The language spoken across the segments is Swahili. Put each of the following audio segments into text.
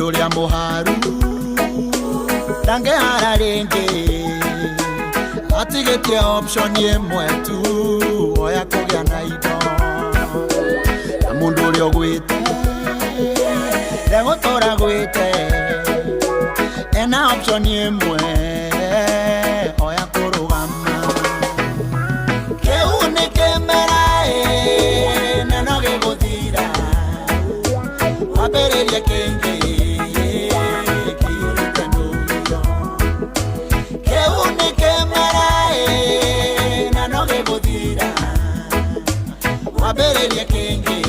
mundu ria muharu dange hara ringi atigetie option imwe tu oya kugia na indo na mundu ria gwite regotora gwite ena option imwe oya kurugama keune kemera na no geguthira wabererie kingi kiurite nduyo keune kemera na no geguthira wabererie kingi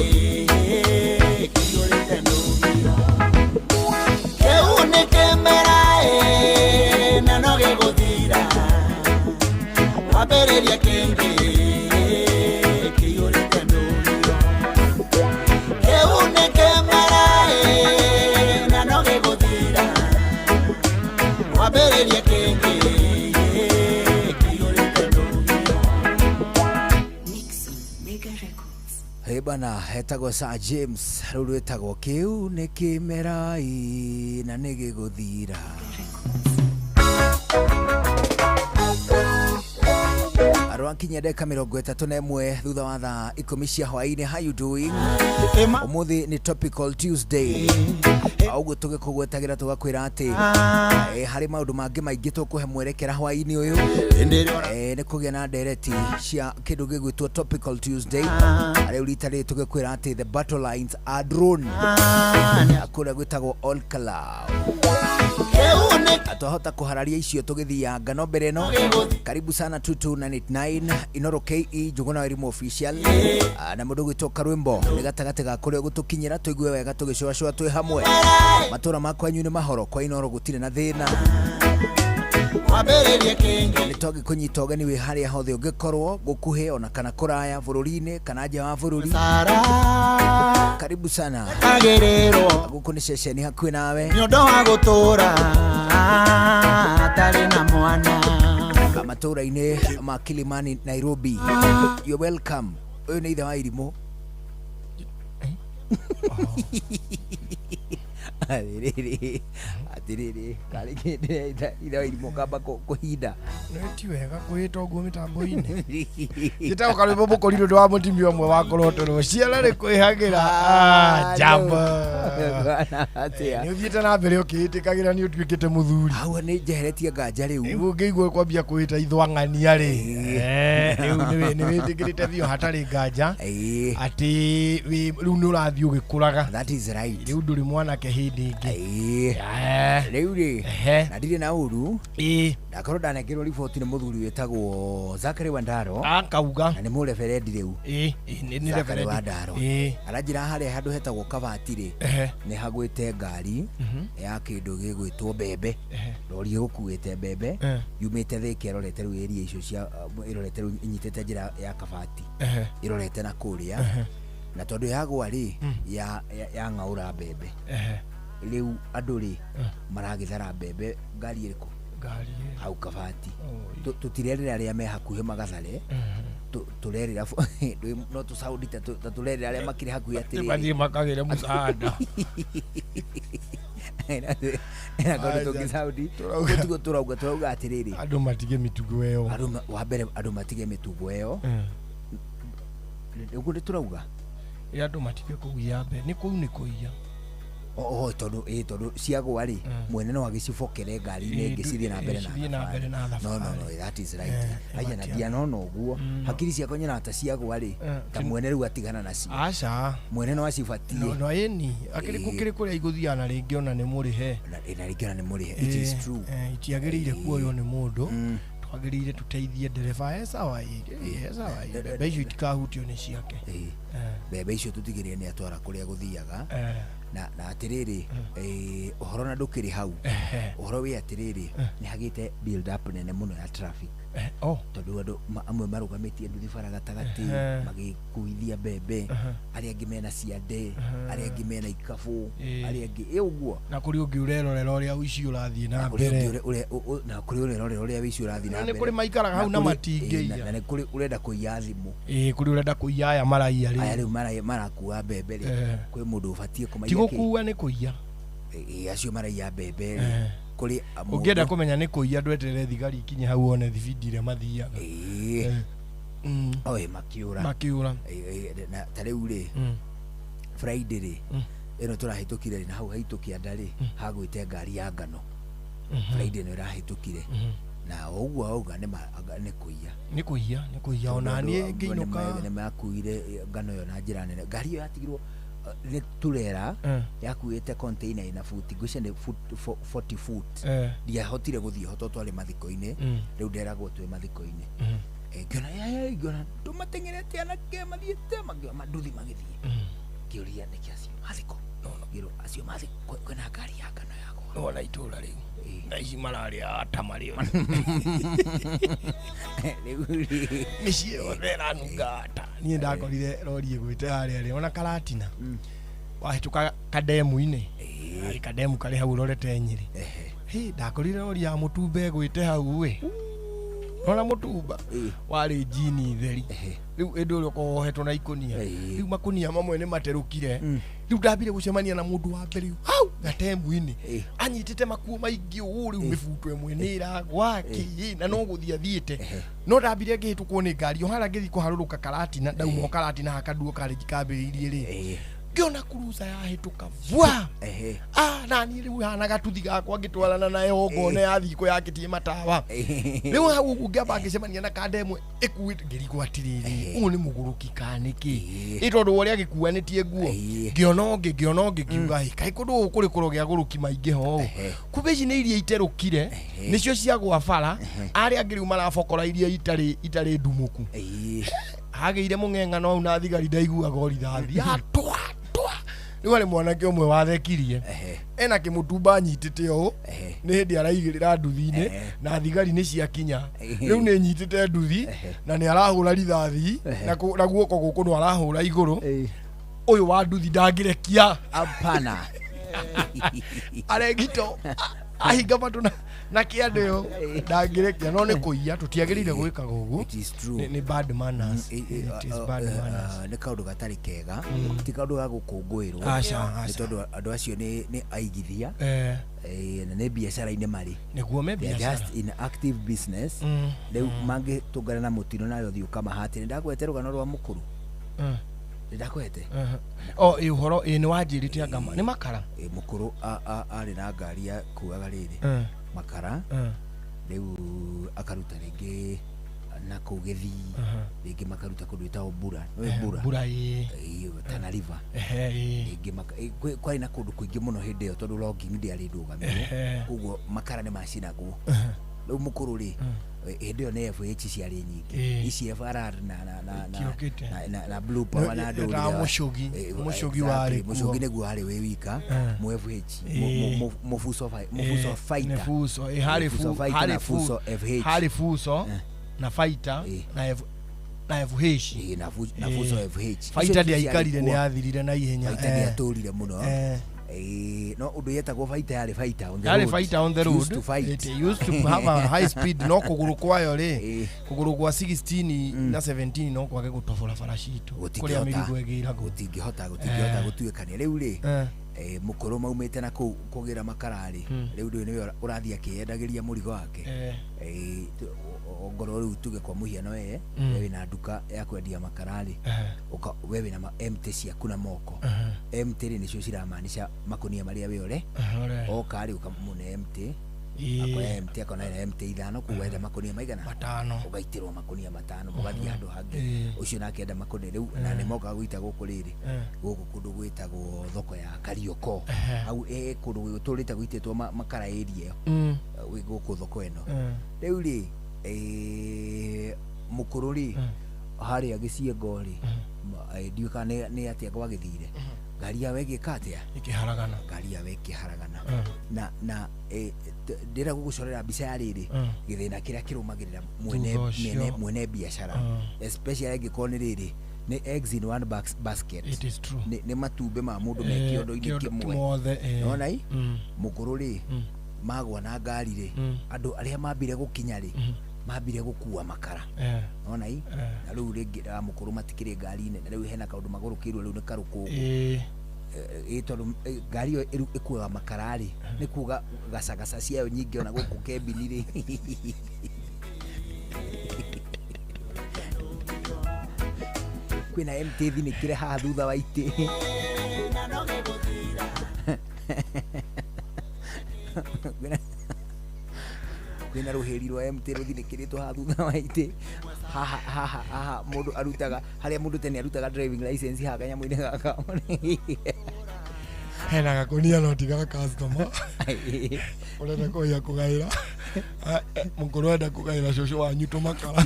kiurite nduyo keune kemera na no geguthira wabererie kingi kiurite nduyo keune kemera na no geguthira wabererie kingi kiurite nduyo. Nixon Mega Records. Hey bana, hetagwo Sir James, rĩu rwĩtagwo kĩu nĩ kĩmera na nĩ gĩgũthira. Arwankinya ndeka 31 thutha wa thaa 10 cia hwaĩ-inĩ. How you doing? Ũmũthĩ nĩ Topical Tuesday. Ũguo tũgĩkũgwetagĩra tũgakwĩra atĩ harĩ maũndũ mangĩ maingĩ tũkũhe mwerekera hwaĩ-inĩ ũyũ. Nĩ kũgĩa na ndereti cia kĩndũ gĩgwĩtwo Topical Tuesday. Rĩu rita rĩrĩ tũgĩkwĩra atĩ the battle lines are drawn. Kũrĩa gwĩtagwo All Cloud. Twahota kuhararia icio tugithia ngano mbere no. Karibu sana 22989 Inoro KE Njuguna Wairimu official. Na mundu gwitwo Karwimbo ni gatagate ga kuria gutukinyira tuigue wega tugicwacwa twi hamwe. Matura makwa nyu ni mahoro kwa Inoro gutire na thina. Wabererie kingi ni togi kunyita ugeni wi haria hothe ungikorwo gukuhe ona kana kuraya bururi-ini kana nja wa bururi. Karibu sana agerero guku ni ceceni hakuhi nawe ni undu wa gutura atari na mwana matura-ini ma Kilimani Nairobi. You're welcome. Uyu ni ithe wa Irimũ. Atiriri kari kinde ithe wa Irimũ kamba kuhinda ti wega kwita uguo mitambo-ini gitao Karwimbo mukoriro ndo wa mutimio mwe wa korotoro ciara ri kwihagira jamba ni uthiite na mbere ukihitikagira ni utuikite muthuri hawa ni njeheretie nganja riu ungiigua kwambia kwita ithwang'ania ri riu ni witikirite thio hatari nganja ati riu ni urathii ugikuraga. That is right. Riu nduri mwana ke hindi ingi riu ri na ndire na uru ndakorwo ndanekirwo riboti ni muthuri wetagwo Zachary Wandaro akauga na ni mu referendi riu ni referendi Wandaro aranjira haria handu hetagwo Kabati ri ni hagwite ngari ya kindu gigwitwo mbembe rori gukuite mbembe yumite thike rorete riu area icio cia irorete riu inyitete njira ya Kabati irorete na kuria na tondu yagwa ri ya ng'aura mbembe riu andu ri maragithara mbembe ngari iriku hau Kabati tutirerera aria me hakuhi magathare turerera no tu saudi turerera aria makire hakuhi atiri bathi makagire musaada ena kondo ki saudi turauga atiriri andu matige mitugo eo wa mbere andu matige mitugo eo uguo turauga andu matige kugia mbe ni kuu ni kuia tondu ciagwa ri mwene no agicibokere ngari-ini ingi cithie na mbere na no that is right. Aya na dia no uguo hakiri ciakwa nyina ta ciagwa ri ta mwene riu atigana nacio aca mwene no acibatie no eni akiri kuria iguthiana ringi ona ni murihe na ringi ona ni murihe. It is true itiagirire kuoyo ni mundu twagirire tuteithie ndereba sawa mbembe icio itikahutio ni ciake mbembe icio tutigirire ni atwara kuria guthiaga na atiriri uhoro na ndukiri hau uhoro wi atiriri ni hagite build up nene muno ya traffic tondu andu amwe marugamitie nduthi bara gatagati magikuithia mbembe aria angi mena ciande aria angi mena ikabu aria angi uguo na kuri ungi urerorera uria uici urathie na mbere na kuri urerorera uria uici urathie na mbere ni kuri maikaraga hau na matingeia na ni kuri urenda kuiya thimu kuri urenda kuiya aya maraia ri aya riu marakuwa mbembe ri kwi mundu ubatie kumaia tigukuwa ni kuiya acio maraiya mbembe kuri ungienda kumenya ni kuia ndweterere thigari ikinye hau one thibindi ire mathiaga oe makiura na tariu ri Friday ri eno turahitukire ri na hau haitukia ndari hagwite ngari ya ngano Friday no rahitukire na uguo auga ni kuia ona ni ngiinuka ni makuire ngano yo na njira nene ngari yo yatigirwo ni turera yakuite container ina futi gwice ni 40 foot dia hotire guthie hoto twari mathiko-ini riu nderagwo twi mathiko-ini ngona tumatengerete anake mathiete manduthi magithie kiuria ni kiacio mathiko giro acio mathiko kwena ngari ya ngano yako ona itura riu na ici mararia atamario nicie othera nungata nie ndakorire rori igwite haria ri ona karatina wahituka kademu-ini kademu kari hau rorete Nyeri ndakorire rori ya mutumba igwite hau we ona mutumba wari jini theri riu endu uri ukohetwo na ikunia riu makunia mamwe ni materukire riu ndambire gucemania na mundu wa mbere hau gatemu-ini anyitite makuo maingi uri mifuto imwe ni iragwa ki na no guthia thiete no ndambire ngihitukwo ni ngari ohara ngithi kuharuruka karatina ndauma karatina hakaduo kari gikambiririe ri ngiona kurusa yahituka vwa nani riu hana gatuthi gakwa ngitwarana nayo ngone yathiko yakitie matawa riu hau ungiamba ngicemania na kademwe ikuite ngirigwo atiriri uyu ni muguruki kaniki itondu uria gikuanitie nguo ngiono ngiuga kai kundu kuri kurogia guruki maingi ho kumbe ici ni iria iterukire nicio cia gwa bara aria ngiriu marabokora iria itari ndumuku hageire mung'eng'ano au na thigari ndaiguaga orithathi atwa riu ari mwanake umwe wathekirie ena kimutumba nyitite o ni hindi araigirira nduthi-ini na thigari ni ciakinya riu ni nyitite nduthi na ni arahura rithathi na guoko guku no arahura iguru uyu wa nduthi ndangirekia apana aregito ahinga matuna na kiandeo ndangirekia no ni kuia tutiagirire gwika gugu ni bad manners it is bad manners ni kaundu gatari kega ti kaundu ga gukungwirwo ni tondu andu acio ni aigithia na ni biashara-ini mari niguo me biashara just in active business riu mangitungana na mutino nayo thiuka mahatire ndagwete rugano rwa mukuru ndakwete uhoro ni wanjirite ngama ni makara mukuru ari na ngari ya kuaga riri makara riu akaruta ringi na kugethi ringi makaruta kundu ita obura no bura Tana River ringi kwari na kundu kuingi muno hindi yo tondu logging ndi ari ndugamire koguo makara ni macinagwo riu mukuru ri hindi yo ne FH ciari nyingi ici FRR na Blue Power na ndu mushugi wari mushugi niguo hari we wika mu FH mufuso fighter nefuso hari fuso na fighter na FH na fuso FH fighter dia ikarire ne athirire na ihenya fighter dia turire muno no undu yetagwo fighter yari fighter on the road it used to have a high speed no kuguru kwayo ri kuguru kwa 16 na 17 no kwage gutofora farashito kuria mirigo egira gutingihota gutuikania riu ri mukuru maumite na kugira makarari riu ndu ni urathia kiendagiria murigo wake ngoro riu tuge kwa muhiano wewe na duka ya kwendia makarari wewe na empty ciaku na moko empty ni cio ciramaanisha makunia maria weore okari ukamune empty akona empty ithano kuwetha makunia maigana matano ugaitirwo makunia matano mugathia handu hangi ucio na kenda makunia riu na ni moka guita guku riri guku kundu gwitagwo thoko ya Karioko au kundu turite guitetwo makara area wi guku thoko eno riu ri mukuru ri hari agicie ngori ndiuka ni atia gwagithire ngari ya wege katia ikiharagana ngari ya wege haragana na ndira gugucorera mbica ya riri githina kiria kirumagirira mwene biashara especially gikorwo riri ni eggs in one basket it is true ni matumbe ma mundu me kiondo-ini kimwe nona mukuru ri magwa na ngari ri andu aria mambire gukinya ri mambire gukua makara nona na riu ringi mukuru matikire ngari-ini na riu hena kaundu magurukirwo riu ni karukungu tondu ngari iyo ikuaga makara ri ni kuga gacagaca ciayo nyingi ona guku kembini ri kwina MT thinikire haha thutha wa iti kwina ruhiri rwa MT ruthinikirĩtwo haha thutha wa iti haha mundu arutaga haria mundu tene arutaga driving license haha kanyamu-inĩ gaka hena gakonia no tiga customer urenda kuya kugaira mukuru enda kugaira shosho wanyu tumakara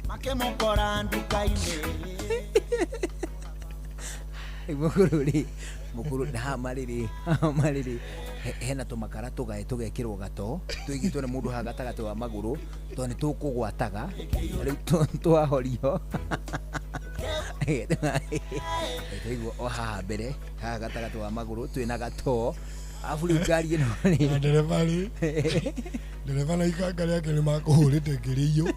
makemukora nduka-inĩ mukuru na mariri hena tumakara tugekirwo gato twigitwo ni mundu haha gatagati wa maguru to ni tukugwataga riu twahorio tuigwo o haha mbere haha gatagati wa maguru twina gato afu riu ngari ino ri ndereva na ikanga riake ni makuhurite ngiriyo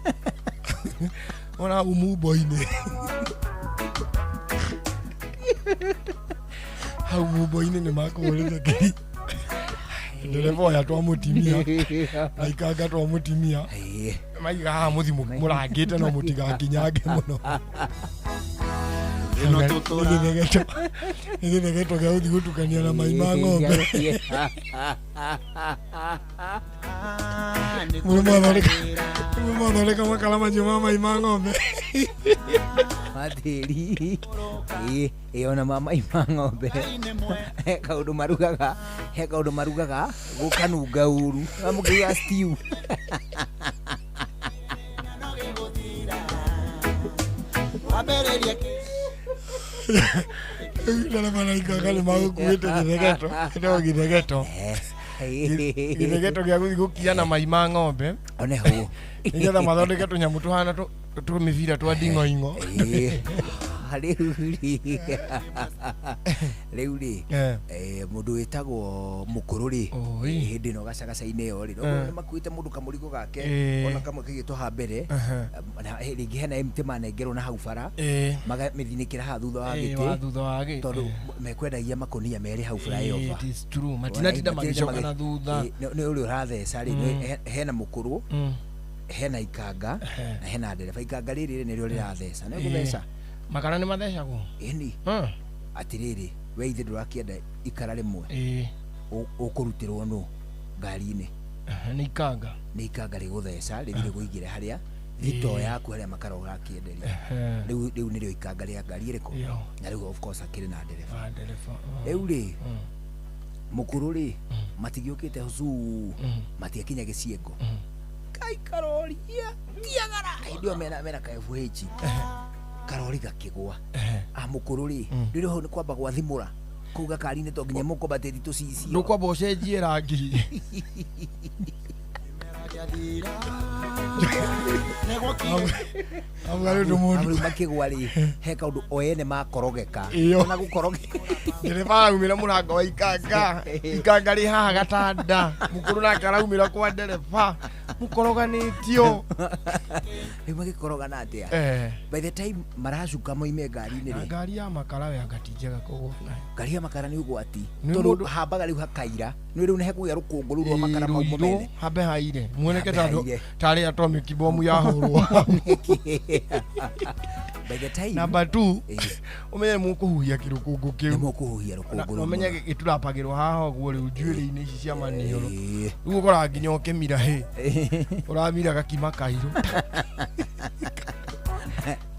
ona umumbo-ini hau mumbo-ini ni makuhurite ngiriyo ndereva oya twamutimia na ikanga twamutimia maiga haha muthimu murangite no mutigakinyange muno Nigeto gya uthi gutukania na mai ma ng'ombe mwathondeka makara macio ma mai ma ng'ombe matĩri ona ma mai ma ng'ombe he kaũndũ marugaga gũkanunga ũru amũkĩria stew ndereva na ikanga nĩ magũkuĩte gĩthegeto gĩthegeto gĩa gũthi gũkia na mai ma ng'ombe oneho nĩgetha mathondeke tũnyamũ tũhana tũmĩbira twa nding'oing'o rĩu rĩ mũndũ wĩtagwo mũkũrũ rĩ hĩndĩ ĩno gacagaca-inĩ ĩyo rĩ nĩ makuĩte mũndũ kamũrigo gake ona kamwe kĩgĩtwo ha mbere rĩngĩ hena MT manengerwo na hau bara magamĩthinĩkĩra haha thutha wa gĩtĩ tondũ mekwendagia makũnia merĩ hau flyover matinatinda magĩcoka na thutha nĩ ũrĩa ũratheca rĩ hena mũkũrũ hena ikanga na hena ndereba ikanga rĩrĩ nĩrĩo rĩratheca nĩ gũtheca makara nĩ mathecagwo ĩni atĩrĩrĩ we ithe ndũrakĩenda ikara rĩmwe ũkũrutĩrwo nũ ngari-inĩ nĩ ikanga rĩgũtheca rĩthire gũigĩre harĩa thito yaku harĩa makara ũrakĩenderia rĩu nĩrĩo ikanga rĩa ngari ĩrĩkũ na rĩu of course akĩrĩ na ndereba rĩu rĩ mũkũrũ rĩ matigĩũkĩte cu matiakinya gĩciengo kaikaroria tiagara hĩndĩ ĩyo mena ka FH karori gakĩgwa mũkũrũ rĩ rĩrĩ ho nĩ kwamba gwathimũra kũu gakari-inĩ to nginya mũkombatĩri tũcicio ndũkwamba ũcenjie rangi rĩu makĩgwa rĩ he kaũndũ o ene makorogeka ona gũkorogeka ndereba araumĩra mũrango wa ikanga rĩ haha gatanda mũkũrũ nake araumĩra kwa ndereba mũkoroganĩtio rĩu magĩkorogana atĩa by the time maracuka moime ngari-inĩ rĩ ngari ya makara we angatinjega kũgwo ngari ya makara nĩ ũgwati tondũ hambaga rĩu hakaira nĩ rĩu nĩ hekũgĩa rũkũngũ rũu rwa makara mau mũmene hambe haire muoneke tarĩ atomic bomb yahũrwo by the time number 2 umenye mũkũhuhia kĩrũkũngũ kĩu nĩ mũkũhuhia rũkũngũ rũu umenye gĩturapagĩrwo haha ũguo rĩu njuĩrĩ-inĩ ici cia maniũrũ rĩu ũkora nginya ũkĩmira ũramira gakima kairũ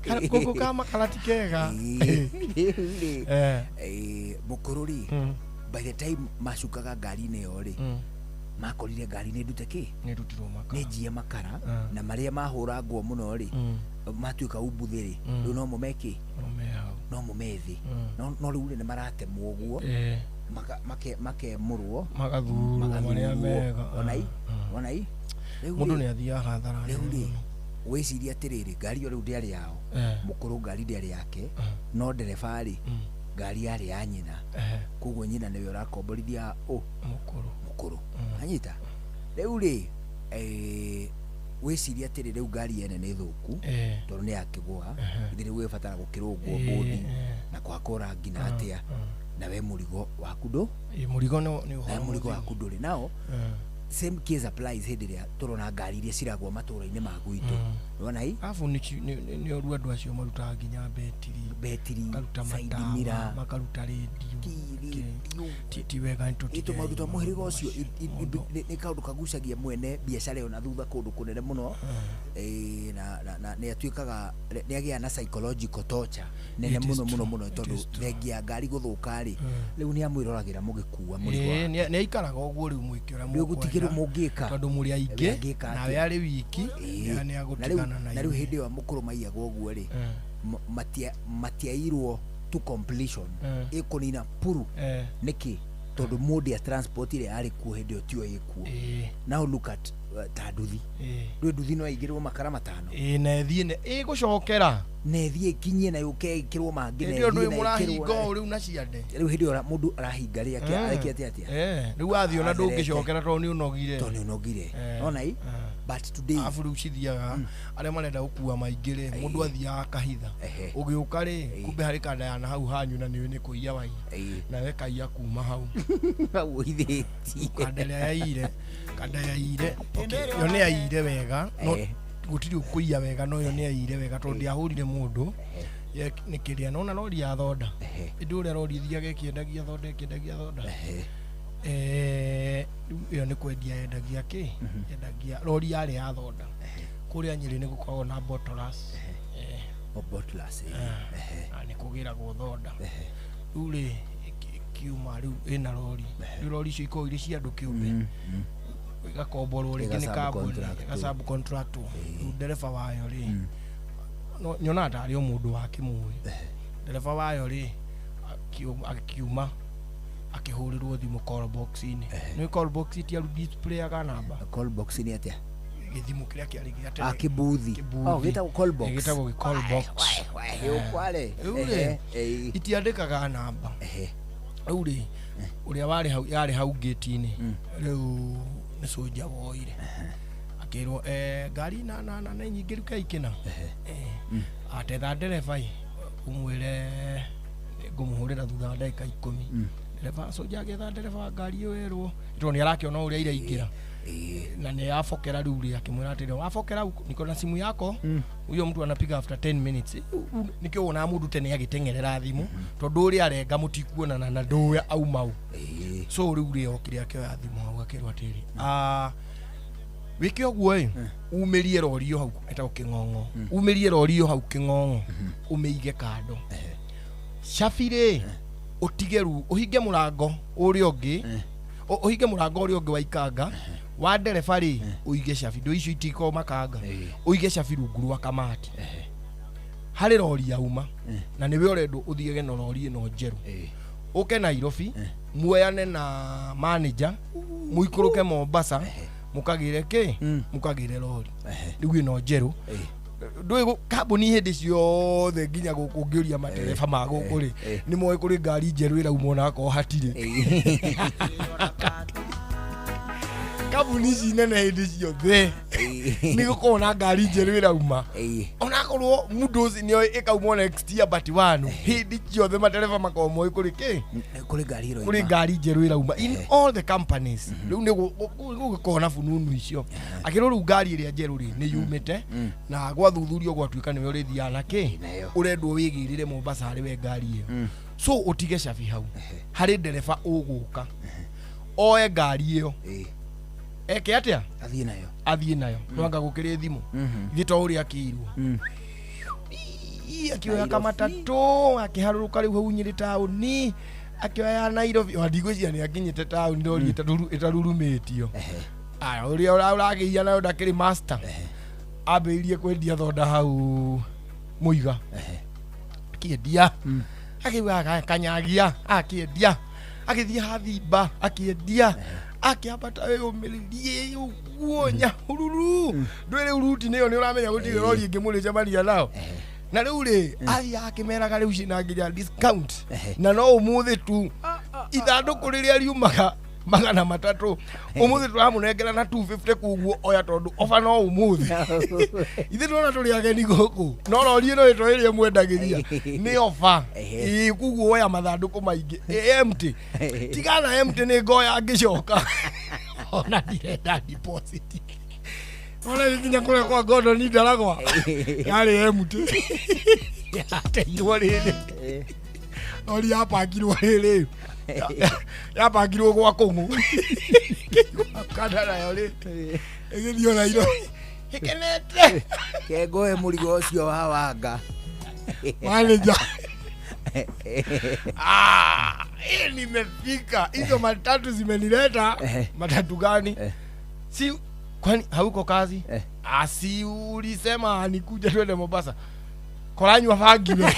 kũngũ ka makara ti kega mũkũrũ rĩ by the time macukaga ngari-inĩ ĩyo rĩ makorire ngari nĩ ndute kĩ nĩ njie makara na marĩa mahũra nguo mũno rĩ matuĩka umbuthĩ rĩ rĩu no mũmekĩ no mũmethĩ no rĩu nĩ maratemwo ũguo makemũrwo magathurwo onai mũndũ nĩ athiaga hathara rĩu rĩ wĩciria atĩrĩrĩ ngari ĩyo rĩu ndĩarĩ yao mũkũrũ ngari ndĩarĩ yake no ndereba rĩ ngari yarĩ ya nyina koguo nyina nĩwe ũrakomborithia mũkũrũ anyita rĩu rĩ wĩciria atĩrĩ rĩu ngari ene nĩ thũku tondũ nĩ yakĩgwa ithe rĩu ĩbatara gũkĩrũngwo bũndi na kwa kora ngina atia na we murigo waku ndo murigo ni murigo waku nduri nao same case applies hediria turona ngari iria ciragwo matũra-inĩ ma gwitũ unaona hii afu ni oru andu acio marutaga nginya betiri karuta matawa makaruta radio ti wega itu maruta muhirigo ucio ni kaundu kagucagia mwene biacara yo na thutha kundu kunene muno na ni atuikaga ni agia na psychological torture nene muno tondu thengia ngari guthuka ri riu ni amwiragira mugikua murigo ni aikaraga uguo riu mwikira mugutigire mungika tondu muri aingi nawe ari wiki ni agutigana na riu hindi wa mukuru maiyaga uguo ri matiairwo to completion ikunina puru niki tondu mode ya transport ile ari ku hindi o tio ikuo now look at taduthi nduthi no aigirwo makara matano na ethie gucokera na ethie kinyie na yuke ikirwo mangi na ethie ndu murahingo riu na ciande riu hindi ora mundu arahinga ri atia riu athio na ndungicokera tondu ni unogire ona i but today afu riu cithiaga aria marenda gukua maingire mundu athia kahitha ugiuka ri kumbe hari kanda ya na hau hanyu na ni kuia wai na we kaia kuma hau hau ithiti kanda ya ire yo ni aire wega no gutiri ukuia wega no yo ni aire wega tondu ahurire mundu ni kiria no na rori ya thonda indu ria rori thiaga kiendagia thonda yo ni kwendia endagia ki endagia rori yari ya thonda kuria Nyeri ni gukoragwo na bottlers ni kugira go thonda ule kiuma riu ina rori icio iko iri cia andu kiumbe igakomborwo ringi ni kambuni sub contract ndereba wayo ri no nyona ndari o mundu wa kimui ndereba wayo ri akiuma akihurirwo thimu call box ini ni call box ti aru display aga namba call box ni atia githimu kiria kiari gate akibuthi gita call box gitagwo call box yo kwale itiandikaga namba uri uria wari hau yari hau gate ini riu ni soja woire akirwo ngari na nyingi ruka ikina atetha ndereba umwire ngumuhurira thutha ndagika 10 ndereba soja agetha ndereba ngari yo erwo ito ni arakiona uria iraingira na ni afokera ruri akimwira atire afokera niko na simu yako huyo mtu anapiga after 10 minutes nikio ona mundu tene agitengerera thimu tondu uri arenga mutikuona na ndoya au mau so ruri okire akioya thimu hau akirwa atiri wiki ogwo umerie rori yo hau etao king'ong'o umerie rori yo hau king'ong'o umeige kando shafire utigeru uhinge murango uri ongi uhinge murango uri ongi wa ikanga wa ndereba ri uige shafi ndo icio itiko makanga uige shafi rungu rwa kamati hari rori yauma na niwe urendo uthiege no rori ino njeru uke Nairobi muoyane na manager muikuruke Mombasa mukagire ki mukagire rori riu ino njeru ndwe kambuni hindi ciothe nginya gukungiuria matereba ma guku ri ni moe kuri ngari njeru ira umona ko hatire kambuni cinene hindi ciothe ni gukona ngari njeru ira uma ona korwo mundu uci ni ikauma next year but one hindi ciothe matereba makomo kuri ki kuri ngari njeru ira uma in all the companies riu ni gukona fununu icio akiro ru ngari iria njeru ri ni yumite na gwathuthurio gwatuika niwe uri thiana ki urendwo wigirire Mombasa ari we ngari iyo so utige shafi hau hari ndereba uguka oe ngari iyo eke atia athie nayo nwanga gukire thimu gito uri akirwo akioya kama tatu akiharuruka riu hau Nyeri tauni akioya Nairobi wandigwiciria ni akinyite tauni ndori etarurumitio aya uri uragiia nayo ndakiri master abirie kwendia thonda hau muiga akiendia akiwa kanyagia akiendia akithia hathimba akiendia akiambata wewe umelilie uonya ururu ndwele uruti niyo ni uramenya gutire rori ingimuri jamania nao na riu ri athi akimeraga riu cina nginya discount na no umuthi tu ithanduku riria riumaga magana matatu umuthi turamunengera na 250 kuguo oya tondu ofa no umuthi ithe tuona tuli ageni guku no rorie no itoirie mwendagiria ni ofa kuguo oya mathanduku maingi empty tigana empty ni ngoya ngicoka ona direnda deposit ona nginya kule kwa godo ni ndaragwa yari empty yateirwo riri ori yapakirwo riri yapakirwo gwa kungu kadara yori egithio na iro ikenete kengoe murigo ucio wa wanga manager nimefika hizo matatu zimenileta matatu gani si kwani hauko kazi asi ulisema nikuja twende Mombasa kolanywa fagiwe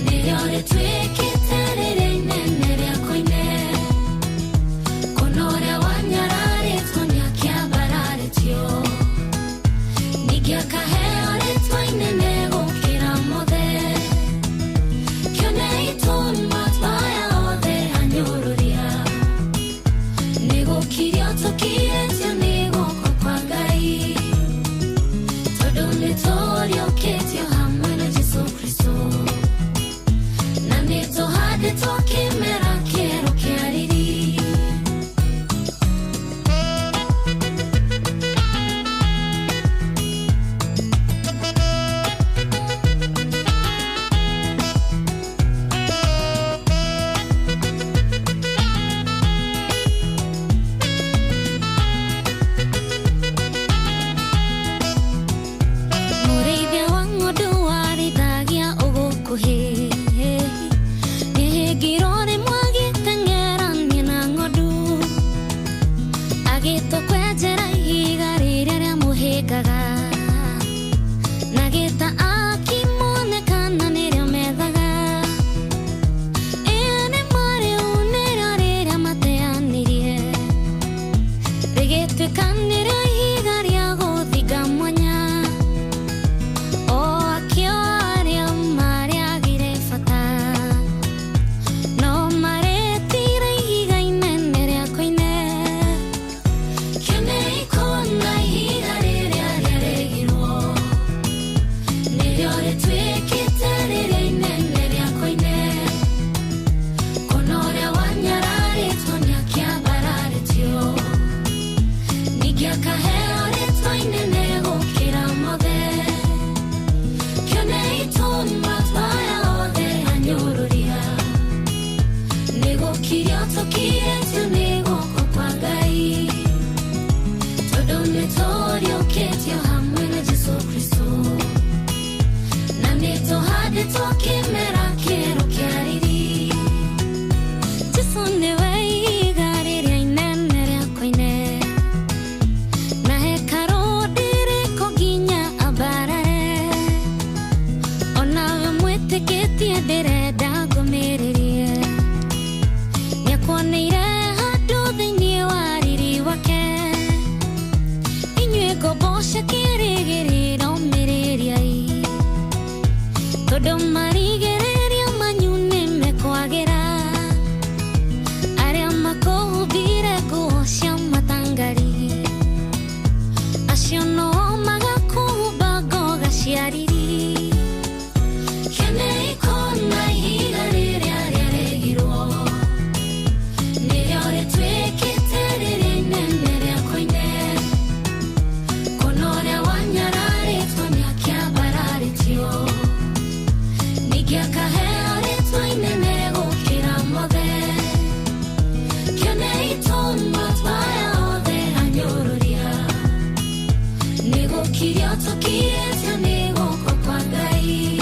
Ni Nigukiria tokire niguko kwa Ngai tondu nitorioketio hamwe na Jesu Kristo na nituhanditwo kimera kieru kia riri Jesu niwe ihiga riria inene ria koine na hekaru ndiriko nginya ambarare onawe mwitikitie ndirenda ngumiririe niakuoneire handu thiini wa riri wake inyue ngomboca kirigiriro miririai tondu marigiririo manyu nimekwagira aria makuhumbire nguo cia matangari acio no magakuhumba ngoga cia riri kene ikona ihiga riria riarehirwo nirio ritwikite riri inene ria koine kono ria wanyararitwo niakiambararitio nigiakaheo ritwa inene gukira mothe kene itonwa twaya othe anyururia nigukiria tukirĩtio nĩguko kwa Ngai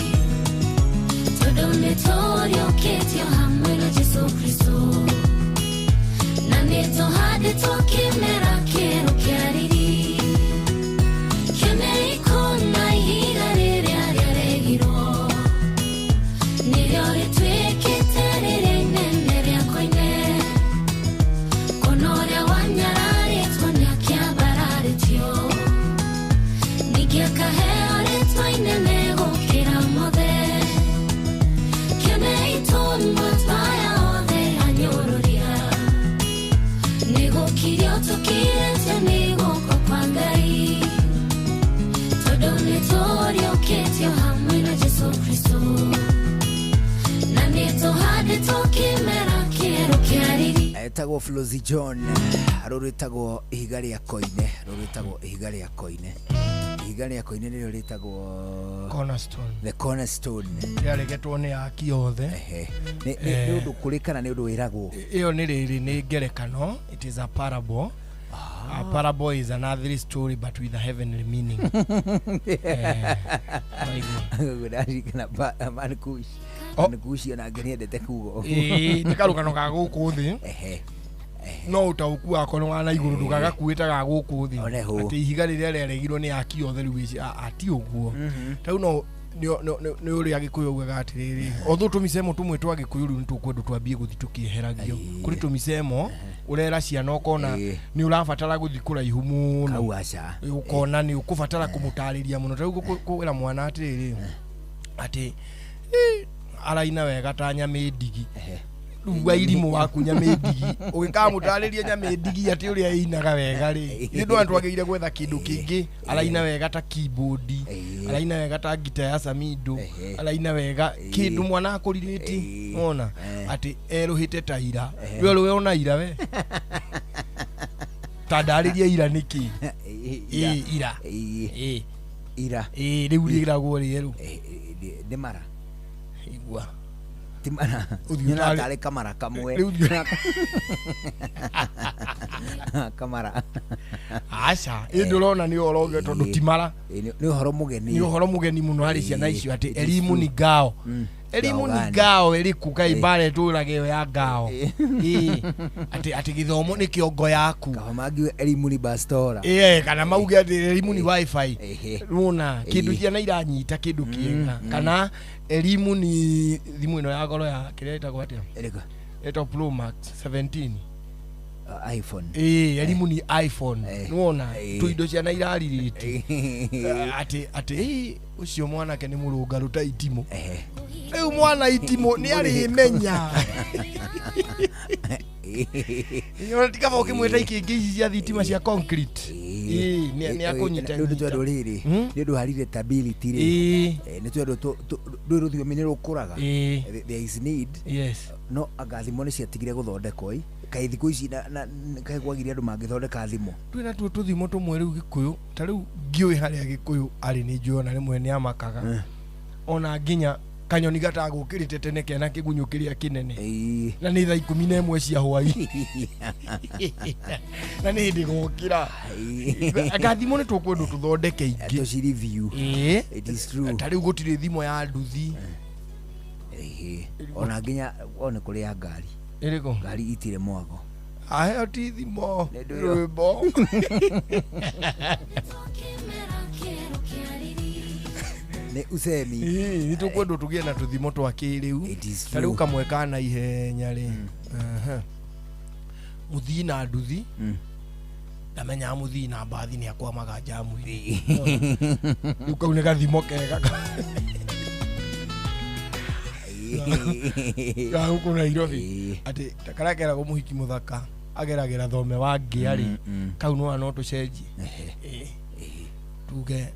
tondu nĩtũriũkĩtio hamwe na Jesu Kristo na nĩtũhandĩtwo kĩmera kĩerũ kĩa riri kĩone ikona ihiga rĩrĩa rĩarehirwo nĩrĩo rĩtuĩkĩte rĩrĩ inene rĩa koine kono ũrĩa wanyararĩtwo nĩakĩambararĩtio nigiakaheo rĩtwa inene gũkĩra mothe kĩone itonwa twaya othe anyũrũria nĩgũkirio tũkirĩtio nĩguko kwa Ngai tondu nĩtũriũkĩtio hamwe na Jesu Kristo na nĩtũhandĩtwo kĩmera kĩerũ kĩa riri etagwo Flozy John rũrĩtagwo ihiga rĩa koine rũrĩtagwo ihiga rĩa koine ihiga rĩa koine nĩrĩo rĩtagwo Cornerstone the cornerstone rĩaregetwo nĩ aki othe nĩ ũndũ kũrĩ kana nĩ ũndũ wĩragwo ĩyo nĩ rĩrĩ nĩ ngerekano it is a parable. A parable is another story but with a heavenly meaning. Mankush anangeniendete kugo nĩ karũgano ga gũkũ thĩ no ũtaũku wako nĩ wana igũrũ ndũgagakuĩte ga gũkũ thĩ atĩ ihiga rĩrĩa rĩaregirwo nĩ aki othe rĩu ati ũguo rĩu no nĩ ũrĩa Gĩkũyũ ugaga atĩrĩrĩ although tũmicemo tũmwe twa Gĩkũyũ rĩu nĩ tũkwenda twambie gũthiĩ tũkĩeheragio kũrĩ tũmicemo urera ciana ukona ni urabatara guthi kuraihu muno kauaca ukona ni ukubatara kumutarĩria muno rĩu kwĩra mwana atĩrĩrĩ ati araina wega ta nyamĩndigi ruga irimu waku nyamĩndigi ũgĩkamutarĩria nyamĩndigi ati ũrĩa ĩinaga wega rĩ nĩ ndũ antwagĩire gwetha kĩndũ kĩngĩ araina wega ta keyboard araina wega ta gita ya Samido araina wega kĩndũ mwana akũrirĩti ona ati eruhite ta ira rĩu ona ira we tadarĩria ira niki ira ira rĩu rĩragwo rĩerũ ndĩmara igua timana nyina tale kamera kamwe kamera aca ndurona ni oroge tondu timara ni uhoro mugeni muno hari ciana icio ati elimu ni ngao elimu ni ngao elikuka ibare turage ya ngao ati githomo ni kiongo yaku kamangi elimu ni bastora kana mauge ati elimu ni wifi runa kindu ciana iranyita kindu kiega kana elimu ni thimu ino ya goro ya kiria itagwo atia eto Pro Max 17 iPhone elimu ni iPhone nuona tu indo ciana iraririte ati ucio mwana ke ni murungaru ta itimo rĩu mwana itimo ni arimenya Yo tikaba ukimweta ikingĩ cia thitima cia concrete ni akunyita ndu twa ruriri ni ndu harire stability ri ni twa ndu ruthio rukuraga there is need no agathimo ni ciatigire guthondekwo kai thikũ ici na kai kwagiria andu mangithondeka thimo twina tu tuthimo tumwe riu Gĩkũyũ ta riu ngioi haria Gĩkũyũ ari ni njuona rimwe ni amakaga ona nginya kanyoni gatagukirite tene kena kigunyukiria kinene na ni thaa 11 cia hwaini na ni ndi gukira agathimo ni tukwenda tuthondeke ingi to review it is true tari gutire thimo ya nduthi ona nginya one kuria ngari iriko ngari itire mwago ahe ti thimo rwimbo ne usemi ni tukwenda tugie na tuthimo twa kiriu tari ukamweka na ihenya ri muthii na nduthi ndamenya muthii na mbathi ni akwa magajamu ukau ni gathimo kega ya huko Nairobi ati takarakera gumuhiki muthaka ageragera thome wa ngiari kau no tucenji tuge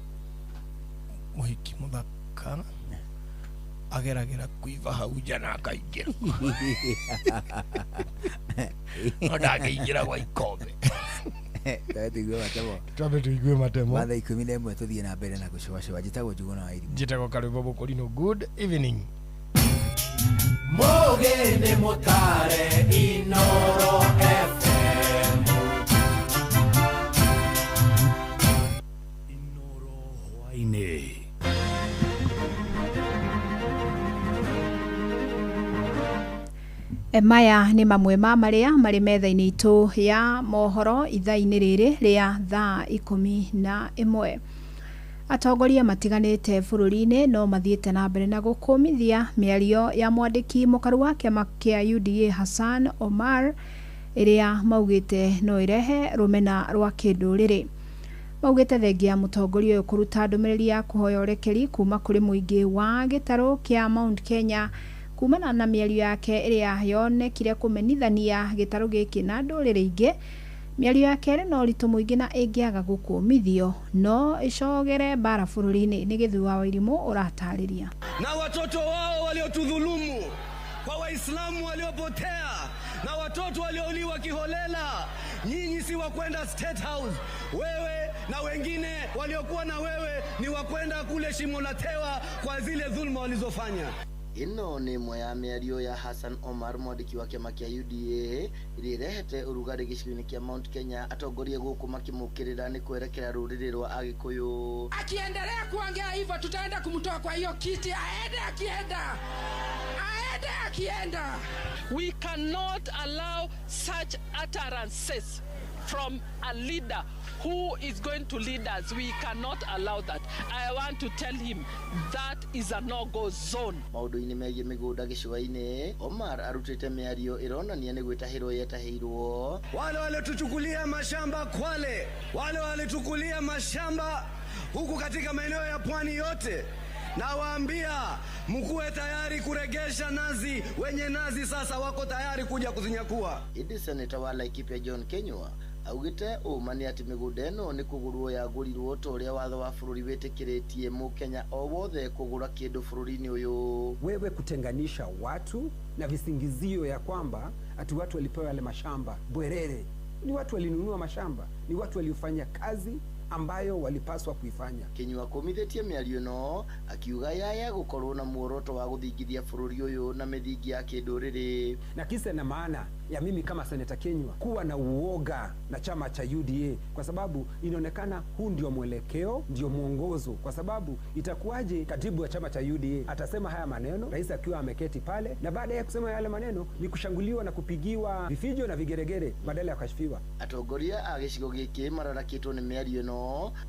muhiki muthaka ageragera kuiva hau jana akaingira ndakaingira gwa ikombe tuigwe matemo mathaa 11 tuthie na mbere na gucoa njitagwo Njuguna wa Irimũ njitagwo Karũbo Mũkũrinũ. Good evening. Mogene motare Inoro FM Inoro Hwaine. Maya ni mamwe ma maria mari metha-ini itu ya mohoro ithaa-ini riri ria thaa 11. Atongoria matiganite bururi-ini no mathiete na mbere na gukumithia miario ya mwandiki mukaru wa kiama kia UDA Hassan Omar iria maugite no irehe rumena rwa kinduriri. Maugite thengia mutongoria uyu kuruta ndumiriri ya kuhoya urekeri kuma kuri muingi wa gitaru kia Mount Kenya kumana na miario yake iria yonekire kumenithania gitaru giki na nduriri ingi. Miario yake no ritu muingi na ingiaga gukumithio no icogere bara bururi-ini ni Githuwa wa Irimũ uratariria. Na watoto wao waliotudhulumu, kwa Waislamu waliopotea na watoto waliouliwa kiholela, nyinyi si wa kwenda State House. Wewe na wengine waliokuwa na wewe ni wa kwenda kule Shimo la Tewa kwa zile dhulma walizofanya. Ino ni imwe ya miario ya Hassan Omar mwandiki wa kiama kia UDA irehete urugari gicigo-ini kia Mount Kenya atongoria guku makimukirira ni kwerekera ruriri rwa Agikuyu. Akiendelea kuongea hivyo tutaenda kumtoa kwa hiyo kiti, aende akienda. We cannot allow such utterances from a leader who is going to lead us. We cannot allow that. I want to tell him that is a no-go zone. Maundu-ini megie migunda gicigo-ini, Omar arutite miario ironania ni gwitahirwo yetahirwo. Wale walituchukulia mashamba Kwale, wale walitukulia mashamba huku katika maeneo ya pwani yote, na waambia mkuwe tayari kuregesha nazi. Wenye nazi sasa wako tayari kuja kuzinyakua. Idi Senator wa Laikipia John Kenywa augite umani ati migunda eno ni kugurwo yagurirwo toria watho wa bururi witikiritie Mukenya o wothe kugura kindu bururi-ini uyu. Wewe kutenganisha watu na visingizio ya kwamba ati watu walipewa yale mashamba bwerere, ni watu walinunua mashamba, ni watu waliofanya kazi ambayo walipaswa kuifanya. Kenywa komithetie miario no akiuga yaya gukorwo na muoroto wa guthingithia bururi uyu na mithingi ya kinduriri. Na kisa na maana ya mimi kama Senator Kenywa kuwa na uoga na chama cha UDA, kwa sababu inaonekana huu ndio mwelekeo, ndio mwongozo. Kwa sababu itakuwaje katibu wa chama cha UDA atasema haya maneno, rais akiwa ameketi pale, na baada ya kusema yale maneno ni kushanguliwa na kupigiwa vifijo na vigeregere badala ya kashfiwa. Atongoria a gicigo giki mararakitwo ni miario no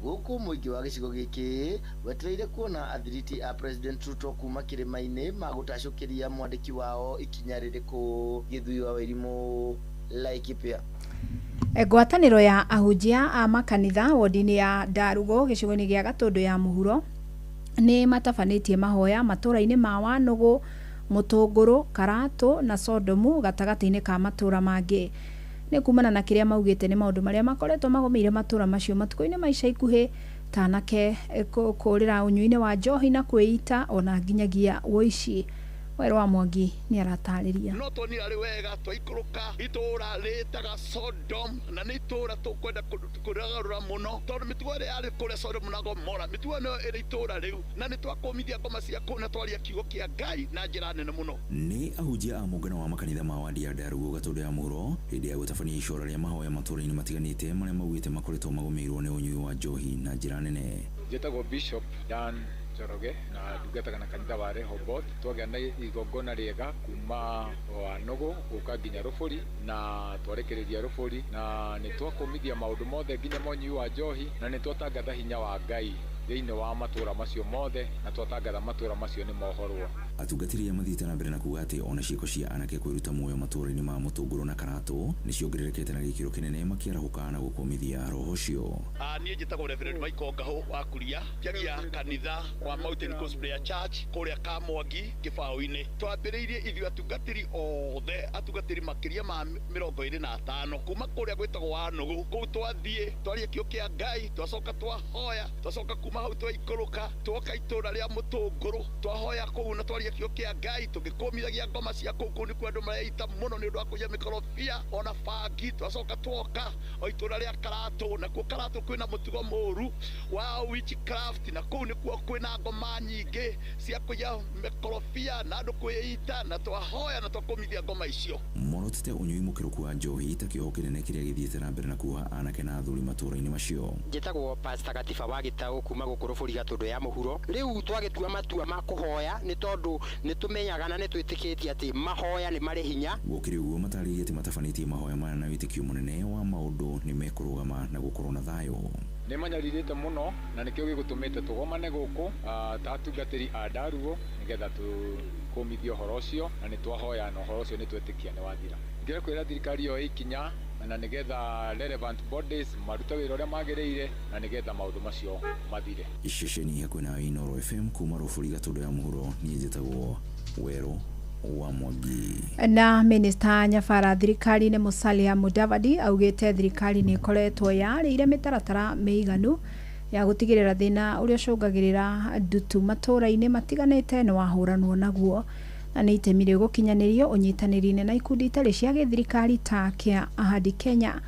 guku muingi wa gicigo giki wetereire kuona athiriti a President Ruto kuma kirima-ini magutacukiria mwandiki wao ikinya ririku. Githuwa wa Irimũ, Laikipia. Ngwataniro ya ahunjia a makanitha wodi-ini ya Ndarugo gicigo-ini gia Gatundu ya Muhuro ni matabanitie mahoya matura-ini ma Wanugu, Mutunguru, Karatu na Sodomu gatagati-ini ka matura mangi. Ni kumana na kiria maugite ni maundu maria makoretwo magomeire matura macio matuko-ini maica ikuhi tanake kurira unyui-ini wa njohi na kwiita ona nginyagia woici. Wero wa Mwangi ni aratarĩria. No tuonire arĩ wega twaikũrũka itũũra rĩtaga Sodom na nĩ itũũra tũkwenda kũrĩgarũra mũno tondũ mĩtugo ĩrĩa yarĩ kũrĩa Sodom na Gomora mĩtugo ĩno ĩrĩ itũũra rĩu na nĩ twakũmithia ngoma cia kũu na twaria kiugo kĩa Ngai na njĩra nene mũno. Nĩ ahunjia a mũngano wa makanitha ma wadi ya Ndarugu Gatũndũ ya Mũhuro hĩndĩ ya gũtabania icora rĩa mahoya matũũra-inĩ matiganĩte marĩa maugĩte makoretwo magũmĩirwo nĩ ũnyui wa njohi na njĩra nene. Njĩtagwo Bishop Dan Njoroge na ndungataga na kanitha wa Rehoboth. Twagĩa na igongona rĩega kuma wa Nogo gũka nginya Rũbũri na twarekereria Rũbũri na nĩ twakũmithia maũndũ mothe nginya ũnyui wa njohi na nĩ twatangatha hinya wa Ngai thĩinĩ wa matũũra macio mothe na twatangatha matũũra macio nĩ mohorwo. Atungatĩri mathiĩte na mbere na kuuga atĩ ona ciĩko cia anake kwĩruta muoyo matũũra-inĩ ma Mũtũngũrũ na Karatũ nĩ ciongererekete na gĩkĩro kĩnene makĩarahũka na gũkũmithia roho ũcio. Niĩ njĩtagwo Reverend Michael Ngahũ wa Kuria, njagia kanitha wa Mountain Coast Prayer Church kũrĩa Kamwangi Kĩbaũ-inĩ. Twambĩrĩirie ithuĩ atungatĩri othe, atungatĩri makĩria ma 25 kuma kũrĩa gwĩtagwo wa Nũgũ. Kũu twathiĩ twaria kiugo kĩa Ngai, twacoka twahoya, twacoka kuma hau twaikũrũka, twoka itũũra rĩa Mũtũngũrũ, twahoya kũu na twaria kiugo kĩa Ngai, tũgĩkũmithagia ngoma cia kũu. Kũu nĩkuo andũ mareita mũno nĩ ũndũ wa kũiya mĩkorobia ona bangi. Twacoka twoka o itũũra rĩa Karatũ, nakuo Karatũ kwĩna mũtugo mũũru wa witchcraft na kũu nĩkuo kwĩna ngoma nyingĩ cia kũiya mĩkorobia na andũ kwĩita na twahoya na twakũmithia ngoma icio. Morotete ũnyui mũkĩrũku wa njohi ta kĩoho kĩnene kĩrĩa gĩthiĩte na mbere na kuoha anake na athuri matũũra-inĩ macio. Njĩtagwo Pastor Gatiba wa Gĩtaũ kuma gũkũ Rũbũri Gatũndũ ya Mũhuro. Rĩu twagĩtua matua ma kũhoya nĩ tondũ nĩ tũmenyaga na nĩ twĩtĩkĩtie atĩ mahoya nĩ marĩ hinya. Gũkĩrĩ ũguo matarĩirie atĩ matabanĩtie mahoya maya na wĩtĩkio mũnene wa maũndũ nĩ mekũrũgama na gũkorwo na thayũ. Nĩ manyarirĩte mũno na nĩkĩo gĩgũtũmĩte tũgomane gũkũ ta atungatĩri a Ndarugu nĩgetha tũkũmithie ũhoro ũcio na nĩ twahoya na ũhoro ũcio nĩ twetĩkia nĩ wathira. Ngĩra kwĩra thirikari yo ikinya na nĩgetha relevant bodies maruta wĩra ũrĩa magĩrĩire na nĩgetha maũndũ macio mathire. Iceceni hakuhĩ na Inooro FM kuma Rũbũri Gatũndũ ya Mũhuro, niĩ njĩtagwo Werũ wa Mwangi. Na Minista Nyabara thirikari-inĩ Musalia Mudavadi augĩte thirikari nĩ ĩkoretwo yarĩire mĩtaratara mĩiganu ya gũtigĩrĩra thĩna ũrĩa ũcũngagĩrĩra ndutu matũũra-inĩ matiganĩte nĩ wahũranwo naguo na nĩ itemi rĩgũkinyanĩrio ũnyitanĩri-inĩ na ikundi itarĩ cia gĩthirikari ta kĩa Ahadi Kenya.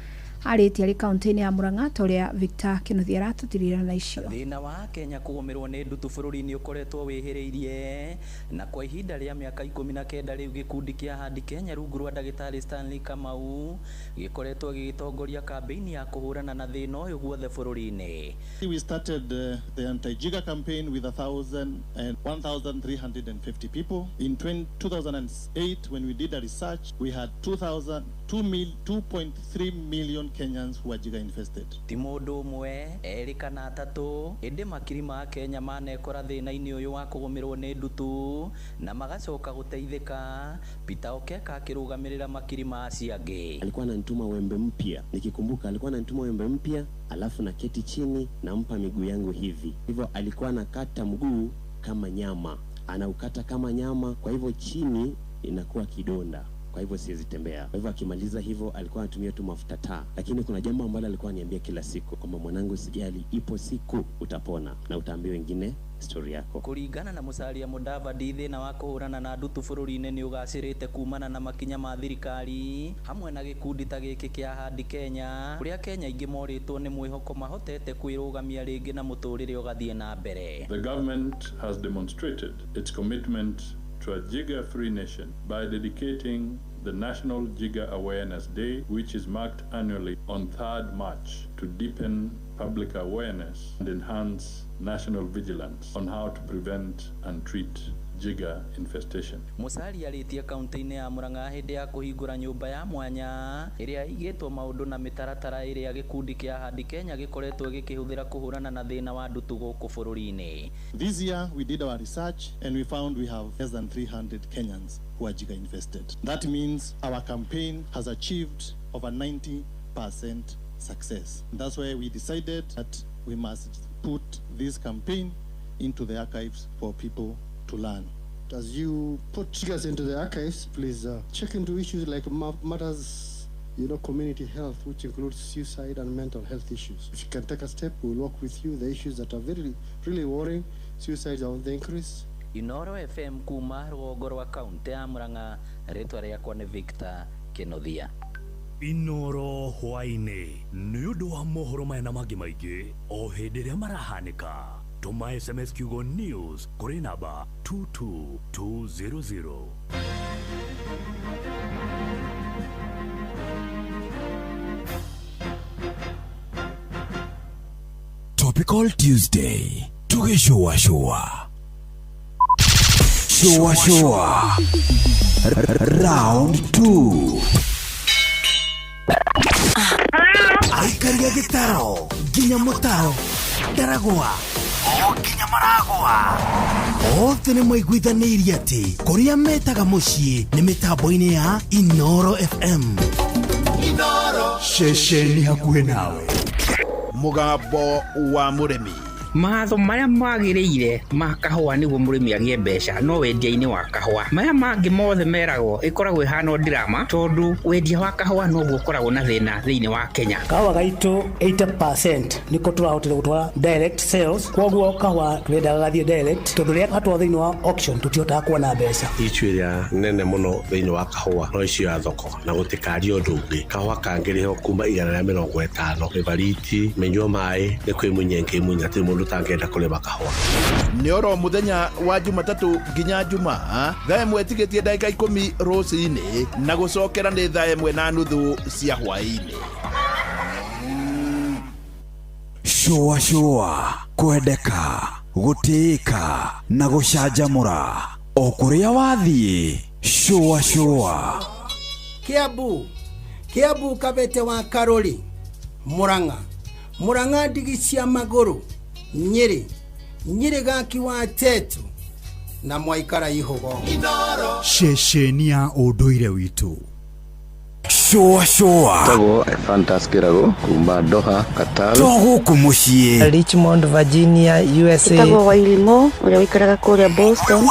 Arĩtie arĩ kaunti-inĩ ya Murang'a torĩa Victor Kinuthia aratũtirira na icio. Thĩna wa Kenya kũgũmĩrwo nĩ ndutu bũrũri-inĩ ũkoretwo wĩhĩrĩirie na kwa ihinda rĩa mĩaka 19 rĩu gĩkundi kĩa Ahadi Kenya rungu rwa ndagĩtarĩ Stanley Kamau gĩkoretwo gĩgĩtongoria kambĩini ya kũhũrana na thĩna ũyũ guothe bũrũri-inĩ. We started the anti-Jiga campaign with 1,350 people. In 2008 when we did a research we had 2.3 million Kenyans who are Jiga infested. Ti mũndũ ũmwe erĩ kana atatũ ĩndĩ makiri ma Kenya manekora thĩna-inĩ ũyũ wa kũgũmĩrwo nĩ ndutu na magacoka gũteithĩka. Peter Okeka akĩrũgamĩrĩra makiri ma acio angĩ. Alikuwa ananituma wembe mpya, nikikumbuka alikuwa ananituma wembe mpya alafu na keti chini nampa miguu yangu hivi. Hivyo alikuwa anakata mguu kama nyama, anaukata kama nyama, kwa hivyo chini inakuwa kidonda. Kwa hivyo siwezi tembea. Kwa hivyo akimaliza hivyo alikuwa anatumia tu mafuta taa. Lakini kuna jambo ambalo alikuwa ananiambia kila siku kwamba mwanangu, usijali, ipo siku utapona na utaambia wengine story yako. Kũringana na Musalia Mudavadi thĩna wa kũhũrana na ndutu bũrũri-inĩ nĩ ũgacĩrĩte kumana na makinya ma thirikari hamwe na gĩkundi ta gĩkĩ kĩa Ahadi Kenya kũrĩa Kenya ingĩ morĩtwo nĩ mwĩhoko mahotete kwĩrũgamia rĩngĩ na mũtũrĩre ũgathiĩ na mbere. The government has demonstrated its commitment to a Jiga-free nation by dedicating the National Jiga Awareness Day, which is marked annually on 3rd March, to deepen public awareness and enhance national vigilance on how to prevent and treat Jiga infestation. Musalia arĩtie kaunti-inĩ ya Murang'a hĩndĩ ya kũhingũra nyũmba ya mwanya ĩrĩa igĩtwo maũndũ na mĩtaratara ĩrĩa gĩkundi kĩa Ahadi Kenya gĩkoretwo gĩkĩhũthĩra kũhũrana na thĩna wa ndutu gũkũ bũrũri-inĩ. This year we did our research and we found we have less than 300 Kenyans who are Jiga infested. That means our campaign has achieved over 90% success. And that's why we decided that we must put this campaign into the archives for people to learn. As you put Jigas into the archives, please check into issues like matters, community health, which includes suicide and mental health issues. If you can take a step, we'll work with you. The issues that are really worrying, suicides are on the increase, Inoro FM kuma rũgongo rwa kaunti ya Murang'a, rĩtwa rĩakwa nĩ Victor Kĩnothia. Inoro hwainĩ nĩ ũndũ wa mohoro maya na mangĩ maingĩ o hĩndĩ ĩrĩa marahanĩka. Tũma SMS kiugo news kũrĩ namba 22200. Topical Tuesday. Tukishowa showa. Showa showa. Round 2. Aikaria gitaro. Ginya motaro. Daragwa. Ginya maragwa. Othe nĩ mwaiguithanĩirie atĩ kũrĩa metaga mũciĩ nĩ mĩtambo-inĩ ya Inoro FM. Inoro. Ceceni hakuhĩ nawe. Mũgambo wa mũrĩmi. Matho marĩa magĩrĩire ma kahũa nĩguo mũrĩmi agĩe mbeca no wendia-inĩ wa kahũa. Maya mangĩ mothe meragwo ĩkoragwo ĩhana ndirama tondũ wendia wa kahũa noguo ũkoragwo na thĩna thĩinĩ wa Kenya. Kahũa gaitũ 80% nĩko tũrahotire gũtwara direct sales, koguo kahũa twendaga gathiĩ direct tondũ rĩrĩa gatwarwo thĩinĩ wa auction tũtihotaga kuona mbeca. Icio iria nene mũno thĩinĩ wa kahũa no icio ya thoko na gũtikario ũndũ ũngĩ. Kahũa kangĩrĩho kuma 150 Everiti menywo maĩ nĩ kwĩmunya ngĩmunya atĩ mũndũ tangenda kũrĩma kahũa. Nĩ oro mũthenya wa Jumatatũ nginya Jumaa thaa ĩmwe ĩtigĩtie ndagĩka 10 rũcinĩ na gũcokera nĩ thaa 1:30 cia hwaĩ-inĩ. Showa showa, kwendeka, gũtĩĩka na gũcanjamũra o kũrĩa wathiĩ. Showa showa. Kiambu Kabete wa Karori, Murang'a ndigi cia magũrũ, Nyeri gaki wa Tetu na Mwaikara Ihogo. Ceceni ya ũndũire witũ. Showa showa. Tago Fantaskirago kumba Doha Qatar. Gũkũ mũciĩ Richmond Virginia USA. Tago Wailimo ũrĩa wikaraga kũrĩa Boston.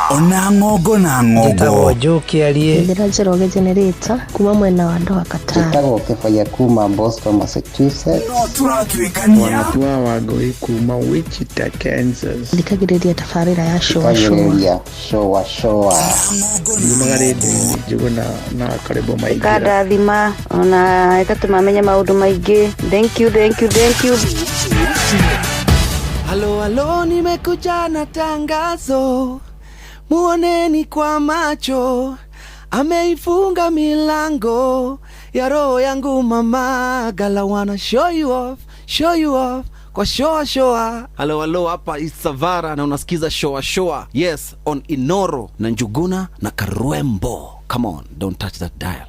Ona ng'ongo na ng'ongo. Tago Jokiarie. Ndĩra Njoroge Generator kuma mwena wa Doha Qatar. Tago Kefaya kuma Boston Massachusetts. No turatwĩkania. Wanatua Wagoi kuma Wichita Kansas. Ndikagĩrĩria tabarĩra ya showa showa. Nĩmagarĩte njuguna na karibu maingĩ. Kadathima ona ĩkatumamenya maũndũ maingĩ. Thank you. Halo nimekuja na tangazo. Muoneni kwa macho, ameifunga milango ya roho yangu mama. Gala wanna show you off kwa showa. Halo hapa Isavara na unasikiza showa. Yes, on Inoro na Njuguna na Karwembo. Come on, don't touch that dial.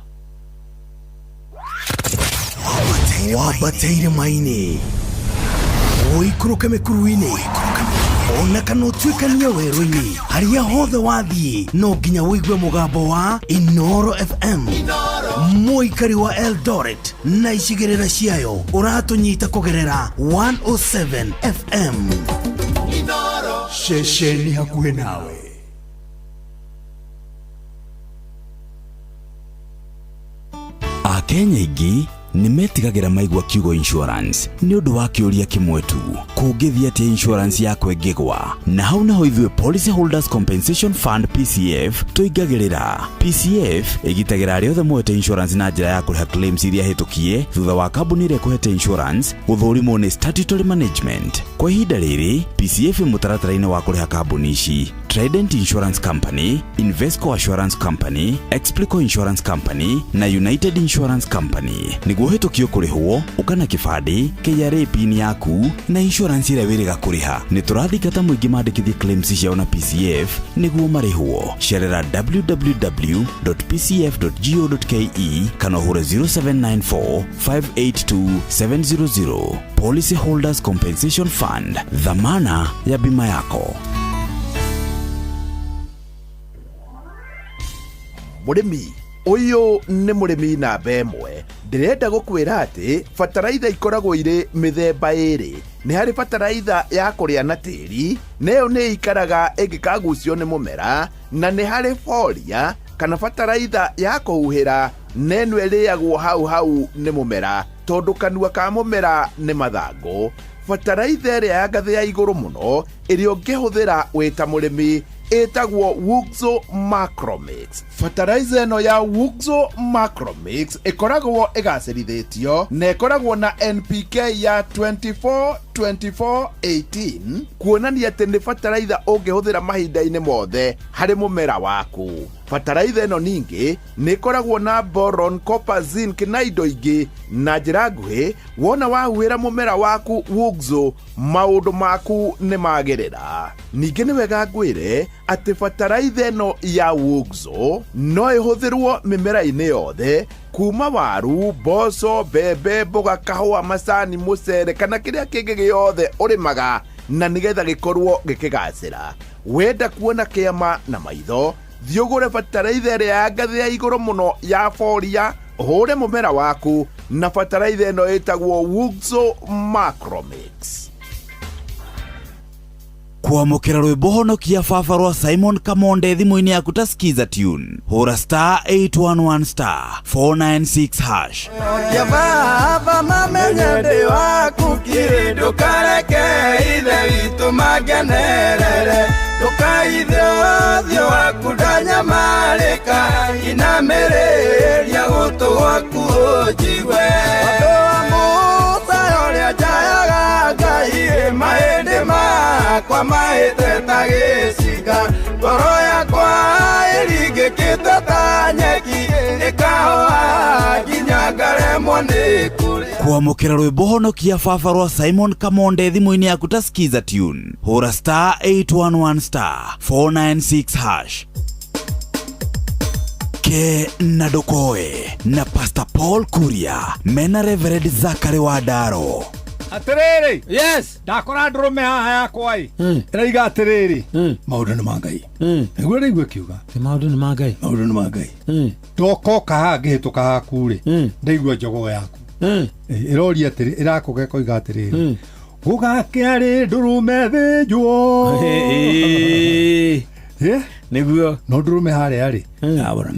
Wabateire maini. Oikuruke mekuruine. Ona kana ũtuĩkania werũ-inĩ harĩa hothe wathiĩ no nginya wĩigue mũgambo wa Inoro FM. Mũikari wa Eldoret na icigĩrĩra ciayo ũratũnyita kũgerera 107 FM. Inoro. Ceceni hakuhĩ nawe. Akenya aingĩ nimetigagĩra maigua kiugo insurance nĩ ũndũ wa kĩũria kĩmwe tu, kũngĩthiĩ atĩa insurance yakwe ĩngĩgwa. Na hau naho ithuĩ Policy Holders Compensation Fund PCF tũingagĩrĩra. PCF ĩgitagĩra arĩa othe moete insurance na njĩra ya kũrĩha claims iria hĩtũkie thutha wa kambuni ĩrĩa ĩkũhete insurance gũthũrimwo nĩ statutory management. Kwa ihinda rĩrĩ PCF mũtaratara-inĩ wa kũrĩha kambuni ici: Trident Insurance Company, Invesco Assurance Company, Explico Insurance Company na United Insurance Company. Niguo hetũkio kũrĩhwo ũkana kĩbandĩ, KRA pin yaku na insurance ĩrĩa wĩrĩga kũrĩha. Nĩ tũrathingata mũingĩ mandĩkithie claims ciao na PCF nĩguo marĩhwo. Cerera www.pcf.go.ke kana ũhũre 0794 582 700. Policy Holders Compensation Fund, dhamana ya bima yako. Mũrĩmi ũyũ nĩ mũrĩmi namba ĩmwe. Ndĩrenda gũkwĩra atĩ bataraitha ikoragwo irĩ mĩthemba ĩrĩ. Nĩ harĩ bataraitha ya kũrĩa na tĩri, nayo nĩ ikaraga ĩngĩkagucio nĩ mũmera, na nĩ harĩ folia kana bataraitha ya kũhuhĩra, neno ĩrĩagwo hau nĩ mũmera. tondu kanua ka mumera ni mathangu. Bataraitha ĩrĩa ya ngathĩ ya igũrũ mũno ĩrĩa ũngĩhũthĩra wĩta mũrĩmi ĩtagwo Wuxo Macromix. Bataraitha ĩno ya Wuxo Macromix ĩkoragwo ĩgacĩrithĩtio na ĩkoragwo na NPK ya 24-24-18, kuonania atĩ nĩ bataraitha ũngĩhũthĩra mahinda-inĩ mothe harĩ mũmera waku. Bataraitha ĩno ningĩ nĩ ĩkoragwo na boron, copper, zinc na indo ingĩ. Na njĩra nguhĩ, wona wahuhĩra mũmera waku Wuxo, maũndũ maku nĩ magĩrĩra. Ningĩ nĩ wega ngwĩre atĩ bataraitha ĩno ya Wuxo no ĩhũthĩrwo mĩmera-inĩ yothe, kuma waru, mboco, mbembe, mboga, kahũa, macani, mũcere kana kĩrĩa kĩngĩ gĩothe ũrĩmaga, na nĩgetha gĩkorwo gĩkĩgacĩra. Wenda kuona kĩama na maitho, thiĩ ũgũre bataraitha ĩrĩa ya ngathĩ ya igũrũ mũno ya Foria, ũhũre mũmera waku na bataraitha ĩno ĩtagwo Wuxo Macromix. Kwamũkĩra rwĩmbo honokia baba rwa Simon Kamonde thimũ-inĩ yaku ta skiza tune, hũra *811*496#. Ya baba mamenye ndĩ waku kiri, ndũkareke ithe witũ mangenerere, ndũkaithe ũthiũ waku ndanyamarĩka, inamĩrĩria gũtũ gwaku ũnjigwe. Andũ a Musa ũrĩa njayaga Ngai, mahĩndĩ makwa mahĩte ta gĩciga, ngoro yakwa ĩringĩkĩte ta nyeki, ĩkahoha nginya ngaremwo nĩ kũrĩa. Kwamũkĩra rwĩmbo honokia baba rwa Simon Kamonde thimũ-inĩ yaku ta skiza tune, hũra *811*496#. Ke na Ndokoe na Pastor Paul Kuria mena Reverend Zachary Wadaro. Atiriri, yes, ndakora ndũrũme haha yakwa ĩraiga atiriri, maũndũ nĩ ma Ngai. Nĩguo rĩigua kiuga maũndũ nĩ ma Ngai, maũndũ nĩ ma Ngai. Ndokoka haha ngĩhĩtũka haku-rĩ, ndaigua njogoo yaku ĩroria atĩrĩ, ĩrakũge koiga atĩrĩrĩ, gũgakĩarĩ ndũrũme thĩnjwo. Nĩguo no ndũrũme harĩa-rĩ, maũndũ nĩ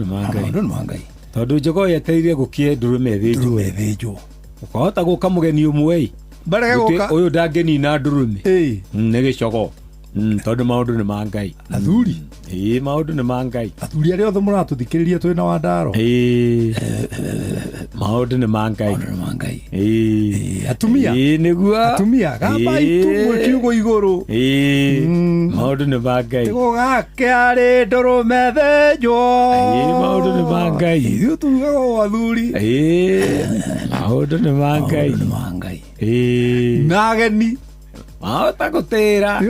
ma Ngai, maũndũ nĩ ma Ngai, tondũ njogoo yetereire gũkie ndũrũme thĩnjwo, ũkahota gũka mũgeni ũmwe ũyũ ndangĩnina ndũrũme nĩ gĩcogo, tondũ maũndũ nĩ ma Ngai. Athuri, maũndũ nĩ ma Ngai. Athuri arĩa othe mũratũthikĩrĩria twĩ na Wandaro, maũndũ nĩ ma Ngai. Atumia, nĩguo atumia gamba itumwe kiugo igũrũ, maũndũ nĩ ma Ngai. Gũgakĩarĩ ndũrũme thĩnjwo, maũndũ nĩ ma Ngai. Ithuĩ tugaga o athuri, maũndũ nĩ ma Ngai. Na ageni mahota gũtĩra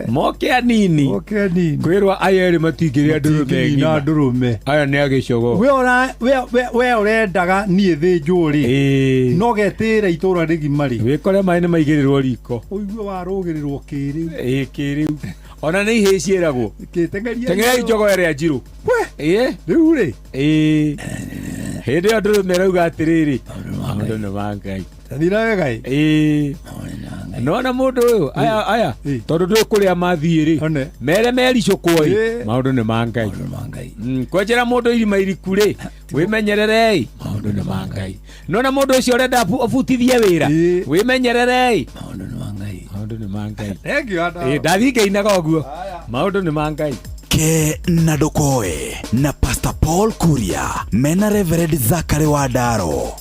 moke anini, kwĩrwo aya erĩ matingĩrĩa ndũrũme ng'ima, aya nĩ agĩcogo. We ũrendaga niĩ thĩnjwo-rĩ, no getĩra itũra rĩgima-rĩ, wĩkore maĩ nĩ maigĩrĩrwo riko, ũigue warũgĩrĩrwo kĩrĩu. Kĩrĩu ona nĩ ihĩ ciĩragwo teng'erai njogo ĩrĩa njirũ. Rĩu-rĩ, hĩndĩ ĩyo ndũrũme ĩrauga atĩrĩrĩ, maũndũ nĩ ma Ngai. Tathira wega nona mũndũ ũyũ aya tondũ ndũĩ kũrĩa mathiĩ-rĩ, mere mericũkwo-ĩ, maũndũ nĩ ma Ngai. Kwenjera mũndũ irima iriku-rĩ, wĩmenyerere-ĩ, maũndũ nĩ ma Ngai. Nona mũndũ ũcio ũrenda ũbutithie wĩra, wĩmenyerere-ĩ, maũndũ nĩ ma Ngai, maũndũ nĩ ma Ngai. Ndathiĩ ngĩinaga ũguo, maũndũ nĩ ma Ngai. Ke na Ndokoe na Pastor Paul Kuria mena Reverend Zachary Wadaro.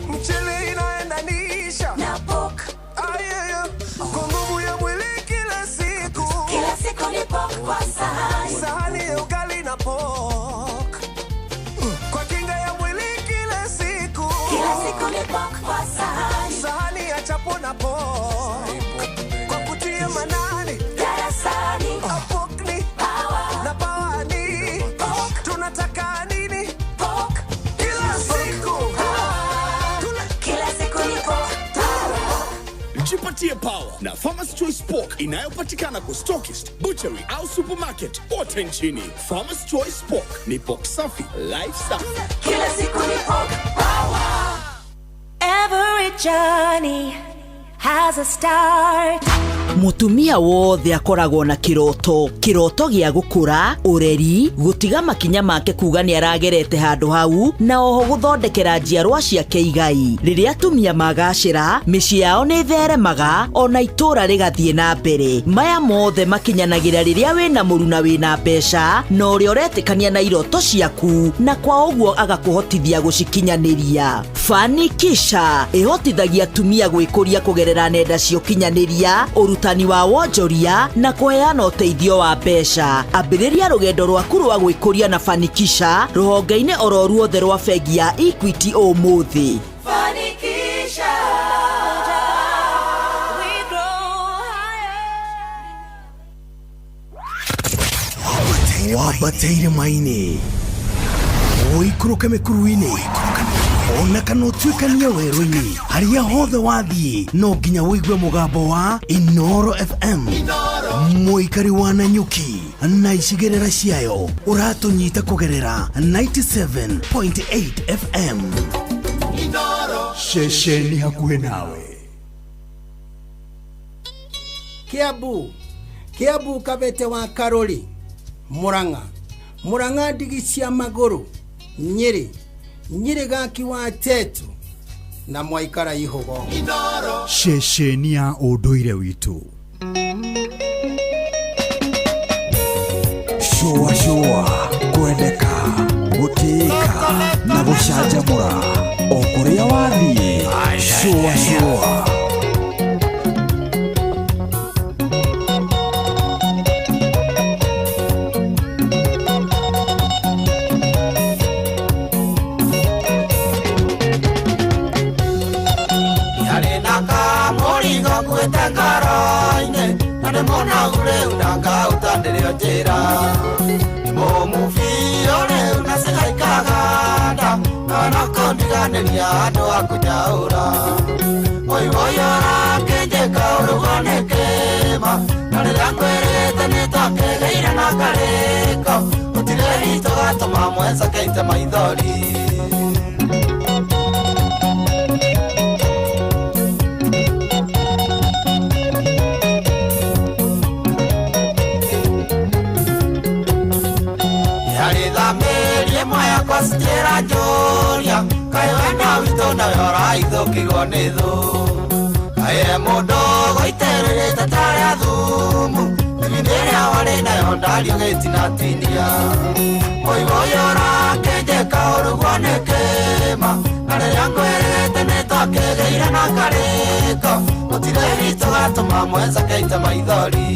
Mchele inaendanisha na pok. Kwa nguvu ya mwili kila siku ni pok kwa sahani. Sahani ya ugali na pok. Kwa kinga ya mwili kila siku ni pok kwa sahani. Sahani ya chapo na pok. Kwa kutia manani darasani, pok ni power na power ni pok. Tunataka nini? Pok kila siku. Jipatie power na Farmers Choice Pork inayopatikana kwa stockist, butchery au supermarket kote nchini. Farmers Choice Pork ni pork safi, life safi. Kila siku ni pork power. Every journey has a start. Mutumia wothe akoragwo na kiroto gya gukura, ureri, gutiga makinya make kuga ni aragerete handu hau na oho guthondekera njiarwa ciake igai. Riria atumia magacira, micii yao ni theremaga ona itura rigathie na mbere. Maya mothe makinyanagira riria wina muru na wina mbeca na uria uretikania na iroto ciaku na kwa uguo agakuhotithia gucikinyaniria. Fanikisha ihotithagia atumia gwikuria kugerera nenda cia ukinyaniria, urutani wa wonjoria na kuheana uteithio wa mbeca. Ambiriria rugendo rwaku rwa gwikuria na Fanikisha ruhonge-ini oro ruothe rwa bengi ya Equity umuthi. Fanikisha. Wabateire maini oikuruke mikuruini ona kana utuikania werũ-inĩ haria hothe wathiĩ no nginya wĩigue mũgambo wa Inoro FM. Mũikari wa Nanyuki na icigĩrĩra ciayo ũratũnyita kũgerera 97.8 FM. Inoro Ceceni hakuhĩ nawe. Kiambu Kabete wa Karori, Murang'a ndigi cia magũrũ, Nyeri gaki wa Tetu na Mwaikara Ihogo. Ceceni ya ũndũire witũ. Shua kwendeka gũtĩĩka na gũcanjamũra o kũrĩa wathiĩ. Shua Mona ule unanga utandeleo jera Momufi ole unasika ikaganda Anakondiganelia ado akujaura Oivoyora kenje kauruгone kema Nalilangwere tenitoke geira nakareko Utile togato mamweza keite maidhori Sitera Jolia, Kayana Vitona, Yoraido, Kigonedo. I am Modo, Iterre, Tataradumu, Mineria, Valena, Ondario, Getinatia. Oivoyora, Kejeka, Uruguane, Kema, Naleangue, Teneta, Keira, Nacareco, Otilerito, Gato, Mamuesa, Keita, Maidori.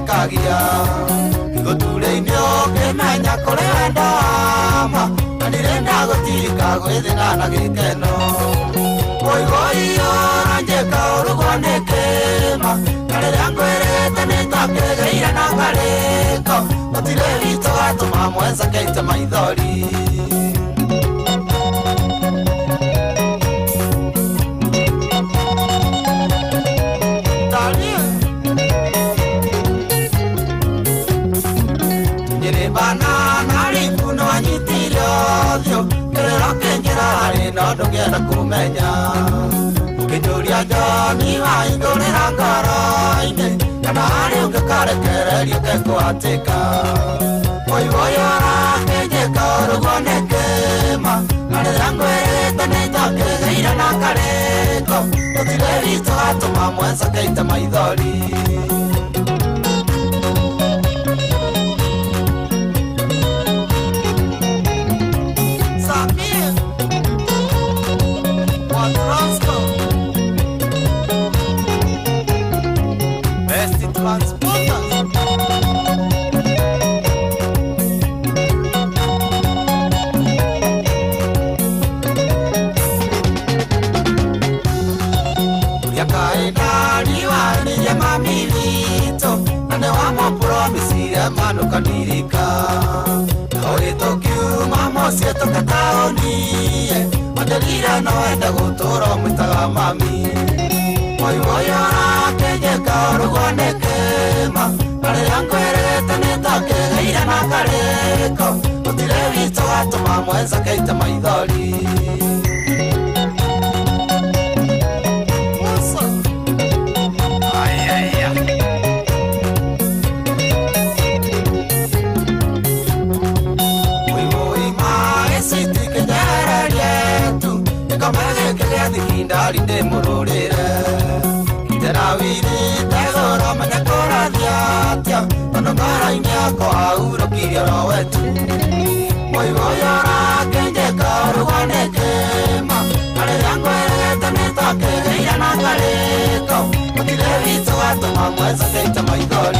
Kagia Gotule nyo kemenya kore ndama Ndirenda gotika gwethina na gikeno Goi oranje ka urugone kema Kare angwere teneta kegeira na gareko Gotile vito gatuma mweza keita maithori Ndogera kumenya Ukijuria joni wa indorera ngoro-inĩ kana harĩ ũngĩkarekererio gekwatika Oivoyora kenjeka ũrugone kema na rĩrĩa ngwĩrĩte nĩtakĩgĩire na karĩko Gũtirĩ ritũ gatũma mwenza keite maithori promise mano kanirika Oito kiuma mosie toka taoni Madelira noenda gutura mutaga mami Moi voyora kenye kaurugone kema Pare yangu erete netoke gaira na kareko Utire vito atuma mwenza keita maithori Kindari de murorere Terawiri tegoro manyakora diatia Tanongara inyako auro kirioro wetu Moi voyora kenje kaurugone kema Kare yangu erete netoke geira na kareko Utire vito atoma mweza keita maithori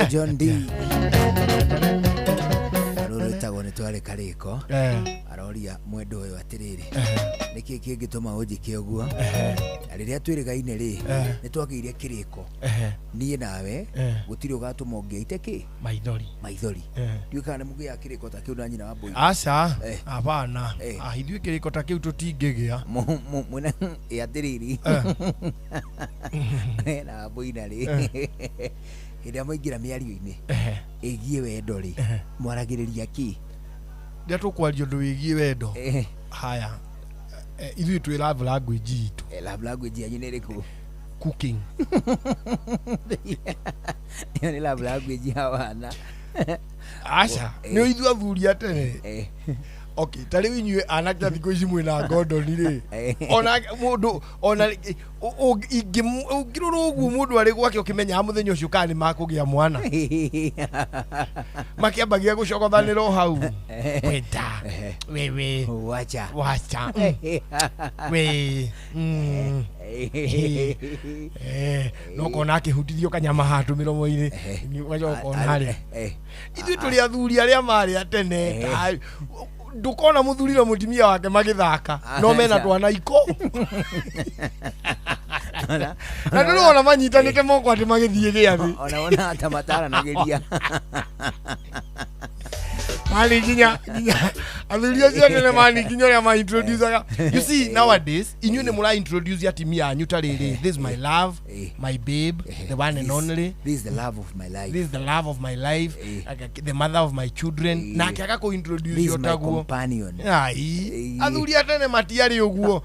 John D. Aroretago ni tware kariko. Aroria mwendo uyu atiriri. Niki kingituma unjike uguo. Riria twirigaine ri ni twagiire kiriko. Nie nawe gutiri ugatuma ungiite ki? Maithori. Ndiukane mugia kiriko ta kiu na nyina wa boy. Aca. Hapana. Ithui kiriko ta kiu tutingigia. Mwena atiriri. Na boy na ri. Iria moingira miario-ini igie wendo ri mwaragiriria ki ndia tukwaria ndu wigie wendo haya ithui twi love language itu love language yanyu ni riku cooking iyo ni love language ya wana aca ni ithu athuria tene okay tari winyu anaka thiko ici mwina Gordon ri ona mundu ona ingiruru ugu mundu ari gwake ukimenya muthenya ucio kani makugia mwana makiambagia gucokothanira hau weta wewe wacha we no kona akihutithio kanyama hatu miromo-ini ngajokona ri ithu tuli athuri aria mari atene ndukona muthuriro mutimia wake magithaka no mena twana iko na ndurona manyitanite moko ati magithie giathi ona ata matara nageria mali ginya athuri acio nene mani ginya ya ma introduce. You see nowadays inyu ne mura introduce ya timia anyu tariri. This is my love, my babe, the one and only. This is the love of my life. This is the love of my life, the mother of my children. Na kiaka ko introduce yo taguo companion. Ai athuri atene matiari uguo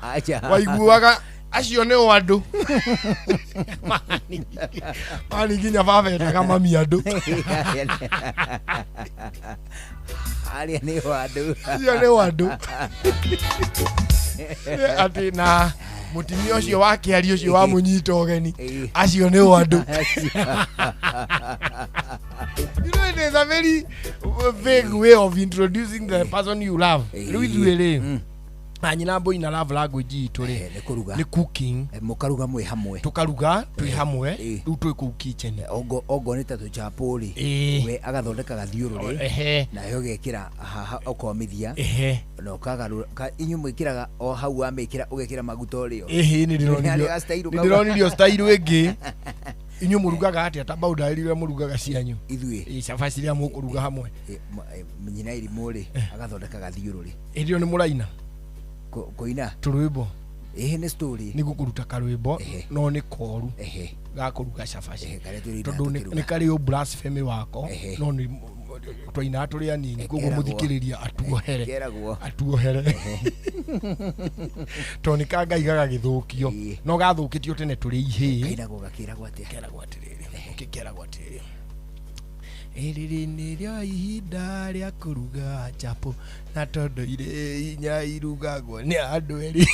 waiguaga acio ne wandu mani ginya baba kama miandu aria ni wandu acio ne wandu ati na mutimia ucio wake ari ucio wa munyita ogeni acio ne wandu. You know, it is a very vague way of introducing the person you love. Louis Duele. anyina mboi na love language itu ri ni cooking mukaruga mwe hamwe tukaruga twi hamwe riu twi ku kitchen ogo ni tatu chapoli we agathondeka gathiururi na yo gekira okomithia no kagaruka inyu mwikiraga o hau amekira ugekira maguta urio ni ndironirio style ingi inyu murugaga atia tabauda iriwe murugaga cianyu ithui cabaci ria mukuruga hamwe nyina iri muri agathondeka gathiururi irio ni muraina koina turwimbo ni story ni gukuruta karwimbo no ni koru gakuruga cabaci tondu ni kari o blasphemy wako no ni twaina turi anini koguo muthikiriria atuohere toni kangaigaga githukio no gathukitio tene turi ihi kairagwo gakiragwo atiriri ukikiragwo atiriri iriri niryo ihinda ria kuruga chapo na tondu ire inya irugagwo ni andu eri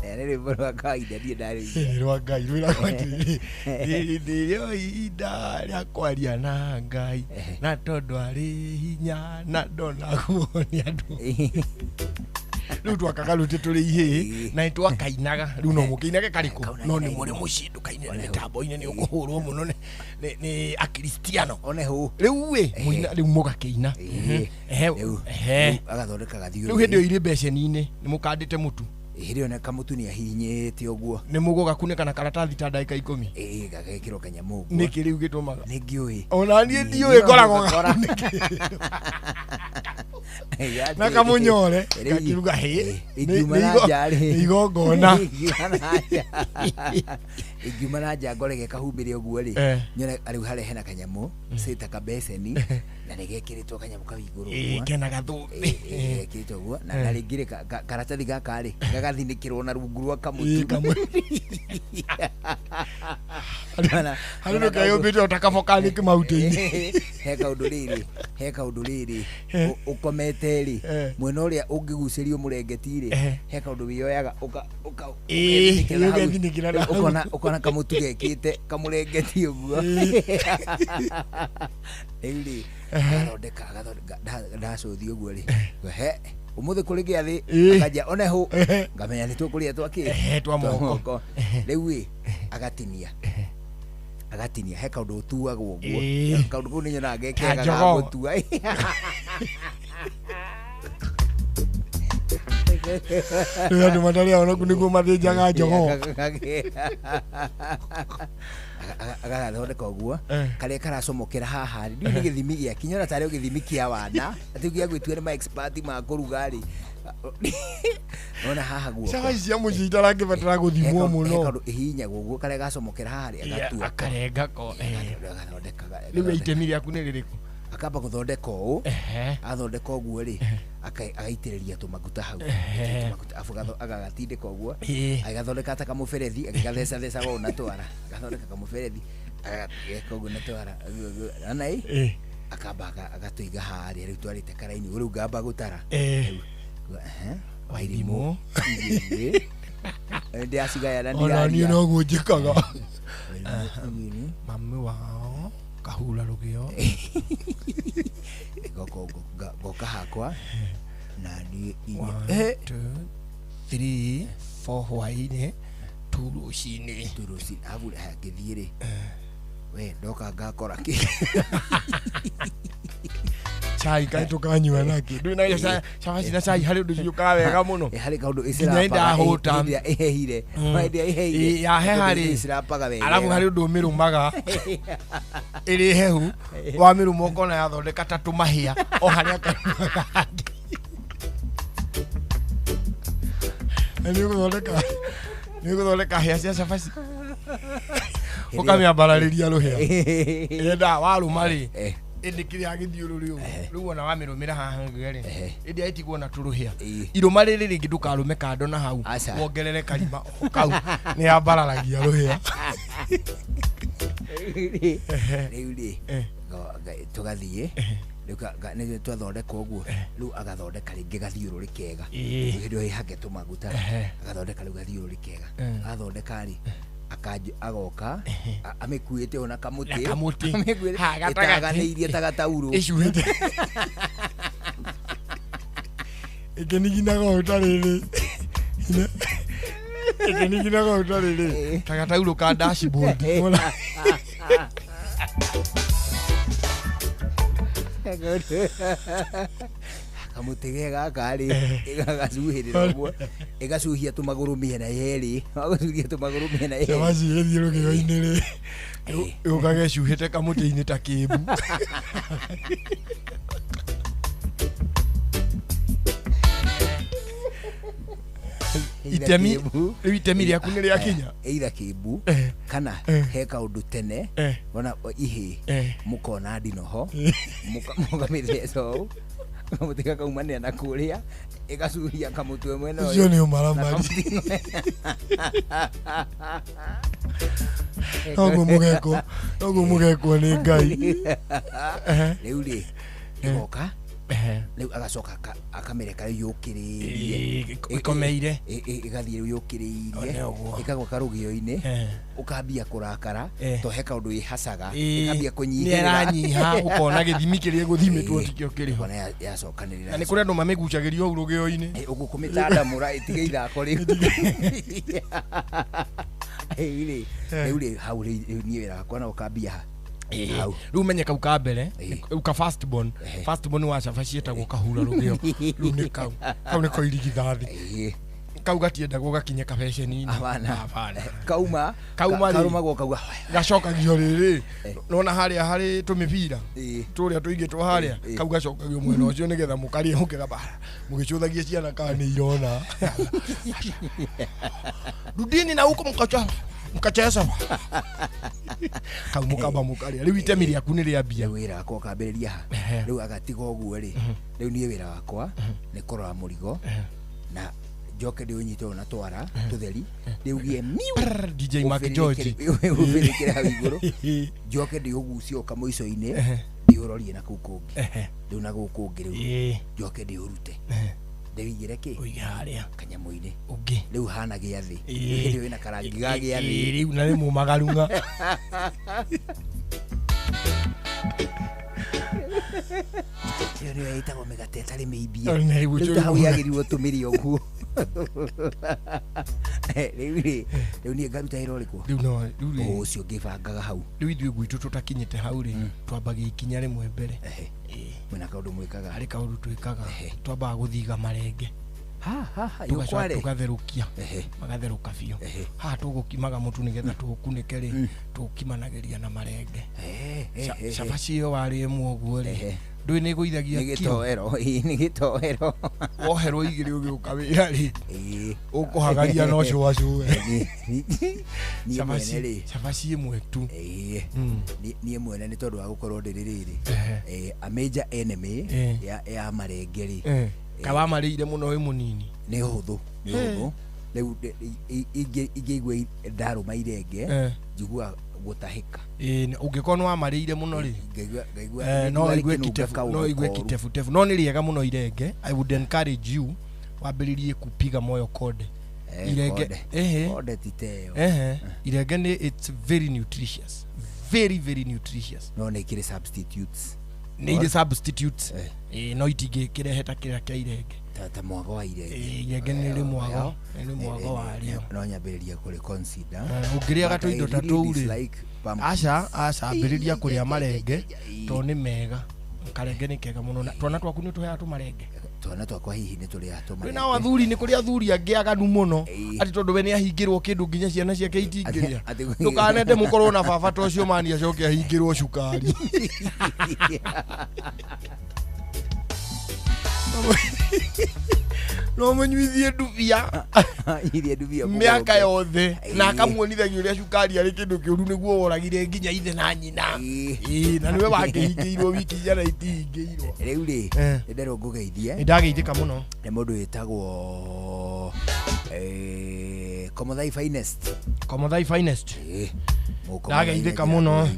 nere bora kaida die ndari rwa ngai rwiragwo atiriri iriri niryo ihinda ria kwaria na ngai na tondu ari hinya na ndonagwo ni andu riu twakagaruti turi ihi na twakainaga riu no mukiinage kariko no ni muri mucindu kainira mitambo-ini ni ukuhurwo muno ni akristiano one hu riu we muina riu mugakiina agathondeka gathiururi riu hindi iri beceni-ini ni mukandite mutu iri one kamutu ni ahinyite uguo ni mugoga kuneka na karatathi ta ndagika 10 gagekiro kanyamu uguo niki riu gitumaga ni ngiui ona ni ndiui koragwo na kamunyore kakiruga igongona igumana jagore gekahumbire uguo ri nyone ariu hare hena kanyamu sita kabeseni na nigekiritwo kanyamu ka iguru uguo kena gathumbi gekirito uguo na naringire karatathi gakari gagathinikirwo na rungu rwa kamutu hano kayo bito utakafokani kimauti heka uduriri ukometeri mwena uria ungigucirio murengeti-ri heka undu wiyoyaga ukona kamutu gekite kamurengeti uguo iri agathondeka ndacuthi uguo ri umuthi kuri giathi akaja one hu ngamenya ni tukuria twaki twa moko riu agatinia he kaundu utuagwo uguo kaundu kuu ni nyona gekega gagutua andu matari ono kuniguo mathinjaga njogo agathondeka uguo karia karacomokera haha riu ni githimi gia kinyora tari githimi kia wana ati gia gwitua ni ma expert ma kuruga ri ona haha guo cabaci cia muciĩ itarangibatara guthimwo muno ihinyagwo uguo karia gacomokera haha agatua akarenga ko riu itemi rĩaku nĩ rĩrĩkũ akamba guthondeka uu athondeka uguo ri agaitĩrĩria tumaguta hau tumaguta agagatindĩka uguo agathondeka ta kamuberethi agatheca theca go na twara agathondeka kamuberethi ageka uguo na twara ana akamba agatuiga haria riu twarĩte karaini riu ngamba gutara wairimu ndiacigayana ndiaria noguo njĩkaga mami wao kahura rugio goka hakwa na ni 1 2 3 4 hwaini turucini avule hagithire we ndoka ngakora ki chai kai tukanywa naki ndina cabaci na chai hari undu ciukaga wega muno hari kaundu icirapaga ihehire ya hehari alafu hari undu mirumaga iri hehu wa mirumo kona yathondeka ta tumahia o haria karumaga hangi ni guthondeka hĩa cia cabaci ukamiambararĩria rũhĩa ĩrenda warũma rĩ indi kiria githiururi ugu riu ona wamirumira haha ngere indi aitigwo na turuhia iruma riri ringi ndukarume kando na hau wongerere karima kau ni ambararagia ruhia riu ri tugathie nä twathondeka å guo rä u agathondeka rä ngä gathiå rä kega hä ndä hake tå maguta agathondeka rä u gathiå rä kega agathondeka rä agoka amä kuä te ona kamutä itaganä irie ta gataurå Ikenigina go utariri. Ikenigina go utariri. Takataulo ka dashboard. Kamutege gakari igagacuhirira guo igacuhia tumaguru miena yeri agacuhia tumaguru miena yeri Chavaci ethio kigo-ini ri ugagecuhite kamuti-ini ta kibu itemi riaku ni riakinya eira kibu kana he kaundu tene bona ihi mukona ndinoho mukamithreco kamutika kaumania na kuria igacuria kamutwe mwena ucio ni umaramari oguo mugekwo ni Ngai riu ri igoka riu agacoka akamereka yukiririe ikomeire igathie yukiririe ikagwa karugio-ini ukambia kurakara to he kaundu ihacaga ikambia kunyihira nyiha ukona githimi kiria guthimitwo tikio kiriho yacokanirira ni kuri andu mamigucagirio urugio-ini ugukumitandamura itige ithako riu riu ri hau ni wira wakwa na ukambia riu menye kau ka mbere uka first born wa Chavaci etagwo kahura rugio riu ni kau ni ko irigithathi kau gatiendagwo gakinye kabeceni-ini kauma karumagwo kauga gacokagio riri nona haria hari tumipira turia tuigitwo haria kau gacokagio mwena ucio nigetha mukarie mukigaba mugicuthagia ciana kana ni irona rudini na huko mukacheza kau mukamba mukaria riu itemi riaku ni ria mbia wira wakwa ukambiriria riu agatiga uguo ri riu ni wira wakwa ni kurora murigo na joke ndi unyitwo na twara tutheri ndiugie miu DJ Mark George ubirikira hau iguru joke ndi ugucio kamuico-ini ndi urorie na kuu kungi riu na guku kungi riu joke ndi urute ndewigire ki uiga haria kanyamu-ini ungi riu hana giathi riu ina karangi ga giathi riu na rimu magarunga iyo niyo itagwo migate itari miimbie riu hau yagirirwo tumiri oguo riu ni ngaruta iro riku riu ucio ngibangaga hau riu ithuĩ gwitũ tũtakinyĩte hau rĩ twambagia ikinya rĩmwe mbere mwena kaundu mwikaga harĩ kaundu twĩkaga twambaga gũthiga marenge tugatherũkia magatherũka biũ haha tũgũkimaga mũtu nĩgetha tũkunĩke rĩ tũkimanagĩria na marenge Chavaci ĩyo warĩ ĩmwe ũguo rĩ ndũĩ nĩ ĩgũithagia nĩ gĩtoero woherwo igĩrĩ ũgĩũka wĩra rĩ ũkũhagaria no cũacũe Chavaci ĩmwe tu niĩ mwene nĩ tondũ wa gũkorwo ndĩrĩ rĩrĩ a major enemy ya marenge rĩ kawamarĩire mũno wĩ mũnini nĩ hũthũ rĩu ingĩigua ndarũma irenge njigua gutahika ungikorwo ni wamarĩire mũno rĩ no igue kitefutefu no nĩ rĩega mũno irenge. I would encourage you wambĩrĩrie kupiga moyo konde irenge konde titeo irenge ni it's very nutritious, very nutritious. No nĩ kĩrĩ substitutes nĩ irĩ substitutes no itingĩkĩreheta kĩrĩa kĩa irenge ta mwago wa irenge irenge nĩ mwago warĩo no nyambĩrĩria kũrĩ consider ũngĩrĩaga tũindo ta tũu rĩ aca ambĩrĩria kũrĩa marenge to nĩ mega karenge nĩ kega mũno twana twaku nĩ tũheaga tũmarenge twana twakwa hihi nĩ tũrĩa tũmarenge na athuri nĩ kũrĩ athuri angĩ aganu mũno atĩ tondũ we nĩ ahingĩrwo kĩndũ nginya ciana ciake itingĩrĩa ndũkanende mũkorwo na baba ta ũcio mani acoke ahingĩrwo cukari no mũnyuithie ndubia mĩaka yothe na akamuonithagia ũrĩa cukari arĩ kĩndũ kĩũru nĩguo woragire nginya ithe na nyina na nĩwe wakĩhingĩirwo wiki njara itihingĩirwo rĩu rĩ nĩnderwo ngũgeithie nĩndageithĩka mũno nĩ mũndũ wĩtagwo Komothai Finest ndageithĩka mũno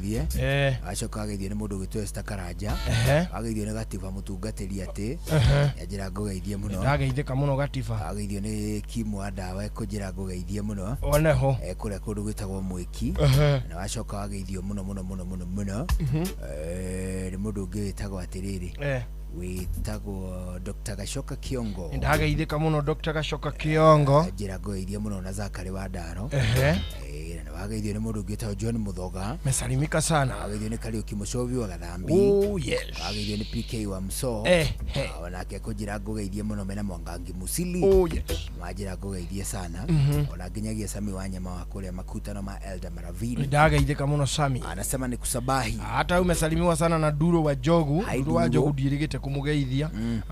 acoka ageithio nĩ mũndũ ũgĩtwo Esther Karanja ageithio nĩ Gatiba mũtungatĩri atĩ njĩra ngũgeithie mũno ndageithĩka mũno Gatiba ageithio nĩ Kimu wa ndawa kũnjĩra ngũgeithie mũno oneho kũrĩa kũndũ gwĩtagwo Mwĩki na wacoka ageithio mũno nĩ mũndũ ũngĩ wĩtagwo atĩrĩrĩ witagwo Dr. Gashoka Kiongo. Ndagaithika muno Dr. Gashoka Kiongo. Njirago iria muno na Zakari wa Ndaro. Na wagaithio ni mundu ngitao John Muthoga. Mesalimika sana. Wagaithio ni Kariuki Mucobi wa Gathambi. Oh yes. Wagaithio ni PK wa Mso. Onake kujira ngogeithie muno mena Mwangangi Musili. Oh yes. Majira ngogeithie sana. Ona nginyagia Sami wa Nyama wa kule makutano ma Elda Maravini. Ndagaithika muno Sami. Anasema ni kusabahi. Hata umesalimiwa sana na Duro wa Jogu. Duro wa Jogu dirigite kumugeithia.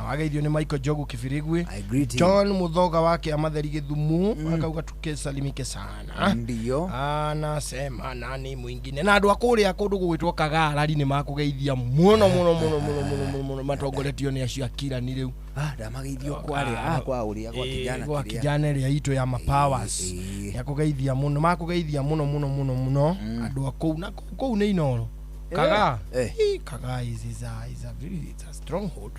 Wagaithio ni Michael Jogu Kifirigwe. John Muthoga wake Amatheri Githumu akauga tukesalimike sana. Ndio. Anasema nani mwingine na andu akuri akundu gwitwo Kagarari ni makugeithia muno matongoretio ni acio akira ni riu ndamageithio kware kwa uria kwa kijana ria ito ya mapowers yakugeithia muno makugeithia muno andu akou na kou ni inoro Kaga Kaga is a very stronghold.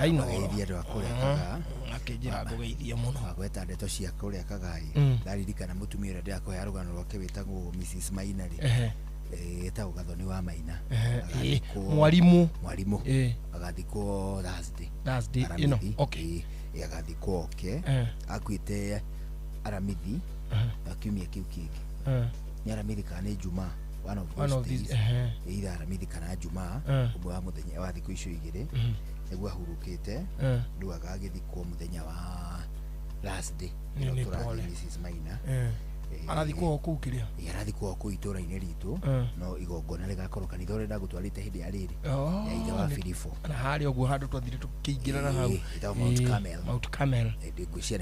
I know geithia ndo akure Kaga akijira kugeithia muno agweta ndeto cia kuria Kagai ndaririkana mutumia uri ndako ya rugano rwake witagwo Mrs. Mainari etagwo Gathoni wa Maina mwarimu agathikwo Thursday ino okay agathikwo akwite Aramithi akiumia kiu kiki ni Aramithi kana Juma one of these ira Aramithi kana Juma ubwa wa muthenya wa thikũ icio igĩrĩ nĩguo ahurũkĩte ndu agagĩthikwo muthenya wa last day ni pole Mrs. Maina arathikwo kuu kiria arathikwo kuu itũra-inĩ ritũ no igongona rĩgakorwo kanitha ũrĩa ndagũtwarĩte hĩndĩ ya rĩrĩ ya ithe wa Filifo na harĩ ũguo handũ twathire tũkĩingĩra na hau Mount Carmel ngwĩciria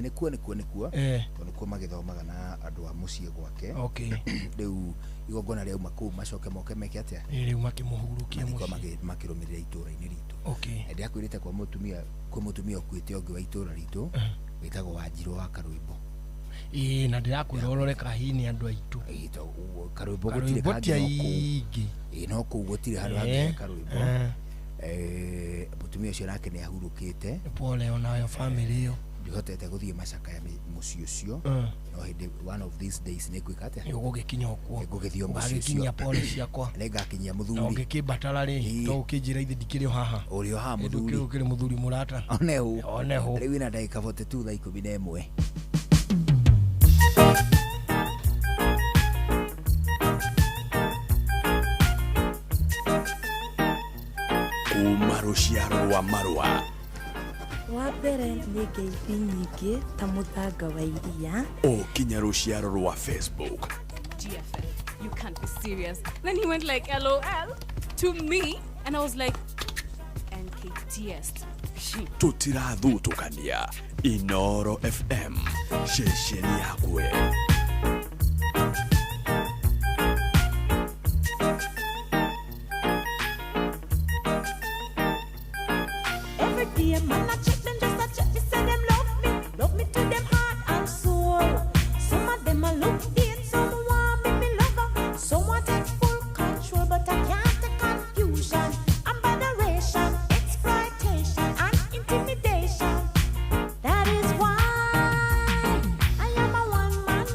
nĩkuo nĩkuo magĩthomaga na andũ a mũciĩ gwake rĩu igongona rĩu makuu macoke moke meke atĩa rĩu makĩmũhurũkia mũciĩ makĩrũmĩrĩra itũra-inĩ ritũ ndĩakwĩrĩte kwa mũtumia ũkuĩte ũngĩ wa itũra ritũ wĩtagwo Wanjirũ wa Karũimbo na ndirakwira urore kahini andu aitu Karũimbo gutire kaingĩ no kuu gutire handu hangĩ Karũimbo mutumia ucio nake ni ahurũkĩte pole onayo family yo ndihotete guthie macaka ya muciĩ ucio no hindi one of these days ni gwika atia ũgũgĩkinya okuo ngũgĩthio muciĩ ucio pole ciakwa ngakinyia muthuri no ngĩkĩbatara rĩ to ũkĩnjĩra ithe ndikĩrĩ haha ũrĩ haha muthuri ũkĩrĩ muthuri mũrata onehu rĩu ina ndagĩka 42 thaa 11 kuma rũciaro rwa Marua wa mbere nĩ ngeithi nyingĩ ta mũthanga wa iria kinya rũciaro rwa Facebook. GFM, you can't be serious. Then he went like LOL to me and I was like NKTS. Tutirathutukania Inoro FM shesheni yakwe. Every day, man, I check them just a check. They say them love me to them heart and soul. Some of them a look dead, some want me lover. Some want take full control, but I can't take confusion and botheration, exploitation and intimidation. That is why I am a one-man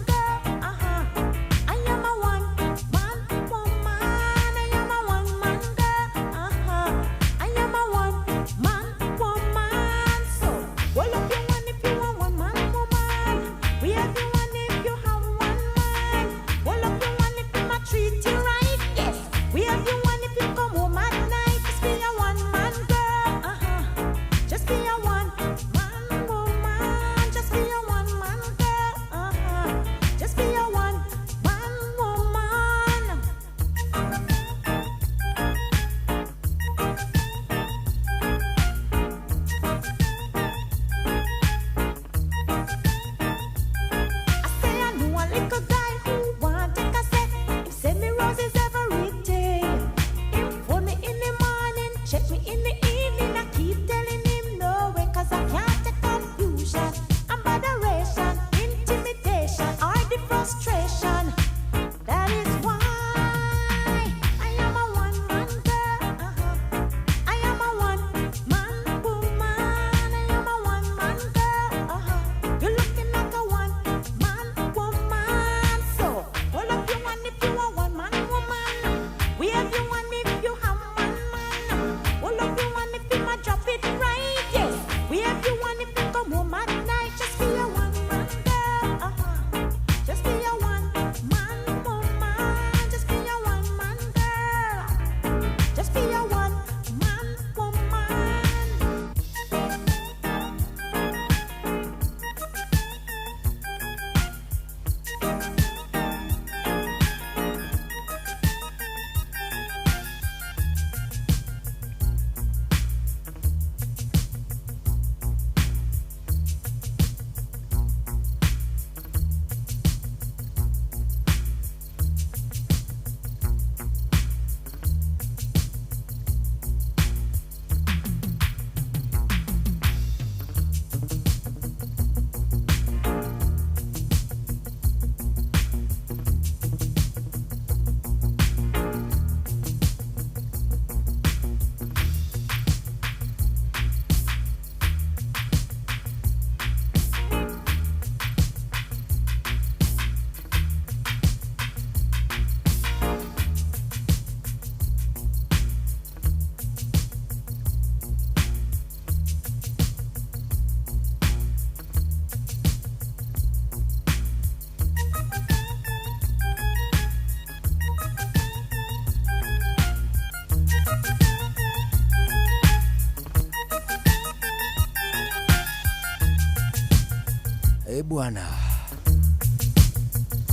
bwana.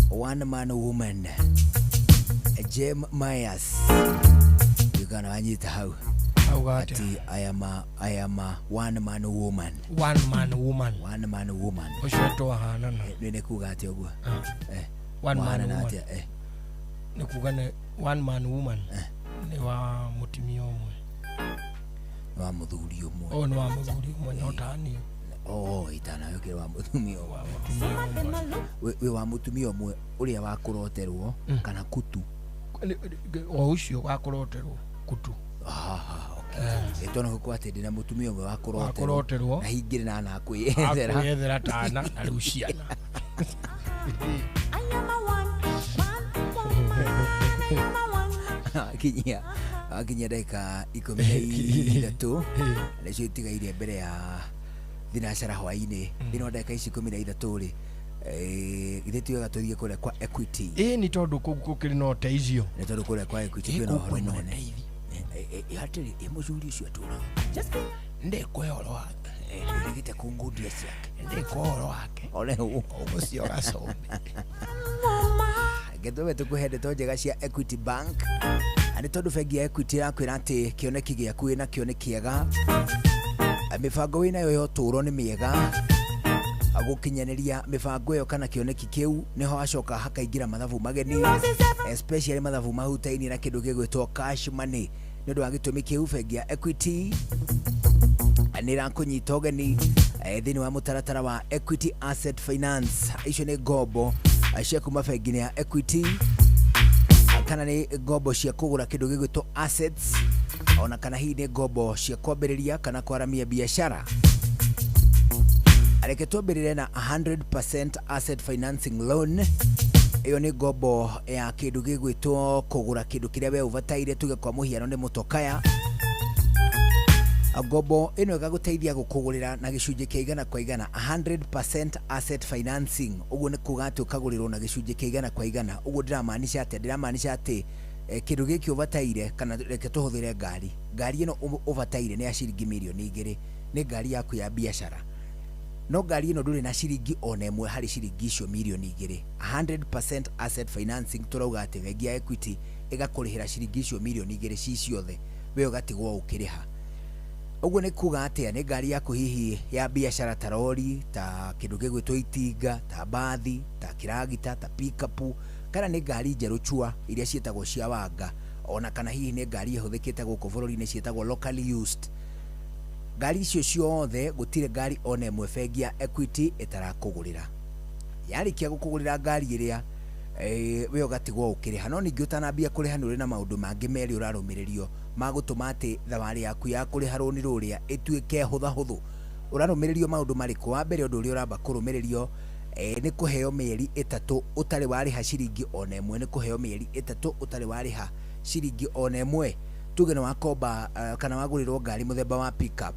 One man woman. Jem Myers. You gonna wanyita how? Ati I am a one man woman. One man woman. One man woman. Oshoto hana na. Nene kuga ati ogwa. One man woman. Ni kuga ne one man woman. Ni wa mutimio mwe. Wa muthuri umwe. Oh, ni wa muthuri umwe no tani. Itana yoke wa mutumio wa we wa mutumio umwe uria wa kuroterwo kana kutu. Ucio wa kuroterwo kutu. Etono kwa ati ndina mutumia umwe wa kuroterwo na hingire na na kwiyethera tana na ruciana. Akinya dakika 13 nĩcio itigaire mbere ya thinacara hwainĩ thĩna dakika ici 13 rĩ ithe tuoga tũthiĩ kũrĩa kwa Equity. Nĩ tondũ kũrĩ na ũteithio. Nĩ tondũ kũrĩa kwa Equity kwĩna ũhoro mũnene. Hatĩrĩ mũcuri ũcio atũraga ndĩkwe ũhoro wake ndĩgĩte kũngundia ciake ndĩkwe ũhoro wake ole ũcio gacombe gĩtũme tũkũhe ndeto njega cia Equity Bank. Nĩ tondũ bengi ya Equity ĩrakwĩra atĩ kĩoneki gĩaku wĩna kĩo nĩ kĩega, mĩbango wĩnayo ya ũtũũro nĩ mĩega, gũkinyanĩria mĩbango ĩyo kana kĩoneki kĩu nĩho acoka hakaingĩra mathabu mageni, especially mathabu mahutainie na kĩndũ gĩgwĩtwo cash money. Nĩ ũndũ wa gĩtũmi kĩu bengi ya Equity nĩ ĩrakũnyita ũgeni thĩinĩ wa mũtaratara wa Equity Asset Finance. Icio nĩ ngombo cia kuma bengi ya Equity, kana nĩ ngombo cia kũgũra kĩndũ gĩgwĩtwo assets, ona kana hihi nĩ ngombo cia kwambĩrĩria kana kwaramia biashara. Areke twambĩrĩre na 100% asset financing loan. Iyo nĩ ngombo ya kĩndũ gĩgwĩtwo kũgũra kĩndũ kĩrĩa we ũbataire, tuge kwa mũhiano nĩ mũtokaya. Ngombo ĩno ĩgagũteithia gũkũgũrĩra na gĩcunjĩ kĩa igana kwa igana. 100% asset financing, ũguo nĩ kuga atĩ ũkagũrĩrwo na gĩcunjĩ kĩa igana kwa igana. Ũguo ndiramaanisha atĩ kĩndũ gĩkĩ ũbataire, kana reke tũhũthĩre ngari ĩno ũbataire nĩ ya ciringi mirioni 2, nĩ ngari yaku ya biashara. No ngari ĩno ndũrĩ na ciringi ona ĩmwe harĩ ciringi icio mirioni 2. 100% asset financing tũrauga atĩ bengi ya Equity ĩgakũrĩhĩra ciringi icio mirioni 2 ci ciothe, we ũgatigwo ũkĩrĩha. Ũguo nĩ kuga atĩa nĩ ngari yaku hihi ya biashara ta rori, ta kĩndũ gĩgwĩtwo itinga, ta bathi, ta kĩragita, ta pickup, kana nĩ ngari njerũ chua iria ciĩtagwo cia wanga, ona kana hihi nĩ ngari ĩhũthĩkĩte gũkũ bũrũri-inĩ ciĩtagwo locally used. Ngari icio ciothe gũtirĩ ngari ona ĩmwe bengi ya Equity ĩtarakũgũrĩra. Yarĩkia gũkũgũrĩra ngari ĩrĩa we ũgatigwo ũkĩrĩha. No ningĩ ũtanambia kũrĩha nĩ ũrĩ na maũndũ mangĩ merĩ ũrarũmĩrĩrio magũtũma atĩ thabarĩ yaku ya kũrĩha rũni rũrĩa ĩtuĩke hũthahũthũ. Ũrarũmĩrĩrio maũndũ marĩkũ? Wa mbere ũndũ ũrĩa ũramba kũrũmĩrĩrio nĩ kũheo mĩeri 3 ũtarĩ warĩha ciringi ona ĩmwe. Nĩ kũheo mĩeri 3 ũtarĩ warĩha ciringi ona ĩmwe. Tuge nĩ wakomba kana wagũrĩrwo ngari mũthemba wa pickup.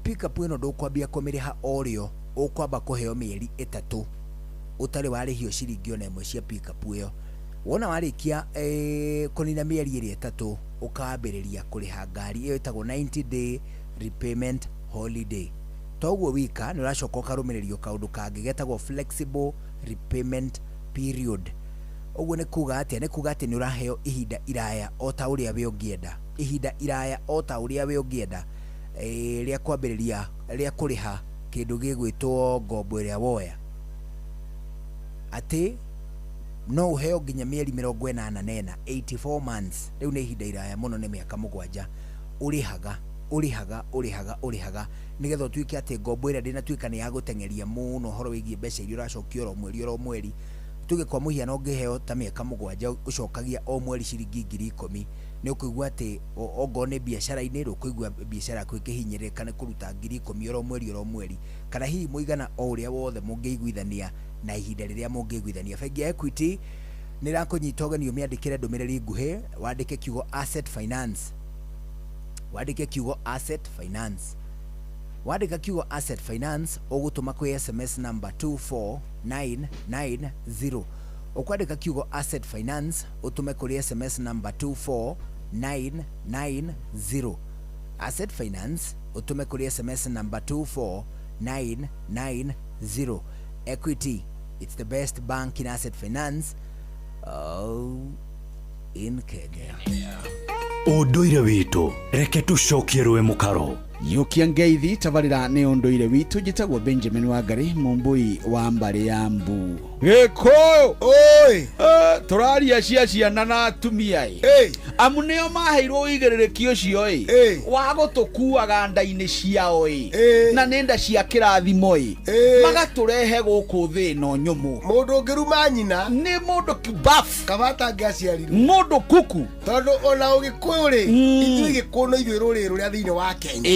Pickup ĩno ndũkwambia kũmĩrĩha o rĩo, ũkwamba kũheo mĩeri 3 ũtarĩ warĩhio ciringi ona ĩmwe cia pickup ĩyo. Wona warĩkia kũnina mĩeri ĩrĩa 3 ũkambĩrĩria kũrĩha ngari ĩyo ĩtagwo 90-day repayment holiday. Toguo wika nĩ ũracoka ũkarũmĩrĩrio kaũndũ kangĩ getagwo flexible repayment period. Ũguo nĩ kuga atĩa? Nĩ kuga atĩ nĩ ũraheo ihinda iraya o ta ũrĩa we ũngĩenda, ihinda iraya o ta ũrĩa we ũngĩenda rĩa kwambĩrĩria rĩa kũrĩha kĩndũ gĩgwĩtwo ngombo ĩrĩa woya. Atĩ no ũheo nginya mĩeri 84 84 months. Rĩu nĩ ihinda iraya mũno, nĩ mĩaka 7 ũrĩhaga nĩgetha ũtuĩke atĩ ngombo ĩrĩa ndĩnatuĩka nĩ ya gũteng'eria mũno ũhoro wĩgiĩ mbeca iria ũracokio o mweri. Tuge kwa mũhiano ũngĩheo ta mĩaka 7 ũcokagia o mweri ciringi 10,000, nĩ ũkũigua atĩ ongo nĩ biacara-inĩ ũkũigua biacara yaku ĩkĩhinyĩrĩka nĩ kũruta 10,000 o mweri, kana hihi mũigana o ũrĩa wothe mũngĩiguithania na ihinda rĩrĩa mũngĩiguithania. Bengi ya Equity nĩ ĩrakũnyita ũgeni ũmĩandĩkĩre ndũmĩrĩri nguhĩ, wandĩke kiugo asset finance, wandĩke kiugo asset finance. Wandĩka kiugo asset finance ũgũtũma kwĩ SMS number 24990. Ũkwandĩka kiugo asset finance ũtũme kũrĩ SMS number 24990. Asset finance ũtũme kũrĩ SMS number 24990. Equity, it's the best bank in asset finance in Kenya. Ũndũire witũ reke tũcokie rwe mũkaro. Yukia ngeithi tabarira ni ũndũire witũ njĩtagwo Benjamin Wangari Mumbui wa Mbari ya Mbu. Gĩkũyũ oi tũraria ciana na atumia amu nĩo maheirwo ũigĩrĩrĩki ũcio wa gũtũkuaga nda-inĩ ciao na nĩ nda cia kĩrathimo magatũrehe gũkũ thĩ ĩno nyũmũ. Mũndũ ũngĩruma nyina nĩ mũndũ kibaf kabata angĩaciarirwo mũndũ kuku tondũ ona ũgĩkũyũ rĩ ithuĩ gĩkũnũ ithuĩ rũrĩrĩ rũrĩa thĩinĩ wa Kenya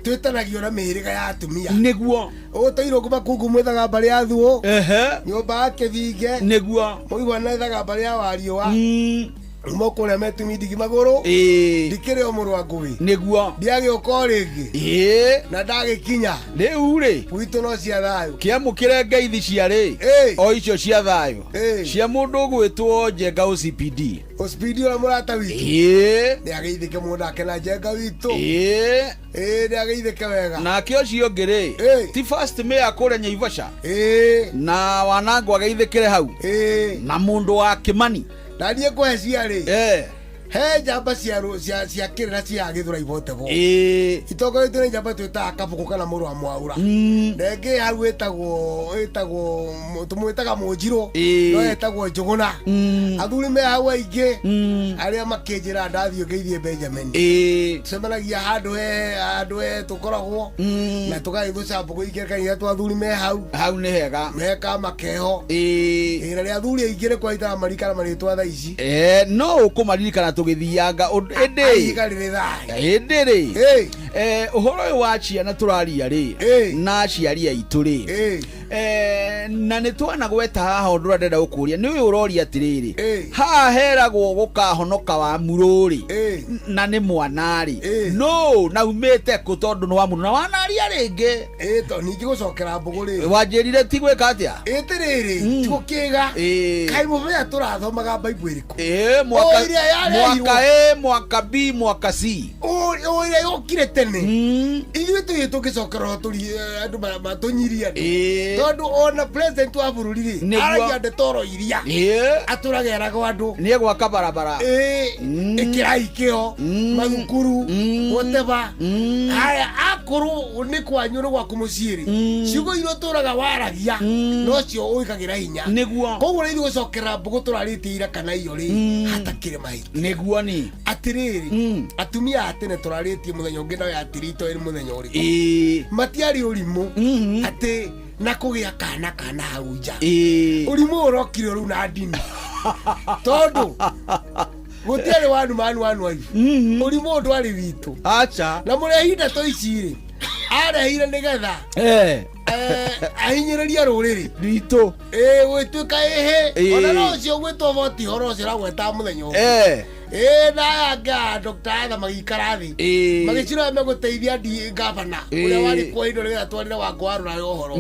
twĩtanagio na mĩhĩrĩga ya atumia nĩguo ũtũirwo kuma kungu mwĩthaga Mbari ya Thuo nyũmba ya Kĩthinge nĩguo mũigua na ethaga Mbari ya Wariũa mokũrĩa metumi ndigi magũrũ ndikĩrĩ o mũrwa ngũĩ nĩguo ndiagĩũka rĩngĩ na ndagĩkinya rĩu rĩ gwitũ no cia thayũ kĩamũkĩre ngeithi ciarĩ o icio cia thayũ cia mũndũ ũgwĩtwo Njenga OCPD ũrĩa mũrata witũ nĩagĩithĩke mũndũ ake na Njenga witũ nĩagĩithĩke wega nake ũcio ũngĩ rĩ ti first mayor kũrĩa Naivasha na Wanangũ agĩithĩkĩre hau na mũndũ wa Kĩmani na niĩ kũhe ciarĩ he njamba cia kĩrĩra cia Gĩthũra ibotebo itongoretio nĩ njamba twĩtaga Kabũkũ kana Mũrũ wa Mwaũra na ĩngĩ hau ĩtagwo tũmwĩtaga Mũnjirũ no ĩtagwo Njũgũna athuri me hau aingĩ arĩa makĩnjĩra ndathiĩ ngeithi Benjamin tũcemanagia handũ he tũkoragwo na tũgagĩthũca mbũkũ igĩrĩ kanitha twa athuri me hau nĩ hega meka makeho na rĩa athuri aingĩ nĩ kwahitaga marikana marĩtwa thaa ici no ũkũmaririkana tũgĩthianga ĩndĩ rĩ ũhoro ũyũ wa ciana tũraria rĩ na aciari aitũ rĩ na nĩ twanagweta haha ũndũ ũrĩa ndĩrenda gũkũria nĩ ũyũ ũroria atĩrĩrĩ haha heragwo gũkahonoka wa mũrũ rĩ na nĩ mwana rĩ no na umĩte kũ tondũ nĩ wa mũrũ na wanaria rĩngĩ to ningĩ gũcokera mbũgũ rĩ wanjĩrire ti gwĩka atĩa ĩtĩrĩrĩ ti gũkĩga kaĩ mũmenya tũrathomaga Bible ĩrĩkũ mwaka B mwaka C ũrĩa yokire tene ithuĩ tũgĩcokera andũ matũnyiria tondũ ona president wa bũrũri rĩ aragia ndetoro iria atũrageraga andũ nĩ gwaka barabara ĩkĩrai kĩo mathukuru whatever haya akũrũ nĩ kwanyu nĩ gwaku mũciĩ rĩ ciugo iria tũraga waragia no cio ũikagĩra hinya nĩguo koguo nĩ gũcokera mbũgũ tũrarĩtie ira kana iyo rĩ hatakĩrĩ mahĩtia nĩguo ni atĩrĩrĩ atumia a tene tũrarĩtie mũthenya ũngĩ nawe atirito ĩrĩ mũthenya ũrĩkũ matiarĩ ũrimũ atĩ na kũgĩa kana hau nja ũrimũ ũrokire rĩu na ndini tondũ gũtiarĩ wanu aibu ũrimũ ndwarĩ witũ acha na mũrehinda to icirĩ arehire nĩgetha ahinyĩrĩria rũrĩrĩ rwitũ gwĩtuĩka ona no ũcio gwĩtwo voti horo ũcio ũragweta mũthenya ũmwe na anga Dr. Adha magĩikara thĩ magĩcira megũteithia ngavana ũrĩa warĩ kwa indo nĩgetha twarĩre Wangũwarũ na ũhoro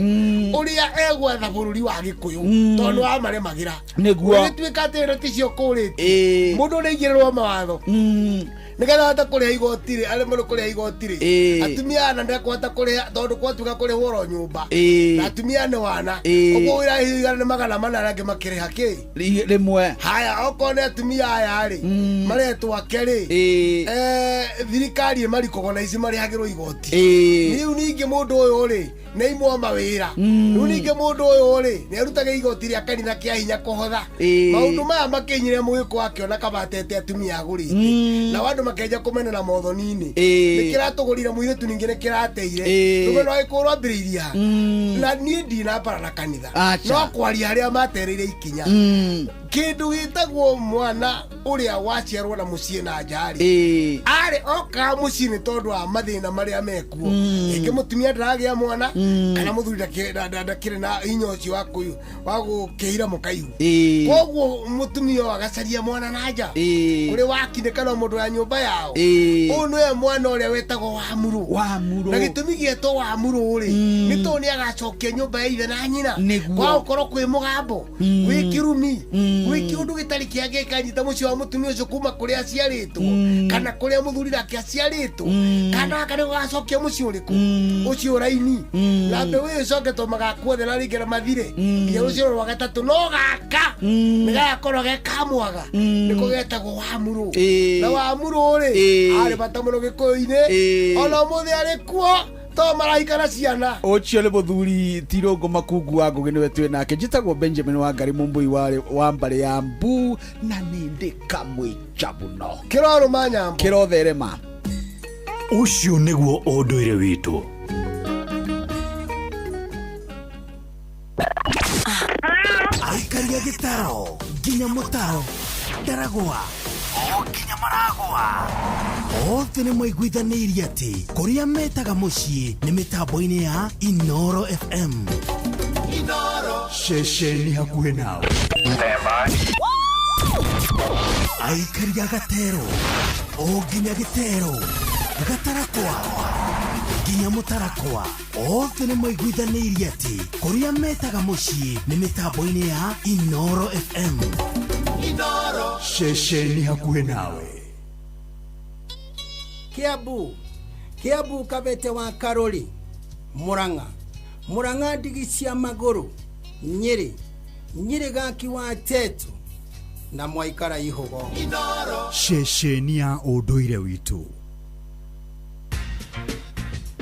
ũrĩa egwetha bũrũri wa Gĩkũyũ tondũ wa maremagĩra nĩguo gĩtuĩka atĩ ĩno ticio kũrĩtie mũndũ nĩaingĩrĩrwo mawatho nĩgetha hota kũrĩha igoti rĩ arĩ mũndũ kũrĩha igoti rĩ atumia ana ndekũhota kũrĩha tondũ kwatuĩka kũrĩhwo oro nyũmba na atumia nĩ wana ũguo wĩra nĩ 400 angĩ makĩrĩha kĩ rĩmwe haya okorwo nĩ atumia aya rĩ maretwo ake rĩ thirikari ĩmarikogo na ici marĩhagĩrwo igoti rĩu ningĩ mũndũ ũyũ rĩ nĩ imwe mawĩra rĩu ningĩ mũndũ ũyũ rĩ nĩ arutaga igoti rĩa kanitha kĩa hinya kũhotha maũndũ maya makĩnyire mũgĩkũ akĩona kabatete atumia agũrĩte na andũ makenja kũmenera mothoni-inĩ nĩ kĩratũgũrire mũirĩtu ningĩ nĩ kĩrateire rũmeno agĩkũrwo ambĩrĩiria na niĩ ndinambara na kanitha no kwaria harĩa matereire ikinya kĩndũ gĩtagwo mwana ũrĩa waciarwo na mũciĩ na njarĩ arĩ oka mũciĩ nĩ tondũ wa mathĩna marĩa mekuo ĩngĩ mũtumia ndaragĩa mwana kana mũthuri ndakĩrĩ na hinya ũcio wa gũkĩhira mũkaihu koguo mũtumia ũyũ agacaria mwana na nja kũrĩ wakinĩka na mũndũ ya nyũmba yao ũyũ nĩwe mwana ũrĩa wetagwo Wamũrũ na gĩtũmi gĩetwo Wamũrũ rĩ nĩ tondũ nĩ agacokia nyũmba ya ithe na nyina kwa gũkorwo kwĩ mũgambo wĩ kĩrumi gwiki undu gitari kiage kanyita mucio wa mutumia ucio kuma kuria aciaritwo kana kuria muthuri nake aciaritwo kana kana gacokia mucio uriku ucio raini na mbe we coke to magakuothe na ringera mathire ya ucio rwa gatatu no gaka nigakorwo gekamwaga niko getagwo wamuru na wamuru ri ari bata muno gikoine ona muthi ari kuo to maraikara ciana ucio le muthuri Tirongo Makungu wa Ngugi niwe twi nake njitagwo Benjamin Wangari Mumbui wa mbare ya Mbu na nindi kamwe chabuno kiroro manyambo kirotherema ucio niguo unduire witu Aikaria gitaro nginya mutaro ndaragwa nginya maragwa othe nĩ mwaiguithanirie atĩ kũrĩa metaga mũciĩ nĩ mĩtambo-inĩ ya Inoro FM. Inoro ceceni hakuhĩ nawe. Aikaria gatero o nginya gĩtero gatarakwa nginya mũtarakwa othe nĩ mwaiguithanirie atĩ kũrĩa metaga mũciĩ nĩ mĩtambo-inĩ ya Inoro FM. Inoro ceceni hakuhĩ nawe. Kiambu Kabete wa Karori, Murang'a ndigi cia maguru, Nyeri gaki wa Tetu na Mwaikara Ihogo. Ceceni ya ũndũire witũ.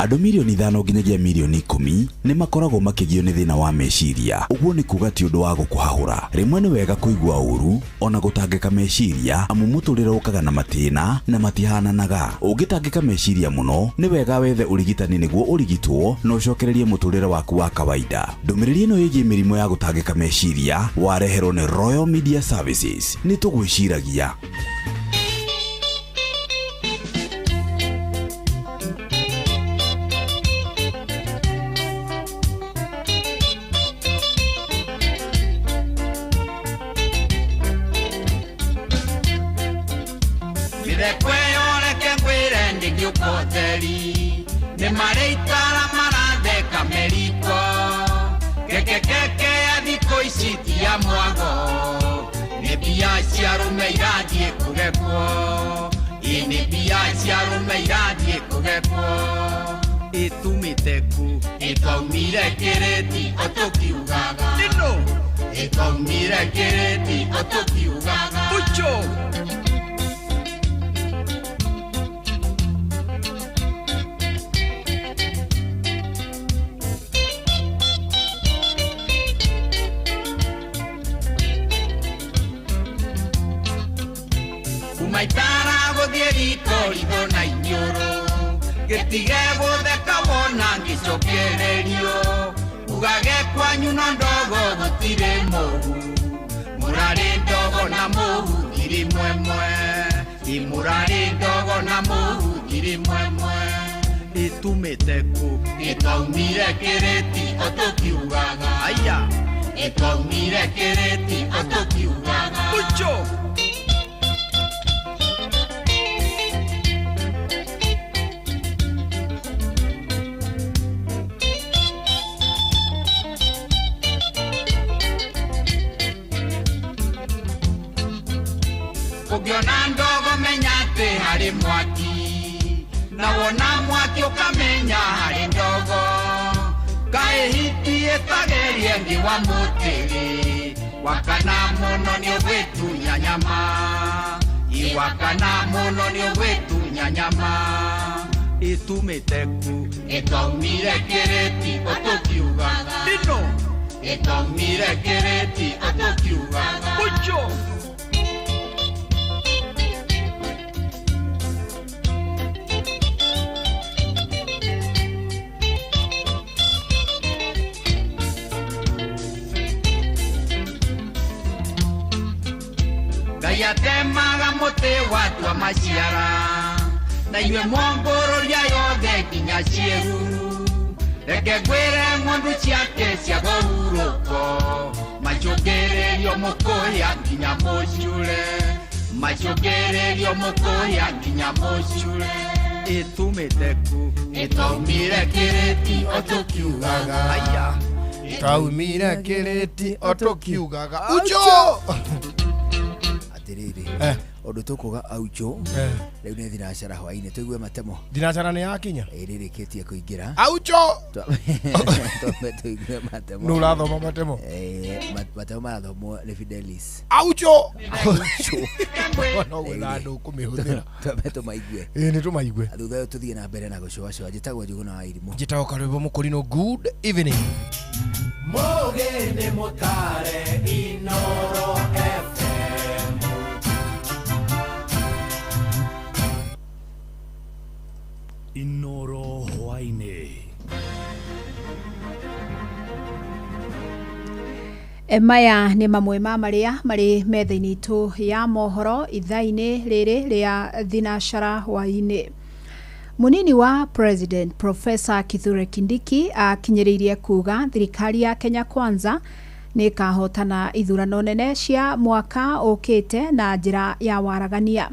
Andũ milioni 5 nginyagia milioni 10 nĩ makoragwo makĩgio nĩ thĩna wa meciria. Ũguo nĩ kuuga ti ũndũ wa gũkũhahũra. Rĩmwe nĩ wega kũigua ũru ona gũtangĩka meciria amu mũtũrĩre ũkaga na matĩna na matihananaga. Ũngĩtangĩka meciria mũno nĩ wega wethe ũrigitani nĩguo ũrigitwo na ũcokererie mũtũrĩre waku wa kawaida. Ndũmĩrĩri ĩno ĩgiĩ mĩrimũ ya gũtangĩka meciria wareherwo nĩ Royal Media Services. Nĩ tũgwĩciragia. Ne mareitara maradeka meriko keke adiko isiti ya mwago ne biachi arume iradie kugeko ne biachi arume iradie kugeko etumiteku ekaumire kereti otokiugaga nino ekaumire kereti otokiugaga ucho Maitara gothieri korido na inyoro getige botheka wona ngicokererio ugage kwanyu na ndogo gutire mohu murari ndogo na mohu iri mwemwe imurari ndogo na mohu iri mwemwe itumiteku ikaumire kereti otokiugaga aya ikaumire kereti otokiugaga ucho Ukiona ndogo menyate hari mwaki na wona mwaki ukamenya hari ndogo kae hiti etagerie ngi wa mutiri wakana muno ni wetu nyanyama iwakana muno ni wetu nyanyama itumiteku ikaumire kereti otokiugaga dino ikaumire kereti otokiugaga ucho Gayatemaga mote watu wa maciara na iwe mwongororia yothe nginya cieruru reke ngwire ng'ondu ciake cia gũhurũko macokererio mũkũhia nginya mũcure macokererio mũkũhia nginya mũcure ĩtumĩte ku ĩtaumire kĩrĩti otokiugaga aya Taumire kiriti otokiugaga ucho atiriri Odo tukuga aucho Leo ne thinacara hwaine tuigue matemo thinacara ni yakinya ririkitie kuingira aucho tuigue matemo no rathoma matemo matemo marathomwo ni Fidelis aucho no gulando kumihuthira twabeto maigue ni tumaigue thutha tuthie na mbere na gucoacoa njitagwo Njuguna wa Irimũ njitagwo Karwĩbo Mũkũrinũ. Good evening Mogende motare Inoro FM Inoro hwaine Maya nĩ mamwe ma marĩa marĩ metha-inĩ itũ ya mohoro ithaa-inĩ rĩrĩ rĩa thinacara hwainĩ. Munini wa President Professor Kithure Kindiki akinyĩrĩirie kuga thirikari ya Kenya Kwanza nĩ kahotana ithurano nene cia mwaka ũkĩte na njĩra ya waragania.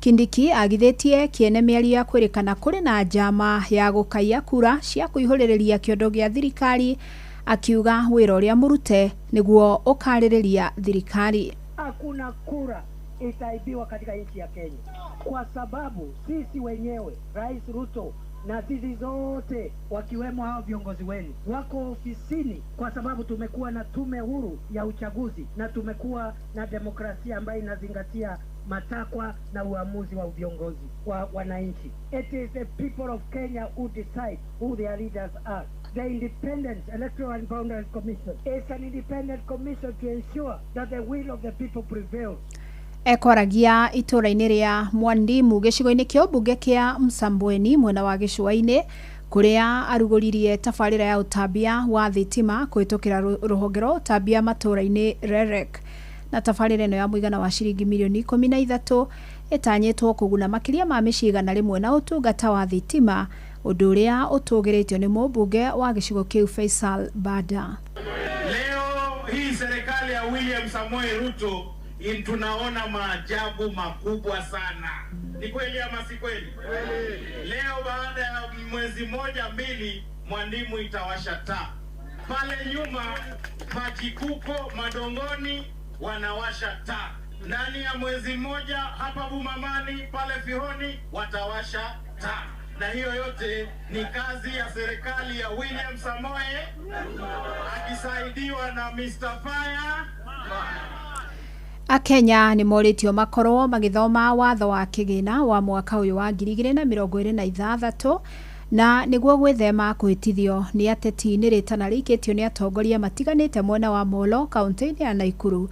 Kindiki agithĩtie kiene mĩario ya kwĩrĩkana kũrĩ na njama ya gũkaiya kura cia kũihũrĩrĩria kĩondo gĩa thirikari, akiuga wĩra ũrĩa mũrute nĩguo ũkarĩrĩria thirikari. Hakuna kura itaibiwa katika nchi ya Kenya, kwa sababu sisi wenyewe Rais Ruto na sisi zote wakiwemo hao viongozi wenu wako ofisini, kwa sababu tumekuwa na tume huru ya uchaguzi na tumekuwa na demokrasia ambayo inazingatia matakwa na uamuzi wa viongozi wa wananchi. It is the people of Kenya who decide who their leaders are. The Independent Electoral and Boundaries Commission is an independent commission to ensure that the will of the people prevails. Ekoragia itũra-inĩ rĩa Mwandimu gĩcigo-inĩ kĩa ũmbunge kĩa Msambweni mwena wa gĩcũa-inĩ kũrĩa arugũririe tabarĩra ya ũtambia wa thitima kũhĩtũkĩra rũhonge rwa ũtambia matũra-inĩ REREC. Na tabarĩra ĩno ya mũigana wa ciringi mirioni 13 ĩtanyĩtwo kũguna makĩria ma mĩciĩ 100 na ũtungata wa thitima, ũndũ ũrĩa ũtũgĩrĩtio nĩ mũmbunge wa gĩcigo kĩu Faisal Bada. Leo hii serikali ya William Samoei Ruto tunaona maajabu makubwa sana. Ni kweli ama si kweli? Leo baada ya mwezi moja mbili Mwandimu itawasha taa. Pale nyuma Majikuko Madongoni wanawasha taa. Ndani ya mwezi mmoja hapa Bumamani pale Fihoni watawasha taa. Na hiyo yote ni kazi ya serikali ya William Samoei akisaidiwa na Mr. Fire. Akenya nĩ morĩtio makorwo magĩthoma watho wa kĩgĩna wa mwaka ũyũ wa 2026 na nĩguo gwĩthema kũhĩtithio nĩ ateti nĩ rĩtana rĩikĩtio nĩ atongoria matiganĩte mwena wa Molo kaunti-inĩ ya Naikuru,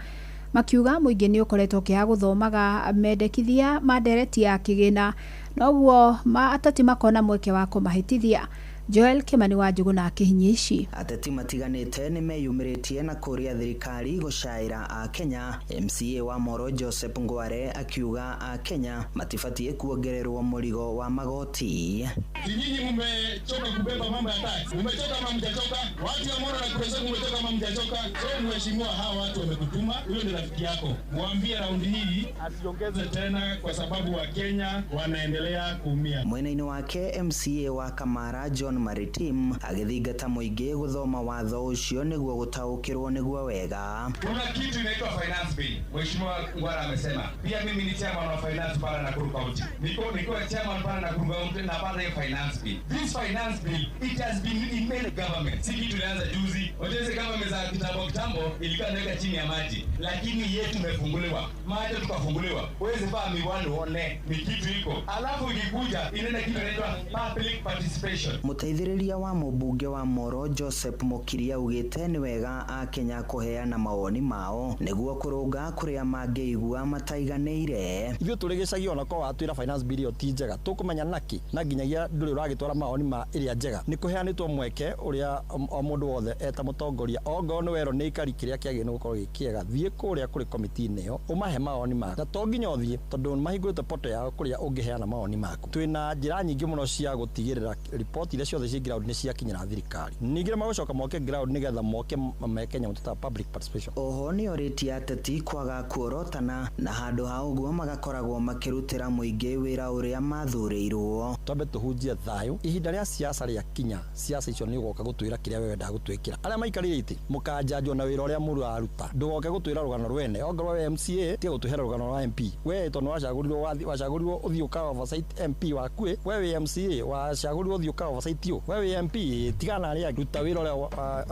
makiuga mũingĩ nĩ ũkoretwo kĩaga gũthomaga mendekithia mandereti ya kĩgĩna, noguo ateti makona mweke wa kũmahĩtithia. Joel Kimani wa Njuguna akihinyia ici. Ateti matiganĩte nĩ meyumĩrĩtie na kũria thirikari gũcaĩra a Kenya. MCA wa Moro Joseph Ngware akiuga a Kenya matibatie kuongererwo mũrigo wa magoti. Nyinyi mmechoka kubeba mambo ya tax. Mmechoka ama mjachoka? Watu wa Moro na Kuresha mmechoka ama mjachoka? So mheshimiwa, hawa watu wamekutuma, huyo ni rafiki yako. Mwambie raundi hii asiongeze tena kwa sababu wa Kenya wanaendelea kuumia. Mwena-inĩ wake MCA wa Kamara John Maritim agithingata mũingĩ gũthoma watho ũcio nĩguo gũtaũkĩrwo nĩguo wega. Kuna kitu inaitwa finance bill. Mheshimiwa Ngwara amesema. Pia mimi ni chairman wa finance pale Nakuru County. Niko chairman pale Nakuru County na pale finance bill. This finance bill, it has been in many governments. Si kitu ilianza juzi. Wajeze government za kitambo ilikuwa inaweka chini ya maji. Lakini yetu imefunguliwa. Maji tukafunguliwa. Uweze paa miwano one ni kitu iko. Alafu ikikuja inaenda kitu inaitwa public participation. Mũteithĩrĩria wa mũmbunge wa Moro Joseph Mukiria ugĩte nĩ wega a Kenya kũheana mawoni mao nĩguo kũrũnga kũrĩa mangĩigua mataiganĩire. Ithuĩ tũrĩ gĩcagi ona ko watwĩra finance bill ĩyo ti njega, tũkũmenya naki na nginyagia ndũrĩ ũragĩtwara mawoni ma ĩrĩa njega. Nĩ kũheanĩtwo mweke ũrĩa o mũndũ wothe eta mũtongoria ongo no wero ni ikari kiria kiage no gukorwo gikiega thie kuria kuri committee neo umahe maoni maku na to nginya uthie tondu mahingurite poto yao kuria ungiheana maoni maku twina njira nyingi muno cia gutigirira report iria ciothe cia ground ni cia kinyira thirikari ningire magucoka moke ground nigetha moke Kenya mutata public participation. Oho ni oriti ateti kwaga kuorotana na handu ha uguo magakoragwo makirutira muingi wira uria mathurirwo. Twambe tuhunjie thayu ihinda ria siasa ria kinya siasa icio ni ugoka gutwira kiria wewe nda gutwikira aria maikarire iti mukanjanjwo na wira uria muri aruta ndugoke gutwira rugano rwene ongorwo we MCA tie gutuhera rugano rwa MP we tondu wacagurirwo uthiuka oversight MP wakue we MCA wacagurirwo uthiuka oversight yo we MP tigana aria ruta wira uria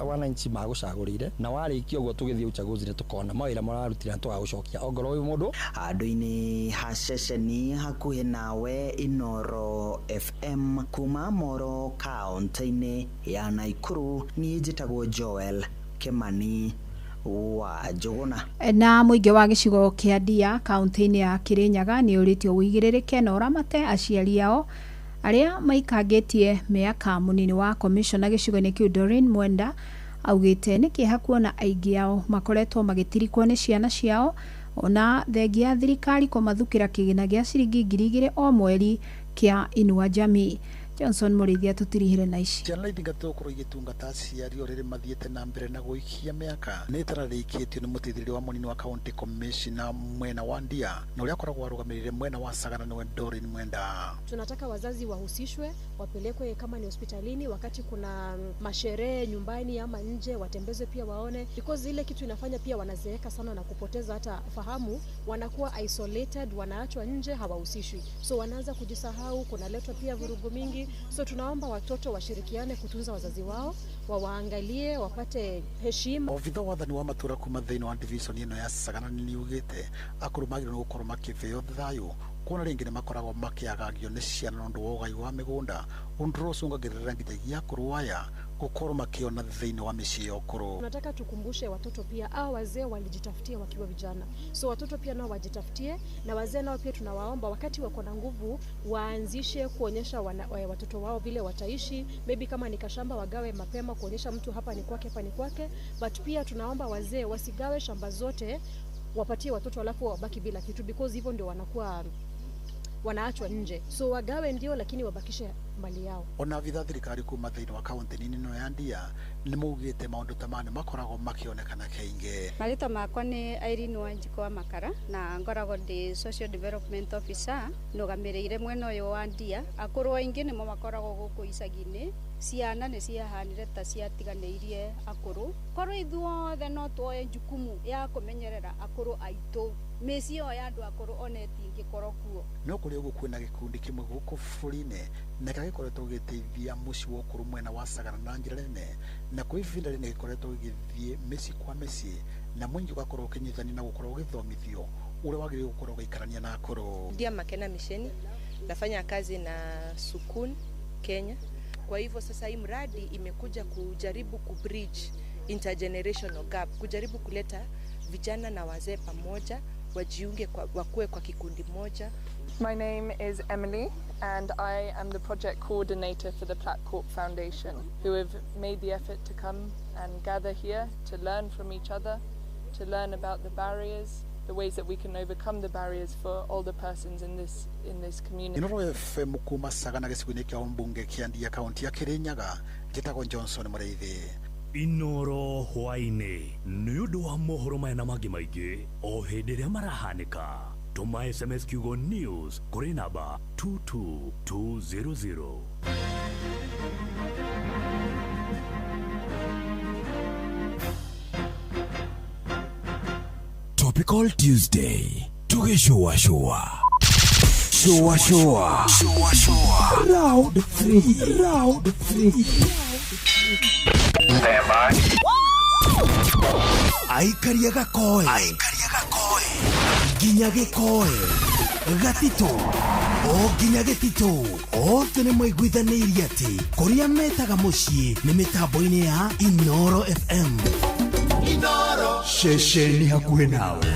wananchi magucagurire na warikio uguo tugithie uchaguzi ni tukona mawira mararutira tugagucokia ongorwo uyu mundu handu-ini ha ceceni hakuhi nawe Inoro FM kuma Moro kaunti-ini ya Naikuru ni njitagwo Joel Kimani wa Jogona. Na muingi wa gicigo kia Ndia kaunti-ini ya Kirinyaga ni uritio wigirereke na uramate aciari ao aria maikangitie miaka munini wa commissioner gicigo-ini kiu Doreen Mwenda augite ni kiha kuona aingi ao makoretwo magitirikwo ni ciana ciao ona thengia thirikari kumathukira kigina gia ciringi 2,000 o mweri kia Inua Jamii. Johnson Morithia tutirihire na ici ciana ithingatwo kuru igitungata aciari orire mathiete na mbere na guikia miaka ni tararikitio ni mutithiri wa munini wa county commissioner mwena wa Ndia na uria akoragwo arugamirire mwena wa Sagana ni Doreen Mwenda. Tunataka wazazi wahusishwe, wapelekwe kama ni hospitalini, wakati kuna masherehe nyumbani ama nje watembezwe pia waone, because ile kitu inafanya pia wanazeeka sana na kupoteza hata fahamu, wanakuwa isolated, wanaachwa nje, hawahusishwi, so wanaanza kujisahau, kunaletwa pia vurugu mingi. So tunaomba watoto washirikiane kutunza wazazi wao, waangalie, wapate heshima. Obitho wathani wa matura kuma thĩinĩ wa division ino ya Sagana ni ugite akurumagire no gukorwo makiveo thayu kuona ringi ni makoragwo makiagagio ni ciana nondu wa ugai wa migunda undro cungagirira nginya kurwaya gukorwo makiona thĩinĩ wa mĩciĩ okuru. Tunataka tukumbushe watoto pia wazee walijitafutia wakiwa vijana, so watoto pia nao wajitafutie, na wazee nao pia tunawaomba wakati wako na nguvu waanzishe kuonyesha watoto wao vile wataishi, maybe kama ni kashamba wagawe mapema kuonyesha mtu hapa ni kwake, but pia tunaomba wazee wasigawe shamba zote wapatie watoto alafu wabaki bila kitu, because hivyo ndio wanaachwa nje, so wagawe ndio lakini wabakishe mali yao. Ona vitha thirikari kuma thĩinĩ wa kaunti nini ya Ndia ni mugite maundu tamane makoragwo makionekana kaingi. Marito makwa ni Irene Wanjiko wa Makara na ngoragwo ndi social development officer nugamirire mwena uyu wa Ndia. Akuru aingi nimo makoragwo guku icagi-ini, ciana ni ciahanire ta ciatiganeirie akuru, korwo ithuothe no tuoye jukumu ya kumenyerera akuru aitu mesio ya andu akuru oneti ngikorwo kuo no kuri ugu kwina gikundi kimwe guku burine na gagikoretwo giteithia muci wa ukuru mwena wa Sagana na njira nene na kuivinda ni gikoretwo githie meci kwa meci na mwingi ugakorwo kinyithani na gukorwo githomithio ule wagire gukorwo gaikarania na akuru. Ndia Makena Misheni, nafanya kazi na Sukun Kenya. Kwa hivyo sasa hii mradi imekuja kujaribu kubridge intergenerational gap, kujaribu kuleta vijana na wazee pamoja wajiunge wakue kwa kikundi moja. My name is Emily and I am the project coordinator for the Platt Court Foundation, who have made the effort to come and gather here to learn from each other, to learn about the barriers, the ways that we can overcome the barriers for older persons in this community. Inoro FM kuma Sagana giciguni kia mbunge kia Ndia kaunti ya Kirinyaga, njitagwo Johnson Mureithi. Inoro hwaine ni undu wa mohoro mena mangi maingi o hindi ria marahanika. Tuma SMS kiugo news kuri namba 22200. Topical Tuesday. Showa. Round 3. Stand by. Aikaria gakoe. Ginya gikoe. Gatito. O ginya gitito. O tene mwaiguithanirie ati kuria metaga mucii ni mitambo-ini ya Inoro FM. Inoro. Ceceni hakuhi nawe.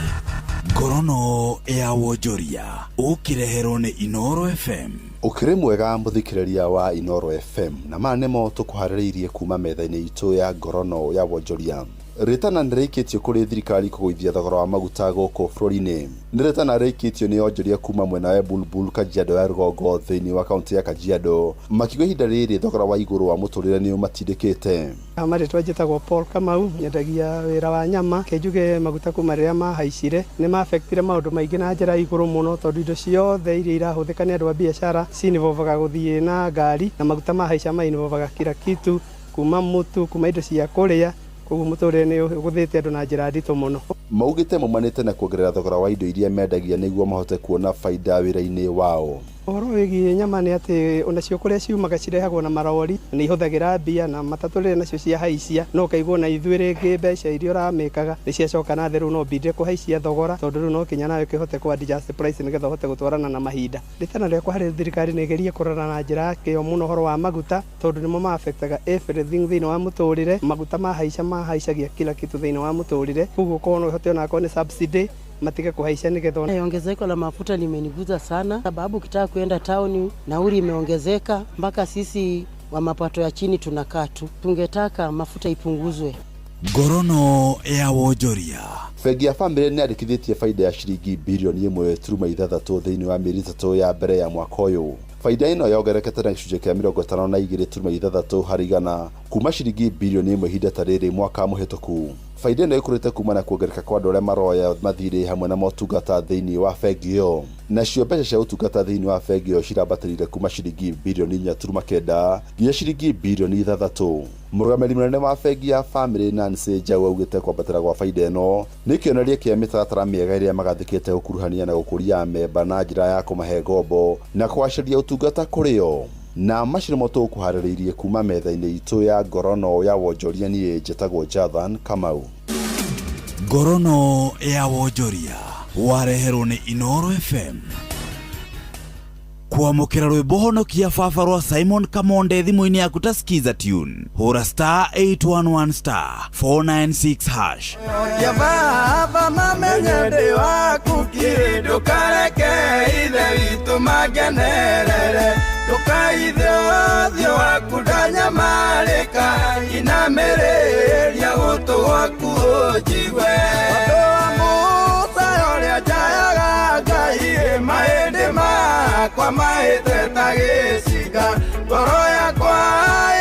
Ngorono ya wonjoria ukireherwo ni Inoro FM Ukiri mwega muthikiriria wa Inoro FM na manemo tukuhaririirie kuma metha-ini itu ya ngorono ya wonjoria. Ritana nirikitio kuri thirikari kugoithia thogora wa maguta goko bururi-ini. Ritana nirikitio ni onjoria kuma mwena wa Bulbul Kajiado ya Rugongo thiini wa kaunti ya Kajiado makiuga ihinda riri thogora wa iguru wa muturire ni umatindikite. Amari twajitagwo Paul Kamau nyendagia wira wa nyama kejuge maguta kuma riria mahaicire ni ma affectire maundu maingi na njira iguru muno tondu indo ciothe iria irahuthika ni andu a biashara cinivovaga guthie na ngari na maguta mahaica mainivovaga kila kitu kuma mutu kuma indo cia kuria koguo muturire ni uguthite andu na njira ndito muno. Maugite mumanite na kuongerera thogora wa indo iria mendagia niguo mahote kuona faida wira-ini wao. Ohoro wigi nyama ni ati onacio kuria ciumaga cirehagwo na marori ni ihuthagira mbia na matatu rire nacio cia haicia no kaigwo na ithuĩ ringi mbeca iria uramekaga ni ciacoka na theru no binde kuhaicia thogora tondu riu no kinya nawe kihote ku adjust price nigetha uhote gutwarana na mahinda. Ritana riakwa hari thirikari ni gerie kurana na njira kio muno horo wa maguta tondu nimo ma affectaga everything thiini wa muturire. Maguta mahaicagia kila kitu thiini wa muturire koguo kono hote ona ko ni subsidy matika kuhaisha nigetha. Ongezeko la mafuta limeniguza sana sababu kitaka kuenda town nauli imeongezeka mpaka sisi wa mapato ya chini tunakaa tu. Tungetaka mafuta ipunguzwe. Ngorono ya wonjoria. Bengi ya Family ni andikithitie faida ya ciringi bilioni 1.6 thiini wa mieri 3 ya mbere ya mwaka uyu. Faida ino yongerekete na gicunjĩ kĩa 52.6 harĩ igana kuma ciringi bilioni 1 ihinda ta rĩrĩ mwaka mũhĩtũku. Faida ino ĩkũrĩte kuma na kuongereka kwa andũ arĩa maroya mathirĩ hamwe na motungata thĩinĩ wa bengi ĩyo. Nacio mbeca cia ũtungata thĩinĩ wa bengi ĩyo cirambatĩrire kuma ciringi bilioni 4.9 nginya ciringi bilioni 6. Mũrũgamĩrĩri mũnene wa bengi ya Family Nancy Njau augĩte kwambatĩra gwa faida ĩno nĩ kĩonereria kĩa mĩtaratara mĩega ĩrĩa magathĩkĩte gũkuruhania na gũkũria memba na njĩra ya kũmahe ngombo na kũgacĩria ũtungata kũrĩ o. Na macini moto kuharĩrĩirie kuma metha-inĩ itu ya ngorono ya wonjoria niĩ njĩtagwo Jathan Kamau. Ngorono ya wonjoria wareherwo nĩ Inoro FM. Kuamukira rwĩmbo honokia baba rwa Simon Kamonde thimũ-inĩ yaku ta skiza tune hũra star 811 star 496 hash. Ya baba mamenye ndĩ waku kiri ndukareke ithe witũ magenerere ndukaithe ũthiũ waku ndanyamarĩka inamĩrĩria gũtũ gwaku ũnjigwe andũ a Musa ũrĩa njayaga Ngai mahĩndĩ makwa mahĩte ta gĩciga ngoro yakwa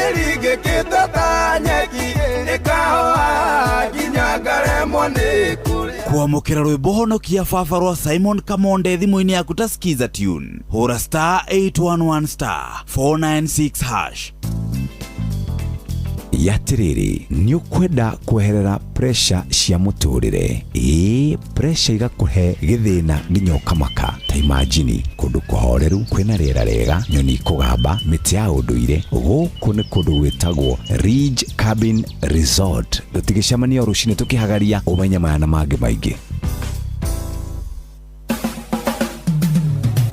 ĩringĩkĩte ta nyeki ĩkahũa nginya ngaremwo nĩ kũrĩa. Kuamukira rwĩmbo honokia baba rwa Simon Kamonde thimũ-inĩ yaku ta skiza tune hũra star 811 star 496 hash. Yatiriri ni ukwenda kweherera pressure cia muturire pressure igakuhe githina nginya ukamaka ta imagine kundu kuhoreru kwina riera rega nyoni kugamba miti ya unduire guku ni kundu gwitagwo Ridge Cabin Resort tutigicemania rucini tukihagaria umenya mana mangi maingi.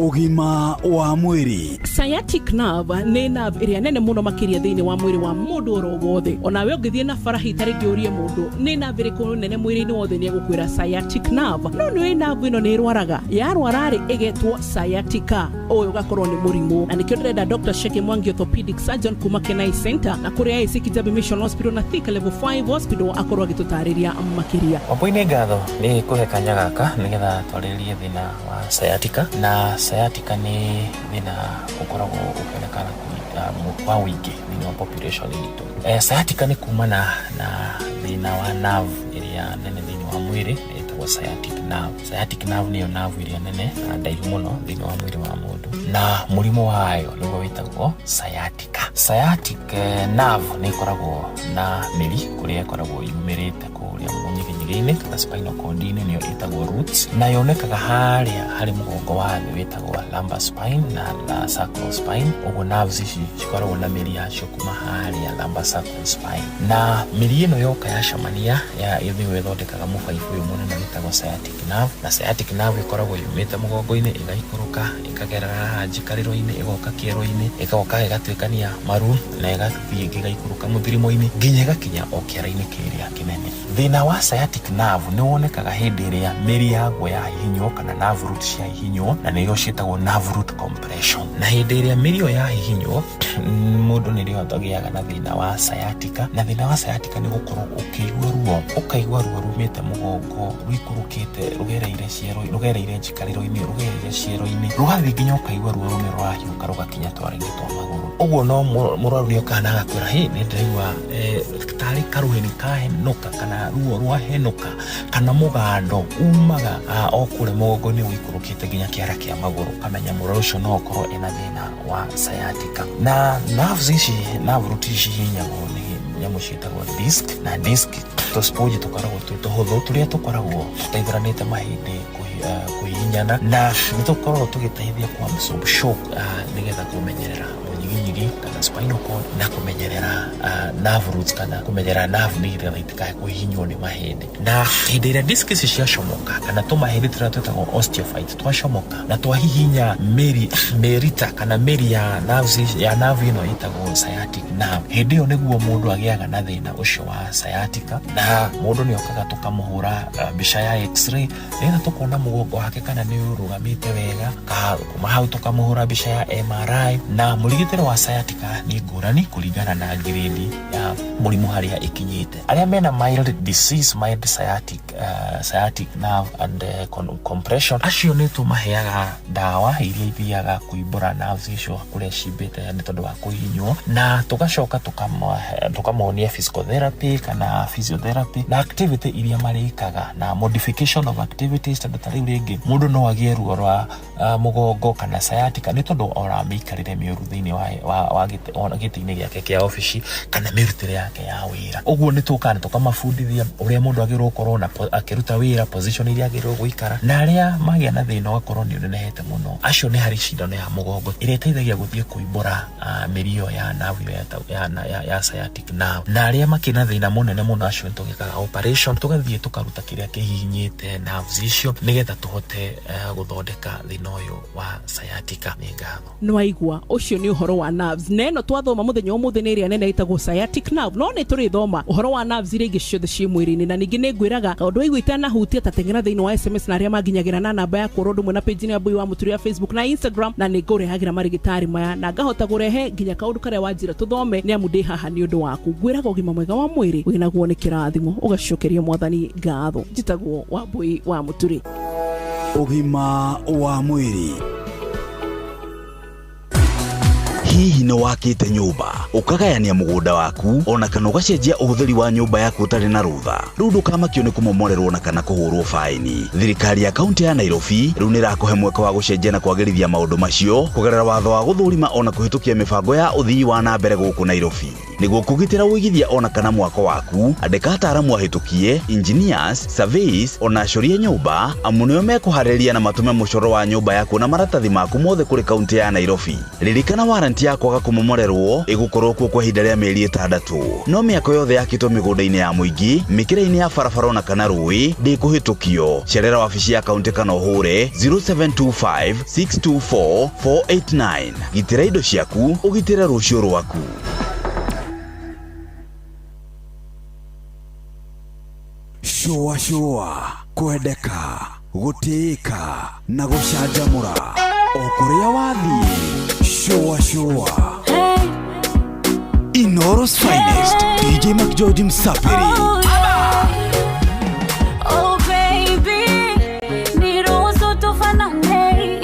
Ugima wa mwiri. Sciatic nerve ni nerve iria nene muno makiria thiini wa mwiri wa mundu oro wothe. Ona we ngithie na farahi tari ngiurie mundu ni nerve iriku nene mwiri-ini wothe ni egukwira sciatic nerve. No ni nerve ino ni irwaraga. Yarwara ri igetwo sciatica. Uyu gakorwo ni murimu. Na nikio ndirenda Dr. Sheke Mwangi orthopedic surgeon kuma Kenai Center na kuria AIC Kijabi Mission Hospital na Thika Level 5 Hospital akorwo agitutariria makiria. Wambo-ini ngatho ni kuhe kanya gaka nigetha twaririe thina wa sciatica na sciatica ni thina ukoragwo ukionekana kwa wingi thĩinĩ wa population itu. Sciatica ni kumana na thina wa nerve iria nene thĩinĩ wa mwiri ĩtagwo sciatic nerve. Sciatic nerve niyo nerve iria nene na ndaihu muno thĩinĩ wa mwiri wa mundu na murimu wayo nĩguo wĩtagwo sciatica. Sciatic nerve ni ikoragwo na mĩri kũrĩa ikoragwo yumirĩte kũrĩa mũnyiginyigi-inĩ kana spinal cord-inĩ niyo ĩtagwo roots na yonekaga harĩ mũgongo wa thĩ wĩtagwo lumbar spine na sacral spine. Ũguo nerves ici cikoragwo na mĩri yacio kuma harĩa lumbar sacral spine na mĩri ĩno yoka yacemania ĩthiĩ ĩthondekaga mũbaibũ ũyũ mũnene wĩtagwo sciatic nerve na sciatic nerve ĩkoragwo yumĩte mũgongo-inĩ ĩgaikũrũka ĩkagerera njikarĩro-inĩ ĩgoka kĩero-inĩ ĩgoka ĩgatuĩkania maru na ĩgathiĩ ĩgaikũrũka mũthirimo-inĩ nginya ĩgakinya o kĩara-inĩ kĩrĩa kĩnene. Thina wa sciatic sciatic nerve ni wonekaga hindi iria meri yaguo ya hihinyo kana nerve root cia hihinyo na niyo cietagwo nerve root compression. Na hindi iria meri yo ya hihinyo mundu ni rio togiaga na thina wa sciatica. Na thina wa sciatica ni gukorwo ukaigua ruo rumite mugongo rwikurukite rugereire njikariro-ini rugereire ciero-ini rugathi nginya ukaigua ruo rume rwahiuka rugakinya twara-ini twa maguru. Uguo no murwaru ni okana agakwira ni ndiraigua tari karuheni kahenuka kana ruo rwahenuka kana mugando umaga okure mugongo-ini wikurukite nginya kiara kia maguru, kamenya murwaru ucio no okorwo ena thina wa sciatica. Na nerves ici nerve root ici hinyagwo ni nyamu cietagwo disc, na disc tũsponji tũkoragwo tũhũthũ tũrĩa tũkoragwo tũteithanĩte mahĩndĩ kũhihinyana, na nĩ tũkoragwo tũgĩteithia kwa absorb shock nĩgetha kũmenyerera mũnyiginyigi kana spinal cord na kũmenyerera nerve roots kana kũmenyerera nerve nĩgetha itikae kũhihinywo nĩ mahĩndĩ. Na hĩndĩ ĩrĩa disc ici ciacomoka kana tũmahĩndĩ tũrĩa twĩtagwo osteophytes twacomoka na twahihinya merita kana meri ya nerve ĩno ĩtagwo sciatic nerve, hĩndĩ ĩyo nĩguo mũndũ agĩaga na thĩna ũcio wa sciatica. Na mũndũ nĩ okaga tũkamũhũra mbica ya x-ray nĩgetha tũkona mũgongo wake kana nĩ ũrũgamĩte wega, kuma hau tũkamũhũra mbica ya MRI. Na mũrigitĩro wa sciatica nĩ ngũrani kũringana na grade ya mũrimũ harĩa ĩkinyĩte. Arĩa mena mild disease, mild sciatic nerve and compression, acio nĩ tũmaheaga ndawa iria ithiaga kũimbũra nerves icio kũrĩa cimbĩte nĩ tondũ wa kũhihinywo, na tũgacoka tũkamonia physical therapy kana physiotherapy na activity iria marĩkaga na modification of activities. Tondũ tarĩu rĩngĩ mũndũ no agĩe ruo rwa mũgongo kana sciatica nĩ tondũ oramĩikarĩre mĩũru thĩinĩ wa gĩtĩ-inĩ gĩake kĩa ofici kana mĩrutĩre yake ya wĩra. Ũguo nĩ tũkaga tũkamabundithia ũrĩa mũndũ agĩrĩirwo gũkorwo akĩruta wĩra, position iria agĩrĩirwo gũikara, na arĩa magĩa na thĩna ũgakorwo nĩ ũnenehete mũno, acio nĩ harĩ cindano ya mũgongo ĩrĩa ĩteithagia gũthiĩ kũimbũra mĩri ĩyo ya nerve ya sciatic nerve. Na arĩa makĩna thĩna mũnene mũno acio nĩ tũgĩkaga operation, tũgathiĩ tũkaruta kĩrĩa kĩhihinyĩte nerves icio nĩgetha tũhote gũthondeka thĩna ũyũ wa sciatica. Nĩ ngatho. Nĩ waigua ũcio nĩ ũhoro wa nerves. Na ĩno twathoma mũthenya ũmũthĩ nĩ ĩrĩa nene ĩtagwo sciatic nerve, no nĩ tũrĩthoma ũhoro wa nerves iria ingĩ ciothe ciĩ mwĩrĩ-inĩ. Na ningĩ nĩ ngwĩraga kaũndũ waigua itanahutia ta teng'era thĩinĩ wa SMS na arĩa manginyagĩra na namba ya kũrwo ũndũ ũmwe na page-inĩ ya Mbui wa Mũturi ya Facebook na Instagram, na nĩ ngũrehagĩra marigitari maya na ngahota kũrehe nginya kaũndũ karĩa wanjĩra tũthome, nĩ amu ndĩ haha nĩ ũndũ waku. Ngwĩraga ũgima mwega wa mwĩrĩ wĩnaguo nĩ kĩrathimo, ũgacokeria Mwathani ngatho. Njĩtagwo Wambui wa Mũturi. Ũgima wa mwĩrĩ. Hihi nĩ wakĩte nyũmba ũkagayania mũgũnda waku ona kana ũgacenjia ũhũthĩri wa nyũmba yaku ũtarĩ na rũtha? Rĩu ndũkamakio nĩ kũmomorerwo na kana kũhũrwo faini. Thirikari ya kaunti ya Nairobi rĩu nĩ ĩrakũhe mweke wa gũcenjia na kwagĩrithia maũndũ macio kũgerera watho wa gũthũrima ona kũhĩtũkia mĩbango ya ũthii wa na mbere gũkũ Nairobi. Nĩguo kũgitĩra ũigithia ona kana mwako waku, andĩka ataaramu ahĩtũkie, engineers, surveys ona acoria nyũmba, amu nĩo mekũharĩria na matũme mũcoro wa nyũmba yaku na maratathi maku mothe kũrĩ kaunti ya Nairobi. Ririkana warranty ya kwaga kũmomorerwo ĩgũkorwo kuo kwa ihinda rĩa mĩeri 6. No mĩako yothe yakĩtwo mĩgũnda-inĩ ya mũingĩ, mĩkĩra-inĩ ya barabara ona kana rũĩ ndĩkũhĩtũkio. Cerera wabici ya kaunti kana ũhũre 0725 624 489. Gitĩra indo ciaku, ũgitĩre rũciũ rwaku. Shua kwendeka gũtĩĩka na gũcanjamũra o kũrĩa wathiĩ. Shua Inoro's finest DJ Mac George Msafiri. Oh baby, niruhusu tufanane,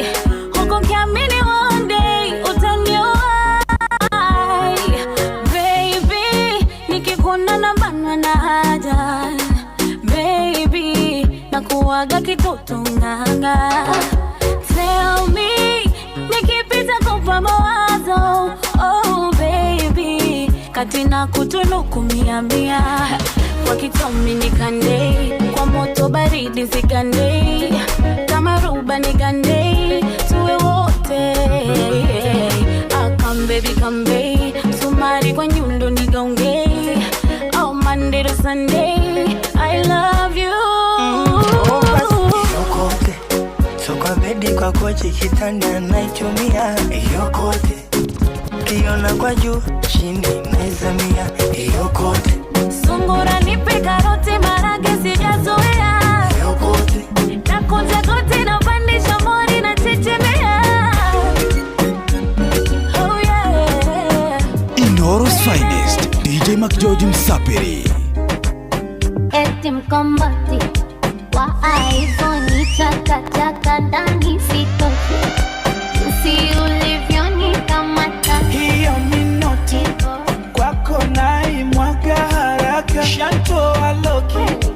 huko kiamini one day utanioa. Baby, nikikuona na banwa na haja. Baby, nakuwaga kitoto nganga. Tell me, nikipita kwa mawazo. Oh baby, katina kutunuku 100. Kwa kitomi nikande, kwa moto baridi zikande, kama ruba nikande, tuwe wote. Come baby, come baby, sumari kwa nyundo nigonge. Oh Monday to Sunday, I love you. Yokote, so kwa bedi kwa kochi kitanda naichumia. Yokote, kiona kwa juu chini naizamia. Yokote, sungura nipe karoti marage sijazo. George Msapiri. Eti mkombati wa iPhone chaka ndani sitoki. Si ulivyonikamata hiyo minoti kwako naimwaga haraka. Shantoa loki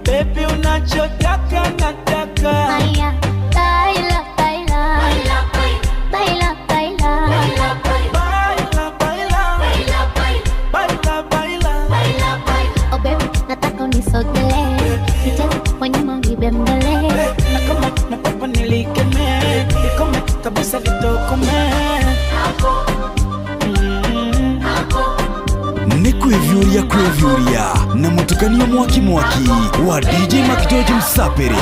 baby unachotaka nataka. Haya baila baila baila baila oh baby nataka unisogelee nicheze kwenye mangibe mbele nakapa nilikeme nikome kabisa litokome Ni kwevyuria na mutukanio mwaki wa DJ Mac George Msapiri.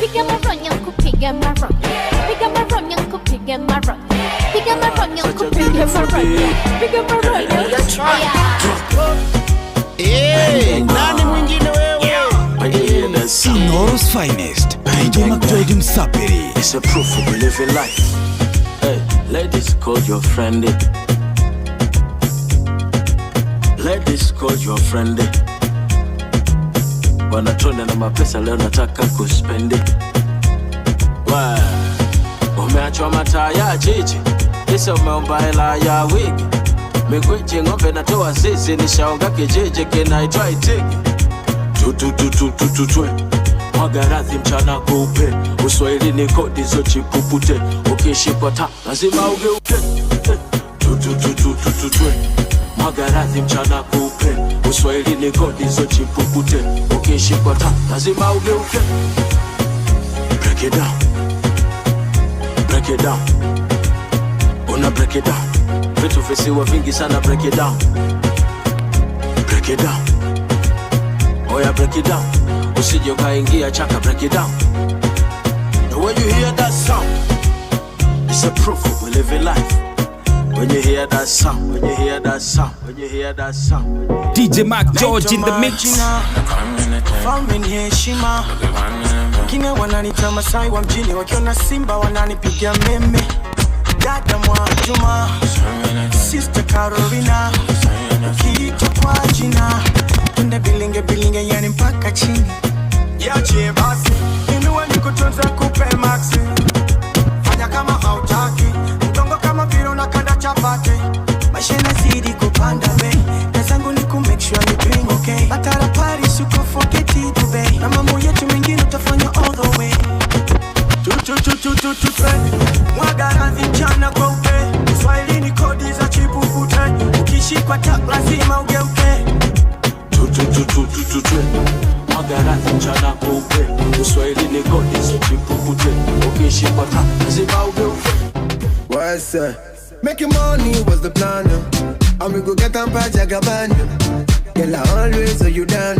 Piga maron yangu piga maron piga maron yangu piga maron piga maron yangu piga maron piga maron yangu nani mwingine wewe? North's finest DJ Mac George Msapiri. It's a proof of living life. Hey, ladies, call your friend. Ladies, call your friend. Wanatona na mapesa leo nataka kuspendi. Umeachwa mataa ya jiji, kisa umeomba hela ya wigi. Migweji ng'ombe natoa zizi, nishaonga kijiji kinaitwa Itigi. Tutwe mwaga radhi mchana kupe, Uswahili ni kodi zo chipupute, ukishikwa ta lazima ugeuke. Tutwe mwaga radhi mchana kupe, Uswahili ni kodi zo chipupute, ukishikwa ta lazima ugeuke. Break it down, break it down, una break it down. Vitu visiwa vingi sana, break it down, break it down. Oya break it down, usije ukaingia chaka, break it down. And when you hear that sound, it's a proof of we living life. When you hear that sound, when you hear that sound, when you hear that sound. DJ Mac George in the mix. Falme heshima Kine wananita Masai wa mjini, wakiona Simba wananipigia meme. Dada Mwajuma, Sister Carolina, ukiitwa kwa jina tunde bilinge yani mpaka chini. Yache basi inua nikutunza kupe maxi, fanya kama hautaki mtongo kama vile unakanda chapati. Maisha yanazidi kupanda bei, na zangu ni ku make sure you doing okay. Batara Paris uko forget it babe, na mambo yetu mengine utafanya all the way. Mwaga radhi mchana kwa upe, Swahili ni kodi za chipupute, ukishikwa tak lazima ugeuke. Mwaga radhi mchana kwa upe, Uswahili ni kodi za chipupute, ukishikwa ta lazima ugeuke. What's up? Making money was the plan, and we go get on Pajagaban. Girl, I always hold you down.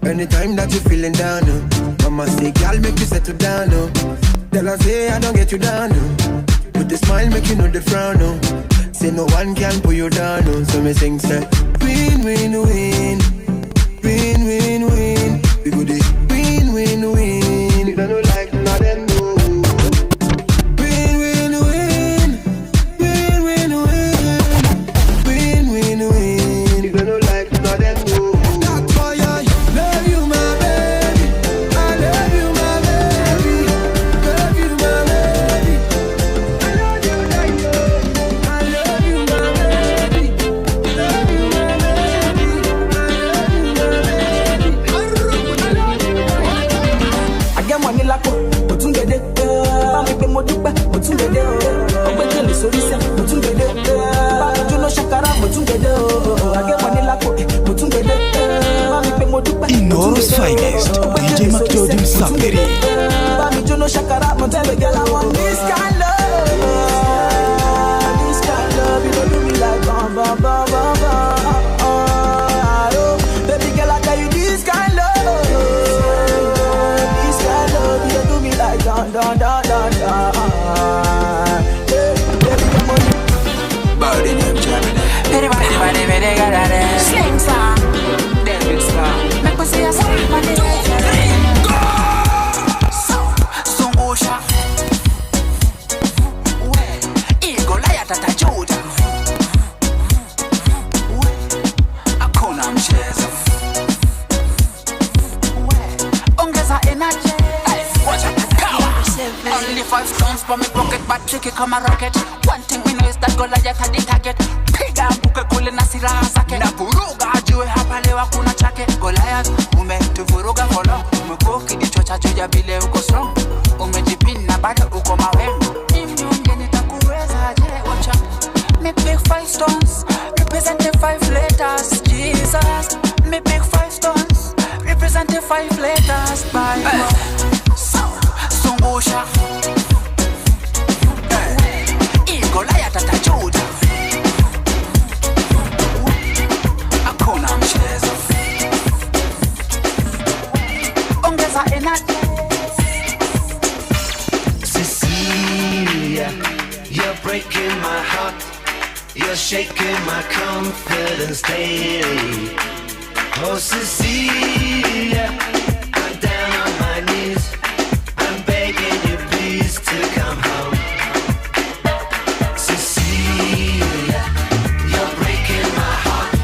Anytime that you feeling down, mama say, girl, make you settle down. Tell her say I don't get you down. With the smile, make you know the frown. Say no one can pull you down. So me sing say, win, win, win, win, win, win. We go the win, win, win. You don't like none of them. 5 stones for me pocket, but tricky come a rocket. One thing we know is that Goliath had the target. Piga buke kule na silaha zake. Na vuruga ajue hapa leo hakuna chake. Goliath umetuvuruga for long. Umekuwa ukijichocha juu ya vile uko strong. Umejipina bado uko mawembe. Mimi ungeni takuweza aje wacha. Me big 5 stones represent the 5 letters. Jesus. Me big 5 stones represent the 5 letters. Bible. Sungusha. Goliath atajuta. Hakuna mchezo. Ongeza energy. Cecilia, you're breaking my heart. You're shaking my confidence daily. Oh Cecilia, I'm down on my knees. I'm begging you please to come home. Cecilia, you're breaking my heart.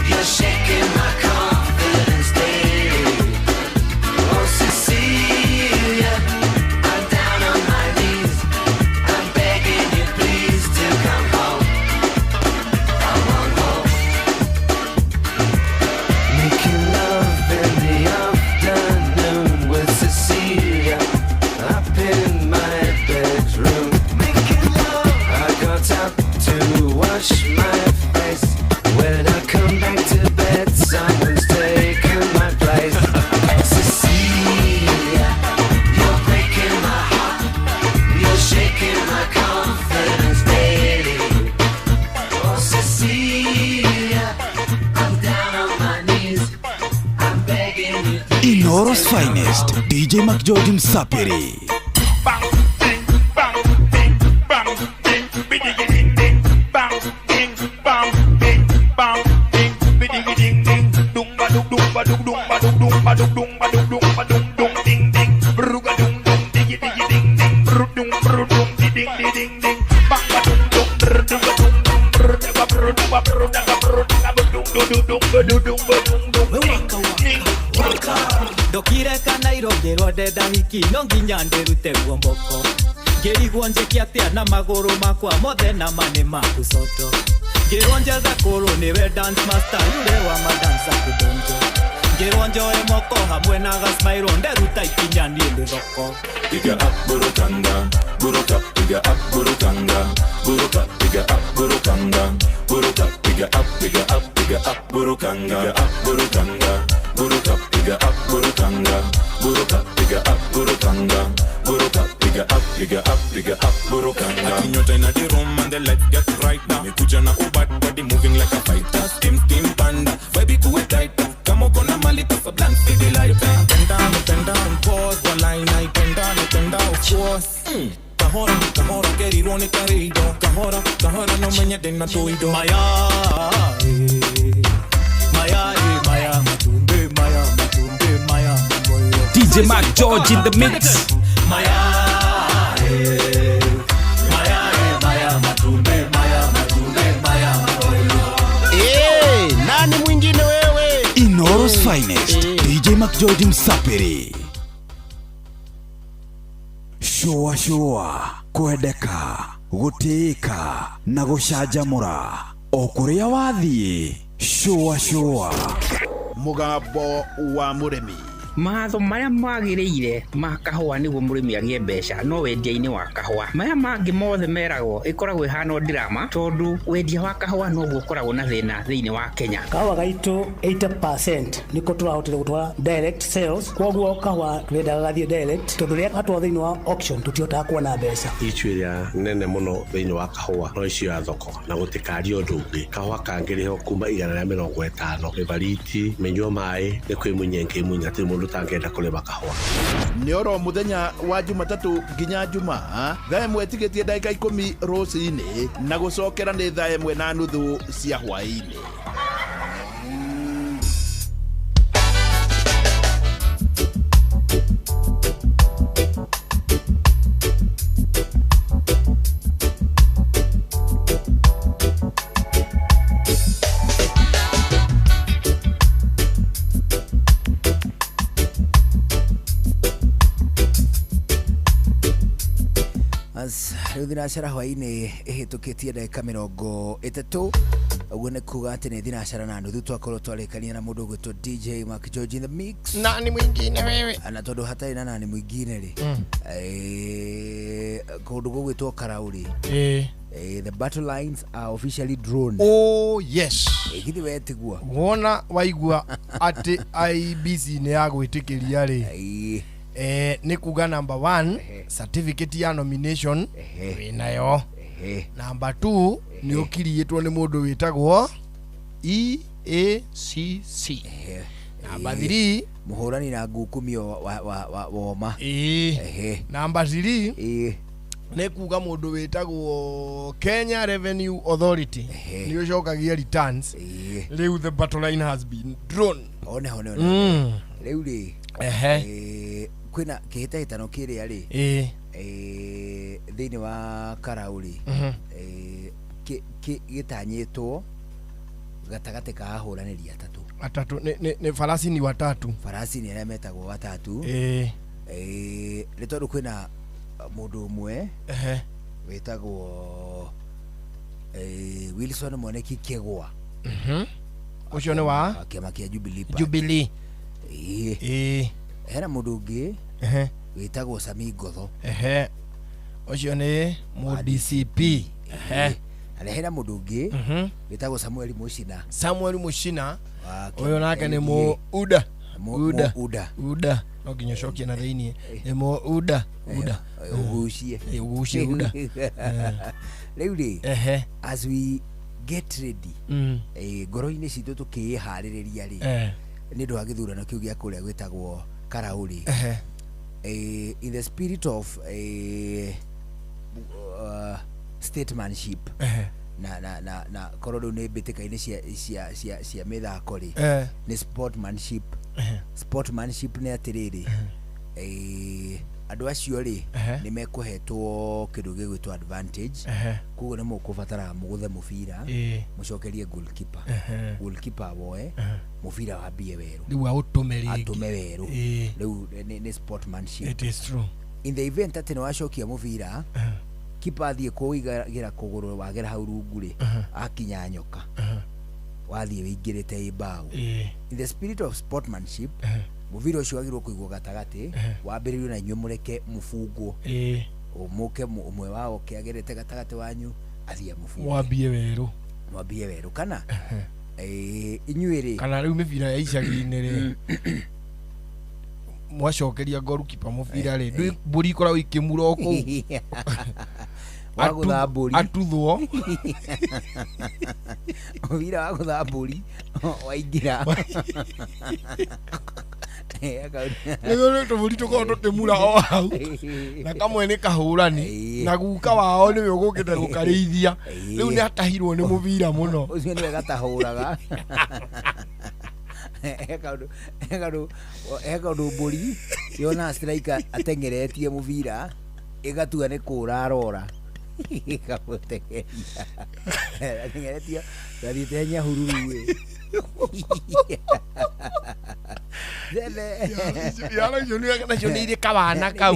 You're shaking my confidence daily. Oh Cecilia, I'm down on my knees. I'm begging you please to come home. Come on home. Making love in the afternoon with Cecilia up in my bedroom. Making love. I got up to wash my face. When I come back to bed, someone's taken my place. Cecilia, you're breaking my heart. You're shaking my confidence daily. Oh Cecilia, I'm down on my knees. I'm begging you. Inoro's finest, DJ McGeorge Msapiri. Ndokire kana irongerwo ndenda hiki no nginya ndirute guomboko ngirigwo njeki atia na maguru makwa mothe na mane maku soto ngirwo njethe kuru niwe dance master yule wa madansa kudonjo ngirwo njoe moko hamwe na gasmairo nderuta ikinya nie ndithoko Piga up burukanga buruka piga up burukanga buruka piga up burukanga buruka piga up burukanga piga up burukanga buruka piga up burukanga buruka piga up burukanga buruka piga up burukanga Akinyota in the room and the lights get right now Mekuja na ubad body moving like a fighter Steam panda vibe kuwe tighter Kamo kona mali kasa blank city life Bend down, pause one line I bend down, of course Kahora, kerirone karido Kahora, no menya dena toido Maya, matumbe, Maya DJ McGeorge in the mix. Nani mwingine wewe? Inoro's finest, DJ McGeorge Msapiri. Showa, kwendeka, gutiika, na gucanjamura. O kuria wathie, showa. Mugambo wa muremi. Matho maria magiriire ma kahua niguo murimi agie mbeca no wendia-ini wa kahua maya mangi mothe meragwo ikoragwo ihana drama tondu wendia wa kahua no guo koragwo na thina thiini wa Kenya kahua gaitu 80% niko turahotire gutwara direct sales koguo kahua twenda gathie direct tondu ria atwa thiini wa auction tutiotaga kuona mbeca ichwiria nene muno thiini wa kahua no icio ya thoko na gutikario ndungi kahua kangiriho kuma 150 evariti menywa mai ni kwimunyenke munya ti mundu tangenda kulema kahua ni oro muthenya wa Jumatatu nginya Jumaa thaa imwe tigetie ndagika 10 ruciini na gucokera ni thaa imwe na nuthu cia hwaini. Rĩu thinacara hwaĩ-inĩ ĩhĩtũkĩtie ndagĩka 30 ũguo nĩ kuga atĩ nĩ thinacara na nuthu twakorwo twarĩkania na mũndũ ũgwĩtwo DJ Mark George in the mix. Nani mwingine wewe? Na tondũ hatarĩ na nani mwingine rĩ kũndũ gũgwĩtwo Karauri. The battle lines are officially drawn. Oh yes. Githĩ wetigua wona waigua atĩ IBC nĩ yagwĩtĩkĩria rĩ nĩ kuga number 1 certificate ya nomination wĩnayo. Number 2 nĩ ũkiriĩtwo nĩ mũndũ wĩtagwo EACC. Number 3 mũhũrani na ngukumio wa woma. Number 3 nĩ kuga mũndũ wĩtagwo Kenya Revenue Authority nĩ ũcokagia returns. Rĩu the battle line has been drawn. One rĩu rĩ kwĩna kĩhĩtahĩtano kĩrĩa rĩ thĩinĩ wa Karauri gĩtanyĩtwo gatagatĩ ka ahũranĩri atatũ. Nĩ farasi ni watatu. Farasi ni arĩa metagwo watatu. Nĩ tondũ kwĩna mũndũ ũmwe wĩtagwo Wilson Mwaniki Kegwa. Ũcio nĩ wa kĩama kĩa Jubilee. Hena mũndũ ũngĩ wĩtagwo Sami Ngotho. Ũcio nĩ mu DCP. Na hena mũndũ ũngĩ wĩtagwo Samuel Muchina. Ũyũ nake nĩ mu UDA. No nginya cokia na thĩinĩ nĩ mu UDA. Ugucie UDA. Rĩu rĩ as we get ready ngoro-inĩ citũ tũkĩharĩrĩria rĩ nĩ ũndũ wa gĩthurano kĩu gĩa kũrĩa gwĩtagwo Karauri. In the spirit of statesmanship na korwo rĩu nĩ mbĩtĩka-inĩ cia mĩthako rĩ nĩ sportmanship nĩ atĩrĩrĩ andũ acio rĩ nĩ mekũhetwo kĩndũ gĩgwĩtwo advantage. Koguo nĩ mũkũbatara mũgũthe mũbira mũcokerie goalkeeper woe mũbira wambie werũ rĩu atũme werũ. Rĩu nĩ sportmanship. It is true. In the event atĩ nĩ wacokia mũbira kipa athiĩ kũigĩra kũgũrũ wagera hau rungu rĩ akinya nyoka wathiĩ wĩingĩrĩte mbaũ. In the spirit of sportmanship mũbira ũcio wagĩrĩirwo kũigwo gatagatĩ wambĩrĩrio na inyuĩ mũreke mũbungwo mũke ũmwe wao kĩagerete gatagatĩ wanyu athiĩ mũbungwo mwambie werũ kana inyuĩ rĩ kana rĩu mĩbira ya icagi-inĩ rĩ mwacokeria goalkeeper mũbira rĩ mbũri ikoragwo ikĩmura kũu wagũtha mbũri atuthwo mũbira wagũtha mbũri waingĩra nĩguo tũbũri tũkorwo tũkĩmura o hau na kamwe nĩ kahũrani na guka wao nĩwe ũgũkĩte gũkarĩithia. Rĩu nĩ atahirwo nĩ mũbira mũno. Ũcio nĩwe gatahũraga. Eka ũndũ mbũri yona striker ateng'eretie mũbira ĩgatua nĩ kũra arora ĩkamũteng'eria ateng'eretio gathiĩte Nyahururu nacio nĩ irĩ kawana kau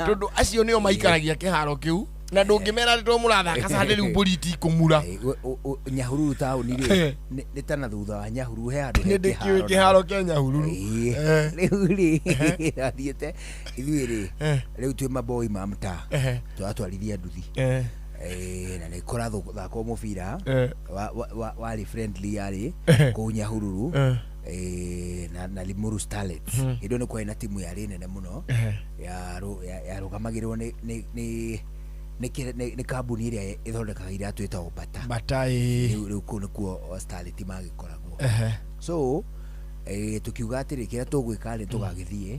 tondũ acio nĩo maikaragia kĩharo kĩu na ndũngĩmera atĩ to mũrathaka sande rĩu mbũri itikũmura. Nyahururu taũni rĩ nĩ ta na thutha wa Nyahururu he handũ nĩ ndĩkĩũĩ kĩharo kĩa Nyahururu. Rĩu rĩ athiĩte ithuĩ rĩ rĩu twĩ maboi ma mtaa twatwarithia nduthi na nĩ kũrathakwo mũbira warĩ friendly yarĩ kũu Nyahururu na Limuru Starlets. Hĩndĩ nĩ kwarĩ na timu yarĩ nene mũno yarũgamagĩrĩrwo nĩ kambuni ĩrĩa ĩthondekaga iratũ ĩtagwo Bata. Rĩu kũu nĩkuo Starlet magĩkoragwo. So tukiuga atĩrĩ kĩrĩa tũgwĩka nĩ tũgagĩthiĩ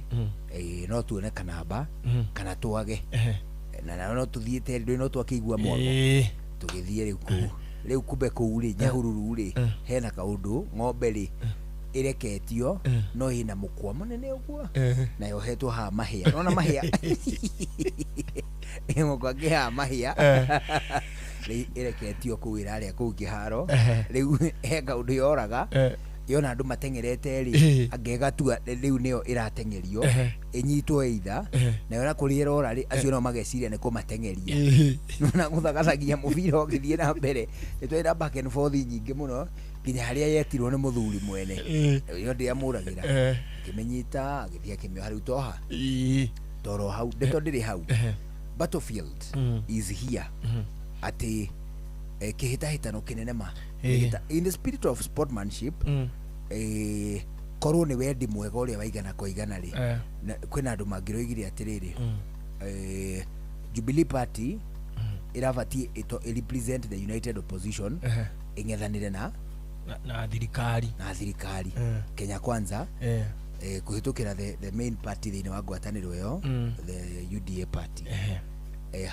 no tuone kanamba kana twage na no tuthiĩte rĩu no twakĩigua mwono tũgĩthiĩ rĩu kũu. Rĩu kumbe kũu rĩ Nyahururu rĩ hena kaũndũ ng'ombe rĩ ĩreketio no ĩna mũkwa mũnene ũguo na yohetwo ha mahĩa. Nona mahĩa mũkwa ngĩha mahĩa rĩu ĩreketio kũu ĩrarĩa kũu kĩharo. Rĩu he kaũndũ yoraga yona andu matengerete ri angegatua riu nio iratengerio inyitwo either na yona kuriera ora ri acio no mageciria ni kumatengeria na guthagacagia mubira ogithie na mbere nitwenda back and forth nyingi muno nginya haria yetirwo ni muthuri mwene yo ndia muragira kimenyita agithia kimyo hariu toha toro hau ndeto ndiri hau battlefield is here ati kihitahitano kinene ma in the spirit of sportsmanship korwo ni wendi mwega uria waigana kwa igana ri kwina andu mangiroigire atiriri Jubilee Party iravati ito represent the united opposition ingethanire na thirikari Kenya Kwanza kuhitukira the main party thini wa ngwataniro yo the UDA party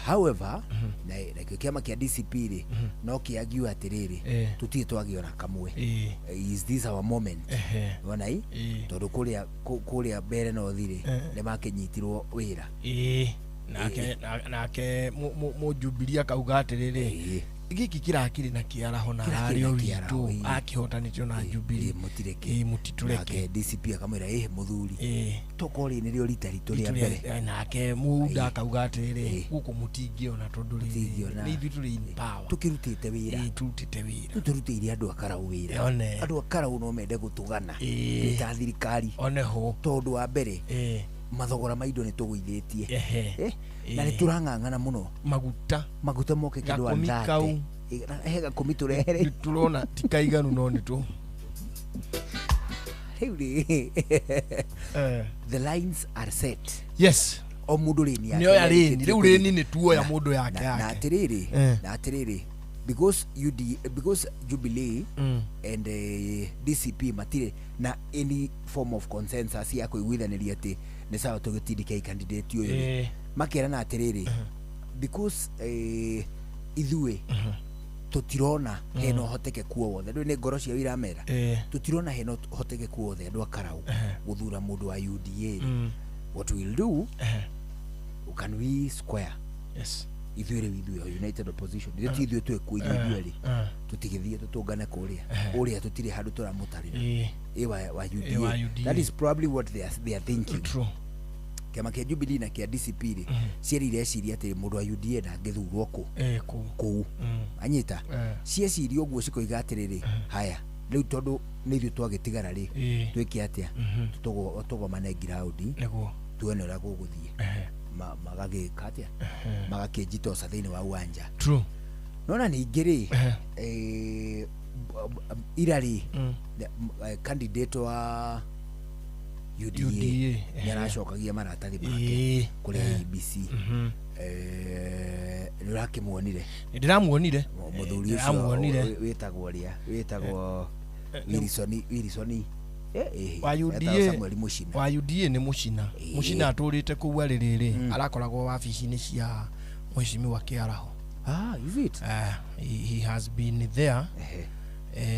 however na kiama kia DCP ri no kiagiwa atiriri tutie twagiona kamwe is this our moment wona tondu kuria mbere no thiri ne makinyitirwo wira nake mu Jubilee akauga atiriri giki kirakiri na kiaraho na ario witu akihotanitio na Jubilee mutitureke DCP akamwira muthuri tokori ni rio rita ritu ria mbere nake muda akauga atiriri guku mutingiona tondu ni ithu in power tukirutite wira turutire andu akara wira andu akara no mende gutugana ta thirikari oneho tondu wa mbere mathogora maindo ni tuguithitie na ni turang'ang'ana muno maguta moke kindu andate hega kumiturere turona tikaiganu no ni tu the lines are set yes o mundu rini yake nio ya rini ni tuo ya mundu yake na atiriri because Jubilee and DCP matire na any form of consensus ya kuiguithaniria ati ni sawa tugitindika candidate uyu makera na atiriri because ithue tutirona heno hoteke kuo wothe ndu ni ngoro cia wiramera tutirona heno hoteke kuo wothe andu akarau guthura mundu wa UDA what we'll do can we square ithuire united opposition ithuire twekuithia ri tutigithie tutungane kuria tutire handu turamutarira wa UDA that is probably what they are thinking true kama kia Jubilee na kia DCP ri ciarire ciria ati mundu wa UDA na ngithurwo ku anyita cieciria uguo cikoiga atiriri haya riu tondu ni ithu twagitigara ri twike atia tugomane ground niguo tuone ura guguthie magagikatia magakijitosa thini wa uwanja true nona ni ngiri irari candidate wa UDA yarashokagia maratathi make kuri ABC nurakimuonire ndiramuonire muthuri ucio witagwo Wilson wa UDA ni mucina aturite kuu aririri arakoragwo wabici-ini cia mweshimiwa Kiaraho is it he has been there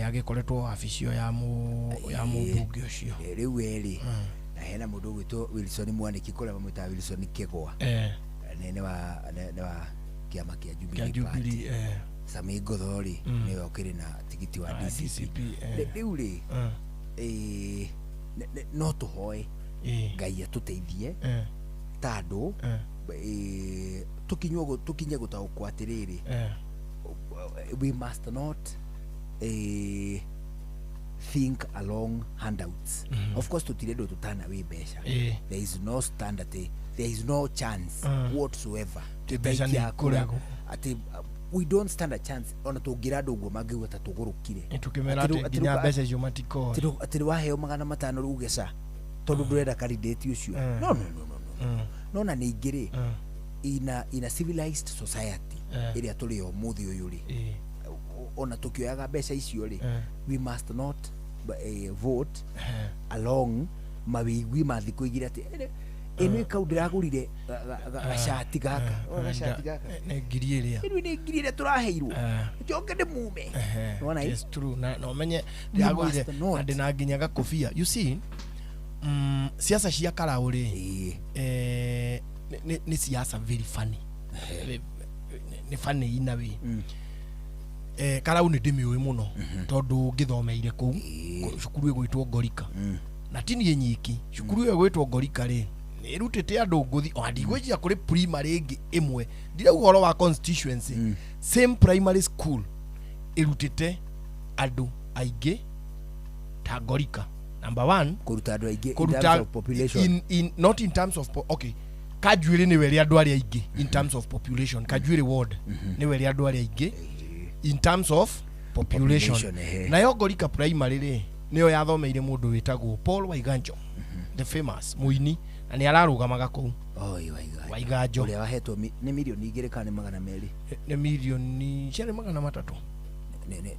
agikoretwo wabicio ya mbunge ucio riu eri na hena mundu gwitwo Wilson Mwaniki kule bamwita Wilson Kigwa nene wa kiama kia Jubilee Sami Godhori niwe okire na tigiti wa DCP riu ri no tuhoe ngai atuteithie tando tukinye gutaukwa atiriri we must not think along handouts of course tutirendo tutana we besha there is no standard there is no chance whatsoever ati we don't stand a chance ona tungira ndugo mangiwa ta tugurukire tukimera ati nginya mbeca icio matiko ati waheo 500 rugeca tondu ndurenda candidate ucio no na ni ngiri in a civilized society iria tuli o muthi uyu ri ona tukioyaga mbeca icio ri we must not vote along mawigwi mathiko igira ati eno ikaundiragurire gashati gaka ngiri iria ni ngiri iria turaheirwo njoke ndi mume nona it's true no menye ndagurire andi na nginya gakofia you see siasa cia karauri ni siasa very funny ni funny in a way karau ni ndimiwe muno tondu ngithomeire kuu cukuru igwitwo Ngorika na tini nyiki cukuru igwitwo Ngorika ri irutite andu nguthi o ndigwejia kuri primary ingi imwe ndira uhoro wa constituency same primary school irutite andu aige ta Ngorika. Number 1 kuruta andu aige in terms of population not in terms of okay Kajuire ni weri andu ari aige in terms of population. Kajuire ward ni weri andu ari aige in terms of population. Na yo Ngorika primary ri niyo yathomeire mundu witagwo Paul Waiganjo the famous muini na ni ararugamaga kuu Waiganjo uria wahetwo ni milioni 2 kana 200 ni milioni ciari 300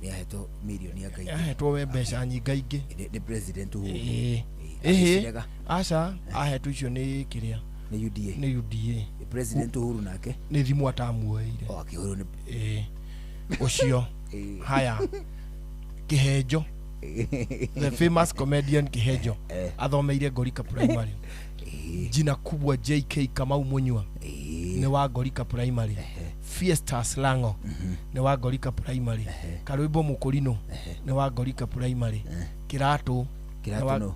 ni ahetwo milioni ya ngai ahetwo we mbeca nyingaingi ni president Uhuru aca ahetwo icio ni kiria ni UDA president Uhuru nake ni thimu atamuoire Uhuru ni ucio haya Kihejo the famous comedian Kihejo athomeire Ngorika primary. Jina kubwa JK Kamau Munywa ni wa Ngorika primary. Fiesta Slango ni wa Ngorika primary. Karwimbo Mukurino ni wa Ngorika primary. Kiratu no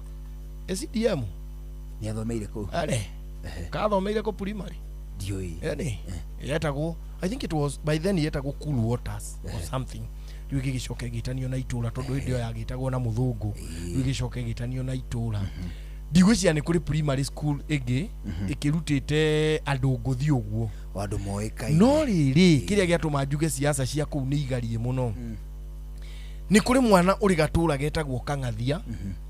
SDM ni athomeire ku kathomeire ku primary dioi yetagwo I think it was by then yetagwo Cool Waters or something. Rwigi gicoke gitanio na itura tondu ndio yagitagwo na muthungu. Rwigi gicoke gitanio na itura. Ndigwiciria ni kuri primary school igi ikirutite andu nguthi uguo andu moekai no riri kiria giatuma njuge siasa cia kuu ni igarie muno. Ni kuri mwana uri gatura getagwo Kangathia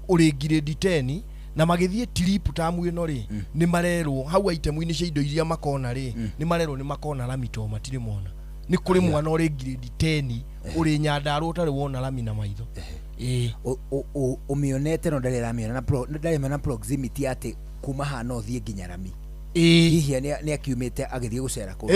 uri grade 10 na magithie trip tamu ino ri ni marerwo hau itemu-ini cia indo iria makona ri ni marerwo ni makona lamito matire mona. Ni kuri mwana uri grade 10 uri Nyandarua utari wona lami na maitho umionete no ndari ramiona na proximity ati kuma hano thie nginya Rami hihi ni akiumite agithie gucera ku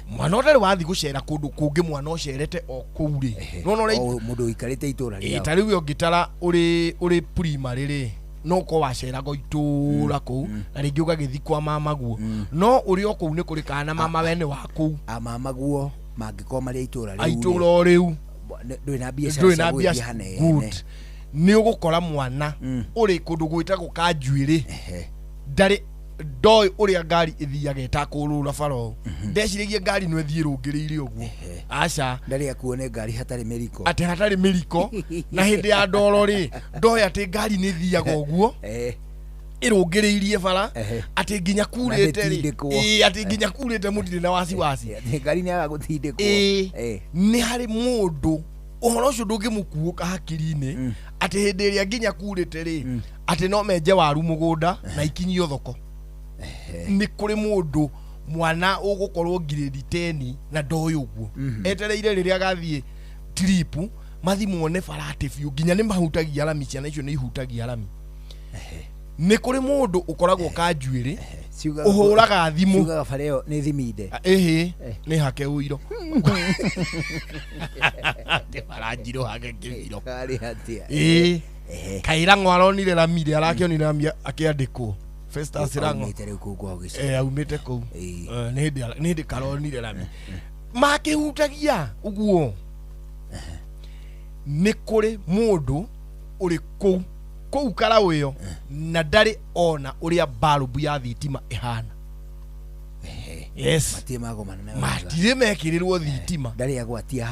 mwana utari wathi gucera kundu kungi mwana ucerete o kuuri no ri mundu ikarite itura ri tari wi ongitara uri primary ri no ko wacera go itura ku na ringi ugagithi kwa mama guo no uri o ku ni kuri kana mama wene waku mama guo mangiko mari itura riu ndui na biashara good ni ugukora mwana uri kundu gwitagwo Kajuire ndari ndoi uria ngari ithiaga itakurura faro ndecirigie ngari no ithie rungiriire uguo aca ndari akuone ngari hatari miriko ati hatari miriko na hindi ya ndoro ri ndoi ati ngari ni thiaga uguo irungiriirie fara ati nginya kurete ri ati nginya kurete mutire na wasi ngari ni aga gutindikwo ni hari mundu uhoro ucio ndungimukuuka hakiri-ini ati hindi iria nginya kurete ri ati no menje waru mugunda na ikinyio thoko. Ni kuri mundu mwana ugukorwo grade 10 na ndoyo uguo etereire riria gathie trip mathi muone farate fiu nginya ni mahutagia lami ciana icio ni ihutagia lami. Ni kuri mundu ukoragwo Kajuire uhuraga thimu ciugaga fareo ni thiminde ni hake uiro de barajiro hake kiro kari hatia kaira ngwaronire lamire arakionire lami akiandikwo Festa Sirango aumite ku ni ndi karonire lami makihutagia uguo. Ni kuri mundu uri ku karau iyo na ndari ona uria barubu ya thitima ihana. Yes matire mekirirwo thitima ndari agwatia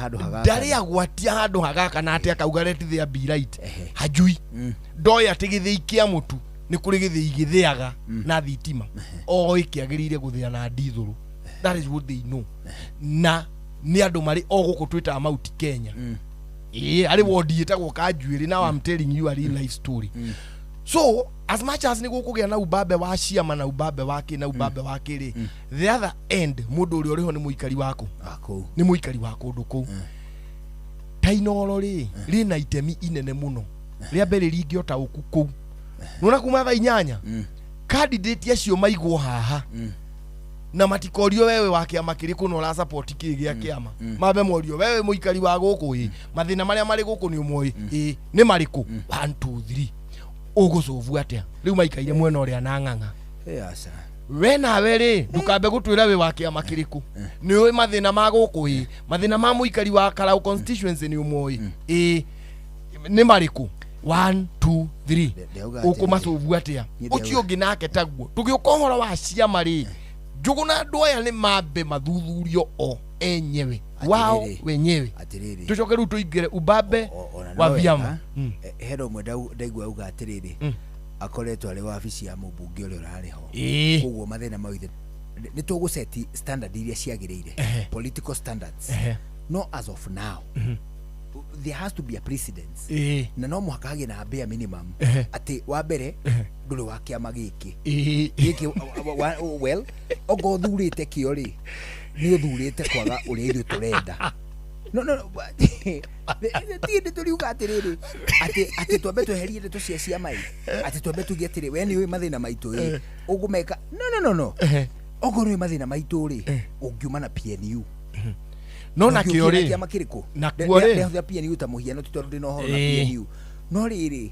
handu hagaka na ati akauga let there be light hajui ndoi ati githeikia mutu ni kuri githei githiaga na thitima o ikiagirire guthia na ndithuru. That is what they know. Na ni andu mari o guku twita Mount Kenya ari wodi yetagwo Kajuire. Now I'm telling you a real life story. So as much as ni gukugia na ubabe wa ciama na ubabe wake na ubabe wake ri the other end mundu uri oriho ni muikari wako ni muikari wako nduku tainoro ri na itemi inene muno ria mbere ringiota ukuku nona kuma tha 8 candidate acio maigwo haha na matikorio wewe wake amakiri kuno la support kigia kiama mabe morio wewe muikari wa guku mathina maria mari guku ni umoi ni mariku 1 2 3 ugucovu atia riu maikaire mwena uria na nganga we nawe ri ndukambe gutwira we wakia makiriku ni oi mathina ma guku mathina ma muikari wa Karau constituency ni umoi ni mariku 1 2 3 ukumacubu atia ucio ungi nake taguo tugiukohora wa ciama ri Njuguna ndoya ni mambe mathuthurio o enyewe wao wenyewe tucoke ru tuingire ubabe wa vyama hero ndaigua uga atiriri akoretwo ari wabici ya mubunge uri urari ho koguo mathina mawithe ni tuguseti standard iria ciagirire political standards no as of now there has to be a precedence na no muhakage na bare minimum ati wa mbere nduri wa kiama giki well ogo thurite kio ri ni thurite kwaga uri ithu turenda no tiende turiuga atiriri ati twambe tweherie ndeto cia ciama ati twambe tugie atiri we ni mathina maitu ugumeka no ogo ni mathina maitu ri ungiuma na PNU no na kiori kiama kiriko na kuore ya PNU ta muhiano tutoru no horo na PNU no riri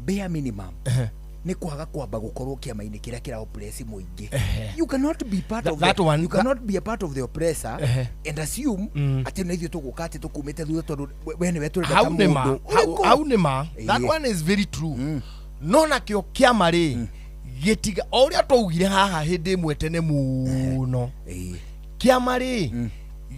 bare minimum ni kwaga kwamba gukorwo kiama-ini kiria kira oppress muingi you cannot be part of that one you cannot be a part of the oppressor and assume ati na ithio tugukate tukumite thutha tondu we ni wetu reta mundu haunema that one is very true no na kio kiama ri gitiga oria twaugire haha hindi imwe tene muno kiama ri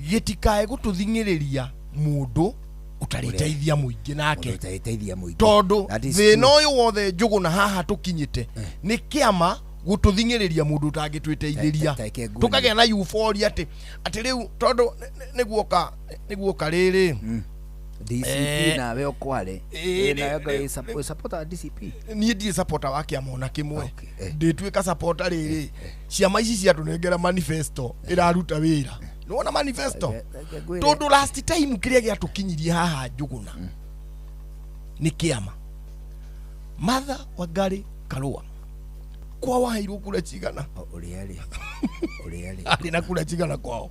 gitikae gututhingiriria mundu utariteithia muingi nake utariteithia muingi tondu thina uyu wothe Njuguna haha tukinyite ni kiama gututhingiriria mundu utangitwiteithiria tukagea na euphoria ati riu tondu niguoka riri DCP na we okwale na yoga supporter DCP ni ndi supporter wa kiama ona kimwe nditwika supporter riri ciama ici cia tunengera manifesto iraruta wira nona manifesto tondu last time kiria gia tukinyirie haha Njuguna ni kiama Martha Wangari Karua kwa wahairu kula chigana uriali ali na kula chigana kwao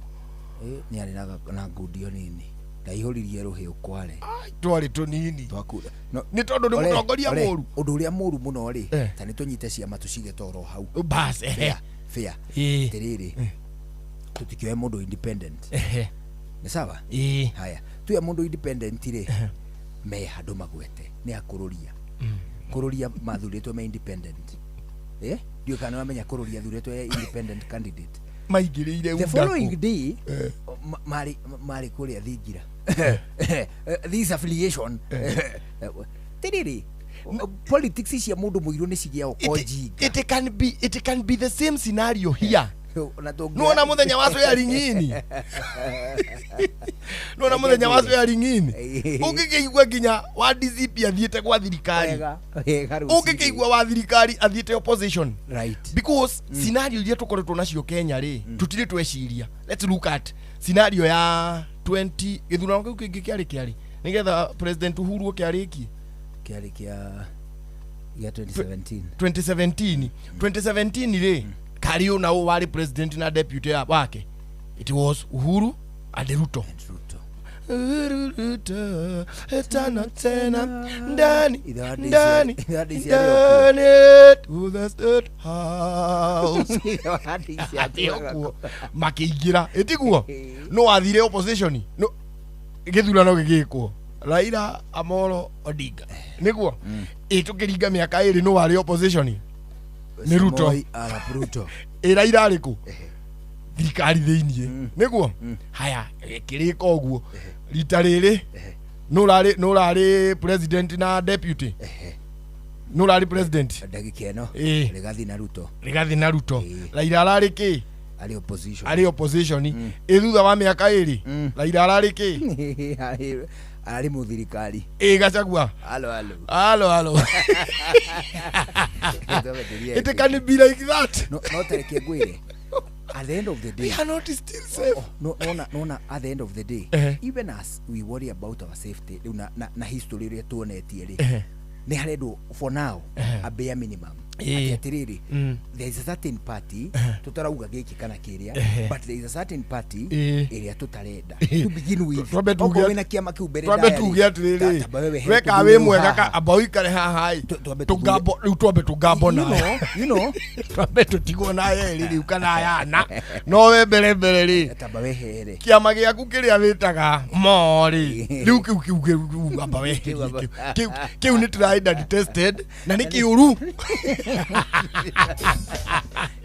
ni ali na gudio nini ndaihuririe ruhi ukware twari tunini twakura ni tondu ni mutongoria muru undu uria muru muno ri ta ni tunyite ciama tucige toro hau bas fair tiriri tutikioe mundu independent ni sawa haya tuya mundu independent ri me handu magwete ni akururia kururia mathuritwe me independent ndio kana wamenya kururia thuritwe independent candidate maigirire the following day mari kuria thingira this affiliation tiriri politics cia mundu muiru ni cigia okonjinga it can be the same scenario here nuona muthenya wacu ya ringini nuona muthenya wacu ya ringini ungikigwa nginya wa DCP athiete kwa thirikari ungikigwa wa thirikari athiete opposition right because scenario iria tukoretwo nacio Kenya ri tutire tweciria let's look at scenario ya 20 githurano kiu kingi kiari nigetha president Uhuru kiariki kia 2017 ri Kariu na wali president na deputy wake it was Uhuru and Ruto tena ndani to the state house makigira etiguo no athire opposition no githurano gigikwo Raila Amolo Odinga niguo itukiringa miaka iri no wali opposition ni Ruto Raila ariku thirikari thiinie niguo haya kiriko guo rita riri no rari president na deputy no rari president ndagikeno rigathi na Ruto Raila arari ki ari opposition ithutha wa miaka iri Raila arari ki ari muthirikari Gachagua halo it can be like that no tereke gwire at the end of the day we are not still safe no at the end of the day even as we worry about our safety na history ria tuonetie ri ni haredo for now a bare minimum atiriri there is a certain party tutarauga giki kana kiria but there is a certain party area tutarenda to begin with ogo wena kiama kiu mbere twambe tuge atiriri weka we mwega ka aboikare haha tugabo riu twambe tugabo na you know twambe tutigwo na yeri riu kana yana no we mbere ri tamba we here kiama giaku kiria witaga mori riu kiu amba we kiu ni tried and tested na ni kiuru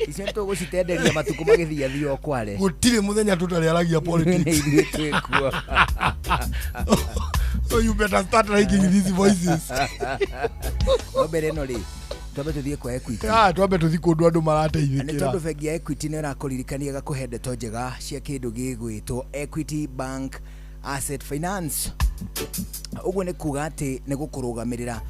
Isento gocitenderia matuko magithia thio kware gutire muthenya tutariaragia politics so you better start writing these voices obere no ri twambe tuthie kwa Equity twambe tuthie kundu andu marateithikira ni tondu bengi ya Equity ni rakuririkania gakuhe ndeto njega cia kindu gigwitwo Equity Bank Asset Finance. Uguo ni kuga ati ni gukurugamirira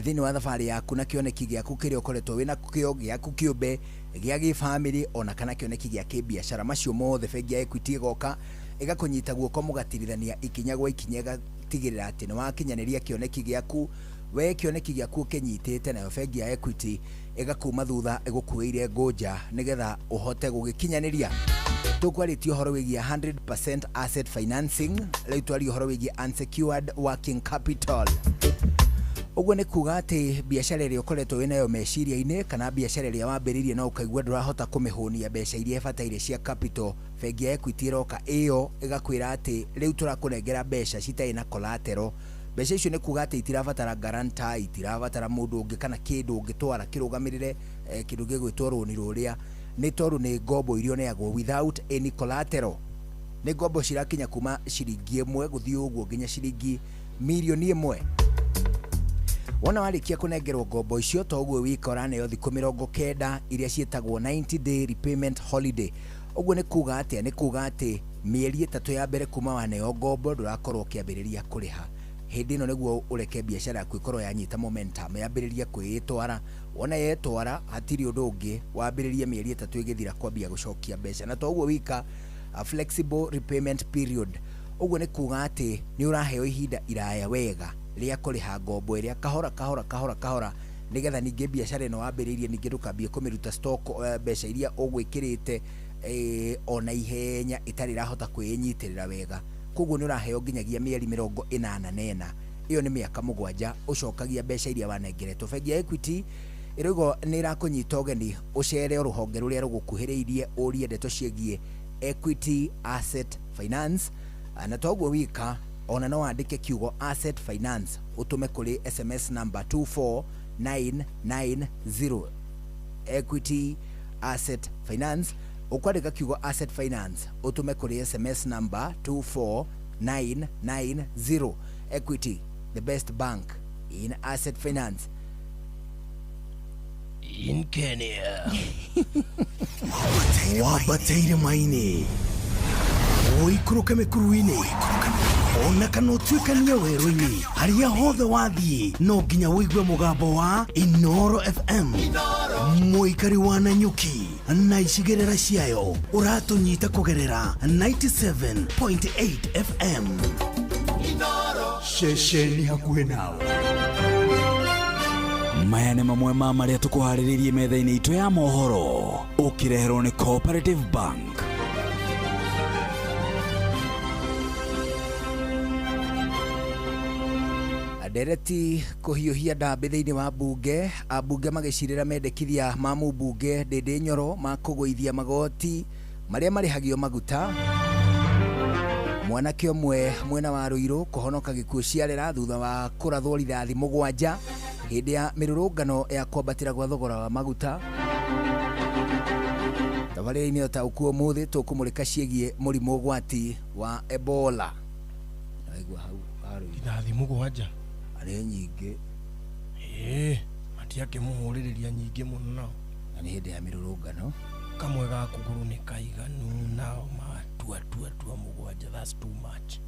thini wa thabari yaku na kioneki giaku kiria ukoretwo wina kio giaku kiumbe gia gifamily ona kana kioneki gia kibiashara macio mothe bengi ya Equity goka igakunyita guoko mugatirithania ikinya gwa ikinya gatigirira ati ni wakinyaniria kioneki giaku we kioneki giaku kinyitite na bengi ya Equity igakuma thutha igukuire ngoja nigetha uhote gugikinyaniria tukwaritie horo wigia 100% asset financing leo twari horo wigia unsecured working capital. Uguo ni kuga ati biashara iri ukoretwo winayo meciria-ini kana biashara iri wambiririe no ukaigua ndurahota kumihunia mbeca iria ibataire cia capital bengi ya Equity roka iyo igakwira ati riu turakunengera mbeca citai na collateral. Mbeca icio ni kuga ati itirabatara guarantor itirabatara mundu ungi kana kindu ungitwara kirugamirire kindu gigwitwo runi ruria ni toru ni ngombo irio neagwo without any collateral. Ni ngombo cirakinya kuma ciringi 1 guthii uguo nginya ciringi milioni 1. Wona warikia kunengerwo ngombo icio to uguo wikora nayo thiku 90 iria cietagwo 90 day repayment holiday. Uguo ni kuga ati mieri 3 ya mbere kuma waneyo ngombo ndurakorwo kiambiriria kuriha. Hindi no niguo ureke biashara yaku ikorwo yanyita momentum yambiriria kwitwara. Wona yetwara hatiri undu ungi wambiriria mieri 3 igithira kwambia gucokia mbeca na to uguo wika a flexible repayment period. Uguo ni kuga ati ni uraheo ihinda iraya wega ria kuriha ngombo iria kahora nigetha ninge biashara ino wambiririe ninge ndukambie kumiruta stock mbeca iria ugwikirite ona ihenya itari rahota kwinyitirira wega. Koguo ni uraheo nginyagia mieri 84 iyo ni miaka 7 ucokagia mbeca iria wanengeretwo. Bengi ya Equity irigo ni irakunyita ugeni ucere uruhonge ruria rugukuhiriirie urie ndeto ciegie Equity Asset Finance na toguo wika ona no andike kiugo Asset Finance utume kuri SMS number 24990 Equity Asset Finance. Ukwandika kiugo Asset Finance utume kuri SMS number 24990 Equity, the best bank in asset finance in Kenya. Wabateire maine oikuruka mekuruine ona kana utuikania werũ-inĩ haria hothe wathiĩ no nginya wĩigue mũgambo wa Inoro FM mũikari wa Nanyuki na icigĩrĩra ciayo ũratũnyita kũgerera 97.8 FM ceceni hakuhĩ nawe. Maya nĩ mamwe ma marĩa tũkũharĩrĩirie metha-inĩ itũ ya mohoro ũkĩreherwo nĩ Cooperative Bank. Dereti kuhiuhia ndambi thiini wa bunge abunge magicirira mendekithia ma mubunge Ndindi Nyoro makuguithia magoti maria marihagio maguta. Mwanake umwe mwena wa Ruiru kuhonoka gikuo ciarera thutha wa kurathwo rithathi 7 hindi ya mirurungano ya kwambatira gwa thogora wa maguta. Tabarĩra-inĩ ta ukuo muthi tukumurika ciegie murimu gwati wa Ebola. Aigua hau rithathi 7 ari nyingi ati akimuhuririria nyingi muno na hindi ya mirurungano kamwe ga kuguru ni kaiganu nao matua 7. That's too much.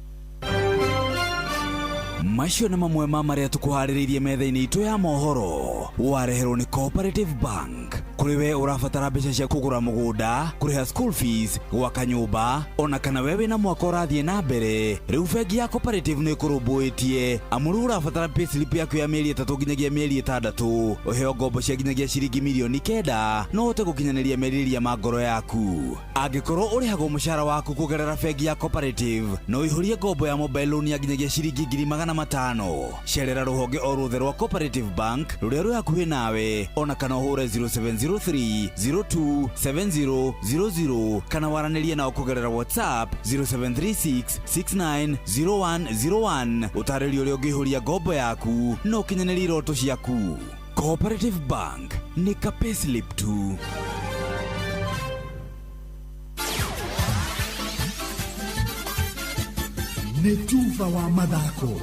macio na mamwe ma maria tukuhariririe metha-ini itu ya mohoro wareherwo ni Cooperative Bank. Kuriwe urabatara mbeca cia kugura mugunda, kuriha school fees, gwaka nyumba, ona kana wewe na mwaka urathie na mbere, riu bengi ya Cooperative ni kurumbuitie amuru urabatara payslip yaku ya mieri 3 nginyagia mieri 6, uheo ngombo cia nginyagia ciringi milioni 9 no uhote gukinyaniria meriria ma ngoro yaku. Angikorwo urihagwo mushara waku kugerera bengi ya Cooperative no ihurie ngombo ya mobile loan ya nginyagia ciringi 500,000. Cerera ruhonge o ruothe rwa Cooperative Bank ruria rwi hakuhi nawe, ona kana uhure 0703027000 kana waranirie nao kugerera WhatsApp 0736690101 utaririo uria ungihuria ngombo yaku no kinyanĩrie iroto ciaku. Cooperative Bank ni ka payslip tu. Metuva wa mathako.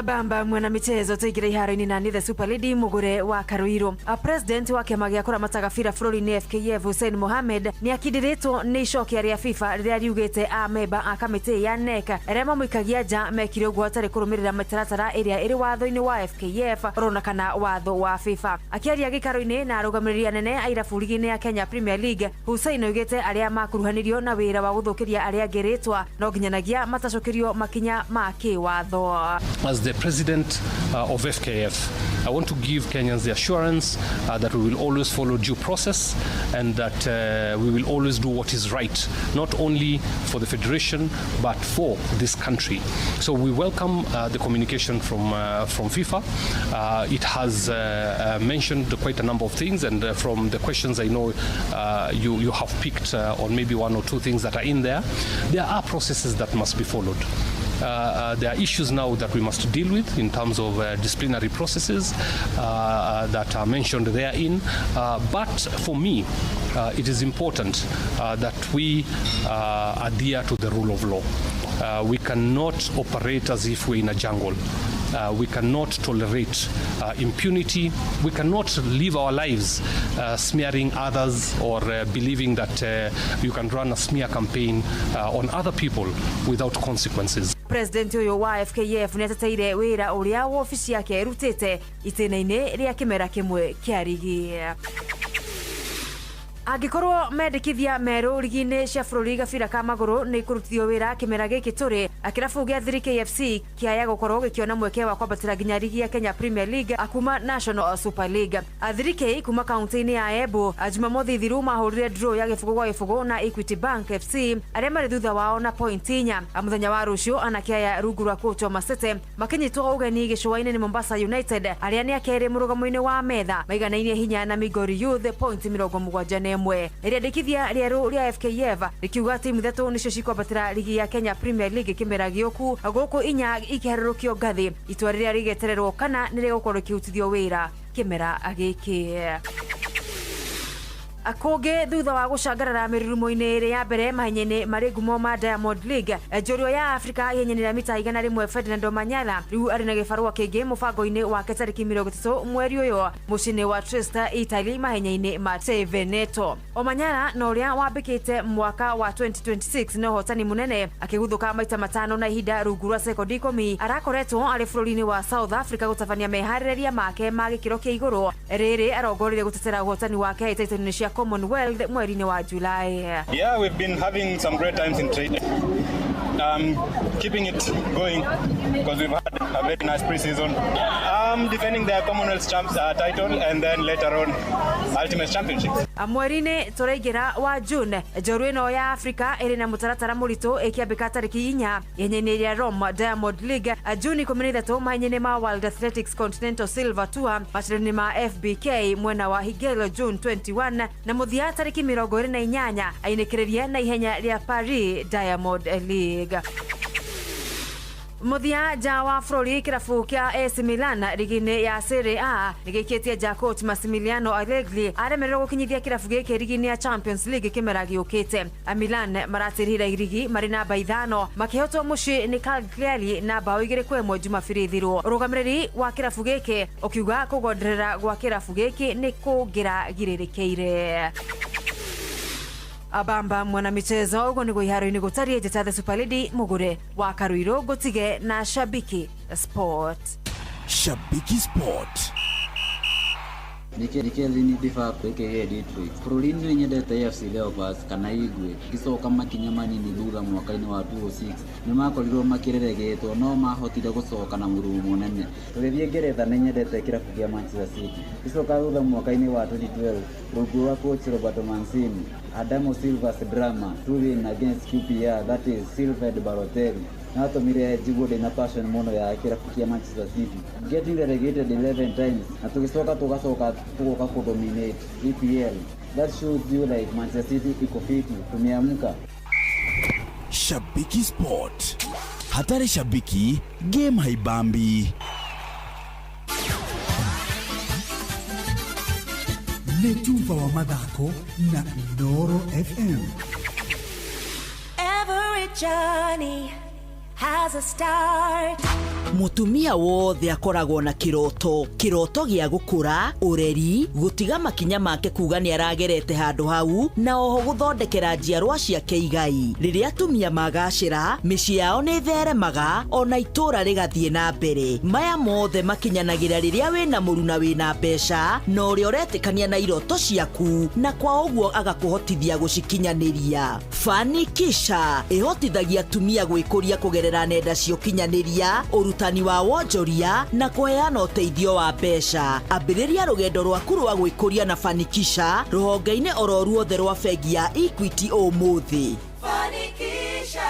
Bamba mwana michezo tuigire iharo-ini na ni the Super Lady mugure wa Karuiro. President wa kiama gia kuramata gabira bũrũri-inĩ FKF Hussein Mohamed ni akidiritwo ni icokia ria FIFA riria riugite amemba a kamiti ya NEC aria mamũikagia nja mekire ũguo hatarĩ kũrũmĩrĩra mĩtaratara ĩrĩa ĩrĩ watho-inĩ wa FKF rona kana watho wa FIFA. Akiaria gĩkaro-inĩ na arũgamĩrĩri anene a irabu ligi-inĩ ya Kenya Premier League, Hussein oigite aria makuruhanirio na wĩra wa gũthũkĩria aria ngĩrĩtwa no nginyanagia matacokerio makinya ma kĩwatho. As the president of FKF, I want to give Kenyans the assurance that we will always follow due process and that we will always do what is right, not only for the federation but for this country. So we welcome the communication from FIFA. It has mentioned quite a number of things, and from the questions I know you have picked on maybe one or two things that are in there. There are processes that must be followed. There are issues now that we must deal with in terms of disciplinary processes that are mentioned therein. But for me, it is important that we adhere to the rule of law. We cannot operate as if we're in a jungle. We cannot tolerate impunity. We cannot live our lives smearing others or believing that you can run a smear campaign on other people without consequences. President uyu wa FKF ni ateteire wira uria ofisi yake irutite itena-ini ria kimera kimwe kia rigi. Agikorwo mendekithia meru ligi-inĩ cia bũrũri gabira ka magũrũ nĩ kurutithio wĩra kimera gĩkĩ tũrĩ, kĩrabu gĩa Thiri KFC kĩaya gũkorwo gĩkĩona mweke wa kwambatĩra nginya ligi ya Kenya Premier League akuma National Super League. Thiri K kuma kaunti-inĩ ya Embu Jumamothi thiru mahũrire draw ya gĩbũgũ gwa gĩbũgũ na Equity Bank FC arĩa marĩ thutha wao na point 4. Mũthenya wa rũciũ anakĩaya rungu rwa Kocho Masete makinyitwo ũgeni gĩcũa-inĩ nĩ Mombasa United arĩa nĩ akerĩ mũrũgamo-inĩ wa metha maiganainie hinya na Migori Youth point 71. Iriandikithia rieru ria FKF rikiuga timu thatu nicio cikwambatira ligi ya Kenya Premier League kimera gioku guku inya ikiharurukio ngathi itua riria rigetererwo kana nĩ rĩgũkorwo rĩkĩrutithio wĩra kimera gĩkĩ. Akoge thutha wa gucangarara mĩrurumo-inĩ ĩrĩ ya mbere mahenya-inĩ marĩ ngumo ma Diamond League, njorua ya Afrika yenyenera mita 100 Ferdinand Omanyala riu arĩ na gĩbarũa kĩngĩ mũbango-inĩ wake tarĩki 30 mweri ũyũ mũciĩ-inĩ wa Trieste Italy mahenya-inĩ ma Veneto. Omanyala na ũrĩa wambĩkĩte mwaka wa 2026 na ũhotani mũnene akĩguthũka maita 5 na ihinda rungu rwa sekondi 10 arakoretwo arĩ bũrũri-inĩ wa South Africa gũtabania meharĩrĩria make ma gĩkĩro kĩa igũrũ. Rĩrĩ arongorire gũtetera ũhotani wake itaitũ-inĩ cia Commonwealth mweri-inĩ wa July. Yeah, we've been having some great times in training. Keeping it going because we've had a very nice pre-season. Defending the Commonwealth champs title and then later on Ultimate Championship. Mweri-inĩ tũraingĩra wa June, njorua ĩno ya Africa ĩrĩ na mũtaratara mũritũ ĩkĩambĩka tarĩki 4 yenye-inĩ rĩa Rome Diamond League June 13 mahenya-inĩ ma World Athletics Continental Silver Tour mashindano ma FBK mwena wa Higelo June 21 na muthia tarĩki 28 ainĩkĩrĩria na ihenya rĩa Paris Diamond League. Muthia ja wa bũrũri kĩrabu kĩa AC Milan ligi-inĩ ya Serie A nĩgĩkĩtie ja coach Massimiliano Allegri aremererwo gũkinyithia kĩrabu gĩkĩ ligi-inĩ ya Champions League kĩmera gĩũkĩte. Milan maratirĩra ligi marĩ namba 5 makĩhotwo mũciĩ nĩ Cagliari na bao 2-1 Jumapili thiru. Ũrũgamĩrĩri wa kĩrabu gĩkĩ ũkiuga kũgonderera gwa kĩrabu gĩkĩ nĩ kũngĩra girĩrĩkĩire. abamba mwana michezo ugo nigo iharo-ini gutarie njata the Super Lady Mugure wa Karuiro gutige na Shabiki Sport. Shabiki Sport. Nikelini difa peke Detroit. Prolini nyendete AFC Leopards kana Igwe. Gicoka makinya manini thutha mwaka-ini wa 2006. Nimakorirwo makireregetwo no mahotire gucoka na murumu munene. Tugithie Ngeretha ni nyendete kirabu kia Manchester City. Gicoka thutha mwaka-ini wa 2012. Rungu wa coach Roberto Mancini. Adamo Silva's drama to win against QPR, that is Silved Balotelli. Natumire jigode na passion mono ya kirabu kia Manchester City. Getting relegated 11 times. Na tugicoka tugoka kudominate EPL. That shows you like Manchester City iko fiti, tumeamka. Shabiki Sport. Hatari shabiki, game haibambi. Netumba wa mathako na Inooro FM. Every journey has a start. Mutumia wothe akoragwo na kiroto gia gukura ureri gutiga makinya make kuga ni aragerete handu hau na oho guthondekera njiarwa ciake igai riria atumia magacira micii yao ni theremaga ona itura rigathie na mbere maya mothe makinyanagira riria wina muruna wina mbeca na uria uretikania na iroto ciaku na kwa uguo agakuhotithia gucikinyaniria. Fanikisha ihotithagia atumia gwikuria kugerera nenda cia ukinyaniria urutani wa wonjoria na kuheana uteithio wa mbeca. Ambiriria rugendo rwaku rwa gwikuria na Fanikisha ruhonge-ini oro ruothe rwa bengi ya Equity umuthi. Fanikisha.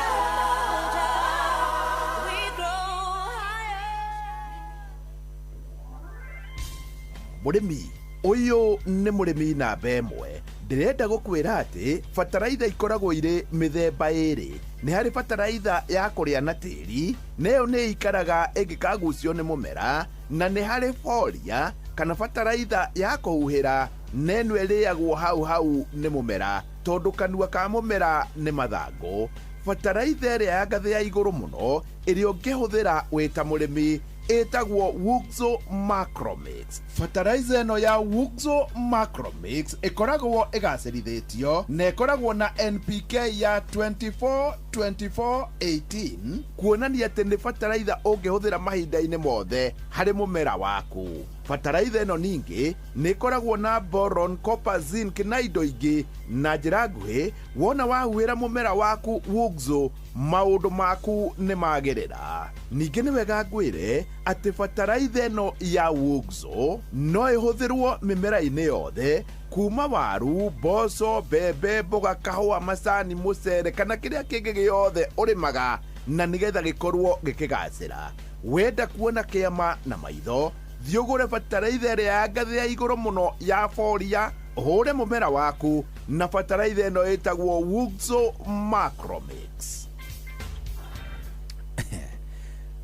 Murimi uyu ni murimi namba imwe. Ndirenda gukwira ati fataraitha ikoragwo iri mithemba iri. Ni hari fataraitha ya kuria na tiri, neyo ni ikaraga igikagucio ni mumera, na ni hari folia kana fataraitha ya kuhuhira, neno iriagwo hau ni mumera tondu kanua ka mumera ni mathango. Fataraitha iria ya ngathi ya iguru muno iria ungihuthira wita murimi etagwo Wuxo Macromix. Fertilizer eno ya Wuxo Macromix ikoragwo igacirithetio na ikoragwo na NPK ya 24-24-18 kuonania ati ni fertilizer ungihuthira mahinda-ini mothe hari mumera waku. Fertilizer eno ningi ni ikoragwo na boron, copper, zinc na indo ingi na njira nguhi wona wahuhira mumera waku Wuxo maundu maku ni magirira. Ningi ni wega ngwire ati fertilizer eno ya Wuxo no ihuthirwo mimera-ini yothe kuma waru, mboco, mbembe, mboga, kahua, macani, mucere kana kiria kingi giothe urimaga na nigetha gikorwo gikigacira. Wenda kuona kiama na maitho thiugure fertilizer iria ya ngathi ya iguru muno ya folia uhure mumera waku na fertilizer eno itagwo Wuxo Macromix.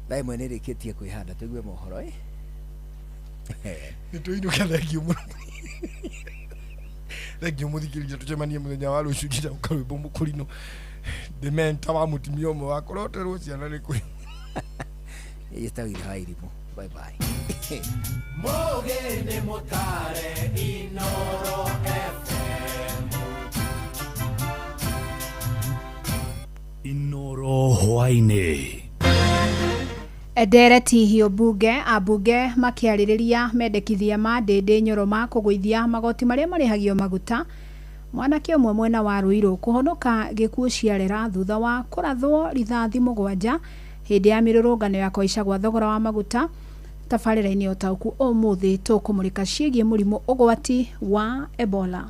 Dai mwene rikitie kuihanda tuigue mohoro nituinuka thengio muno thengio muthikiriria tucemanie muthenya wa ruciu nginya ukarwimbo mukurino dementa wa mutimia umwe wakoroterwo ciana ni kwi yestawira hairimu. Bye bye. Mogene motare Inooro FM. Inooro hwaine. Ndereti hiyo abunge makiarĩrĩria mendekithia ma ndĩndĩ nyoro ma kũgũithia magoti marĩa marĩhagio maguta. Mwanake ũmwe mwena wa Ruiru kũhonoka gĩkuũ ciarera thutha wa kũrathwo rithathi 7 hĩndĩ ya mĩrũrũngano ya kũhaica gwa thogora wa maguta. Tabarĩra-inĩ ũtaũku ũmũthĩ tũkũmũrĩka ciĩgiĩ mũrimũ ũgwati wa Ebola.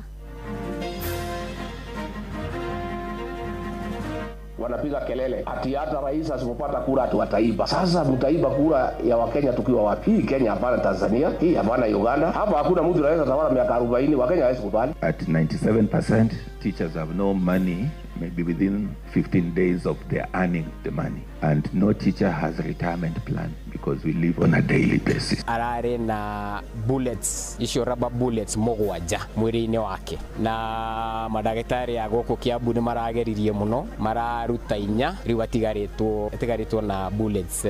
Wanapiga kelele ati hata rais asipopata kura ati wataiba. Sasa mtaiba kura ya Wakenya tukiwa wapi? Hii Kenya hapana Tanzania, hii hapana Uganda. Hapa hakuna mtu anaweza tawala miaka 40, Wakenya hawezi kutawala. At 97% teachers have no money, maybe within 15 days of their earning the money, and no teacher has a retirement plan because we live on a daily basis. Arare na bullets, isho rubber bullets mogwaja mwiri-ini wake, na madagitari ya goko Kiambu ni marageririe muno, mararuta inya riu atigaritwo na bullets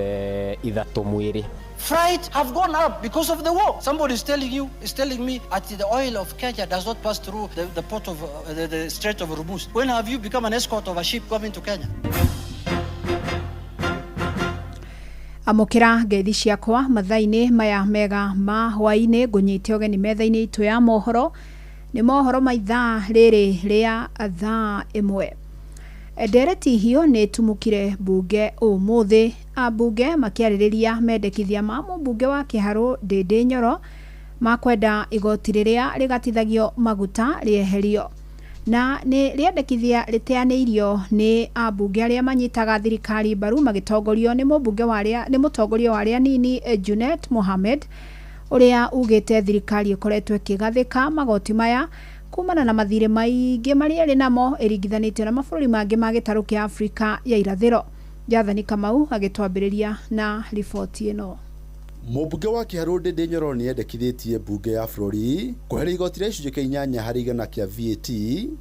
ithatu mwiri. Freight have gone up because of the war. Somebody is telling me that the oil of Kenya does not pass through the port of the Strait of Hormuz. When have you become an escort of a ship coming to Kenya? Amukira ngeithi ciakwa mathaini maya mega ma hwaini ngunyite ogeni methaini itu ya mohoro ni mohoro maitha riri ria thaa imwe. Ndereti hiyo ni tumukire bunge umuthi, abunge makiaririria mendekithia ma mbunge wa Kiharu Ndindi Nyoro makwenda igoti riria rigatithagio maguta rieherio, na ni riendekithia riteaneirio ni abunge aria manyitaga thirikari mbaru magitongorio ni mutongoria waria nini Junet Mohamed uria ugite thirikari ikoretwe kigathika magoti maya kumana na mathire maingi maria ari namo irigithanitio na mabũrũri mangi ma gĩtarũ kia Afrika ya irathĩro. Jathani Kamau agitwambĩrĩria na riboti ĩno. Mũmbunge wa Kiharu Ndindi Nyoro nĩ endekithĩtie mbunge ya bũrũri kweheria igoti rĩa gĩcunjĩ kĩa 8 harĩ igana kĩa VAT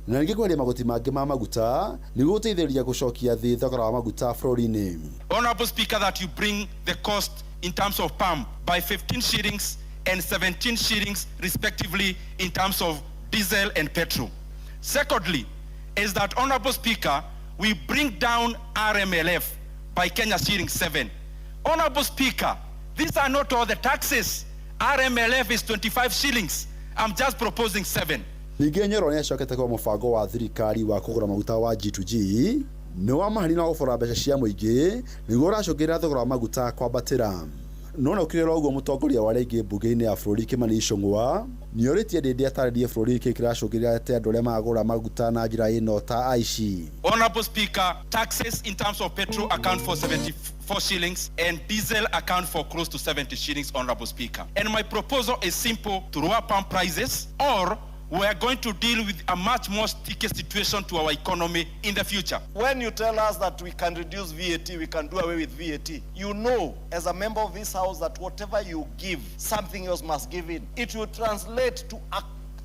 na ningĩ kweheria magoti mangĩ ma maguta nĩguo gũteithĩrĩria gũcokia thĩ thogora wa maguta bũrũri-inĩ. Honorable Speaker, that you bring the cost in terms of palm by 15 shillings and 17 shillings respectively in terms of diesel and petrol. Secondly, is that, Honorable Speaker, we bring down RMLF by Kenya shilling 7. Honorable Speaker, these are not all the taxes. RMLF is 25 shillings. I'm just proposing 7. Ningĩ Nyoro nĩ acokete kwa mũbango wa thirikari wa kũgũra maguta wa G2G nĩ wa mahani na gũbora mbeca cia mũingĩ nĩguo ũracũngĩrĩra thogora wa maguta kwambatĩra. No na ukirira uguo mutongoria wa rĩngĩ mbunge-inĩ ya bũrũri Kimani Ichung'wa nĩ orĩtie Ndindi atarĩrie bũrũri kĩ kĩracũngĩrĩra ate andũ arĩa magũra maguta na njĩra ĩno ta aici. Honorable Speaker, taxes in terms of petrol account for 74 shillings and diesel account for close to 70 shillings, Honorable Speaker. And my proposal is simple: to lower pump prices, or we are going to deal with a much more sticky situation to our economy in the future. When you tell us that we can reduce VAT, we can do away with VAT, you know as a member of this house that whatever you give, something else must give in. It will translate to a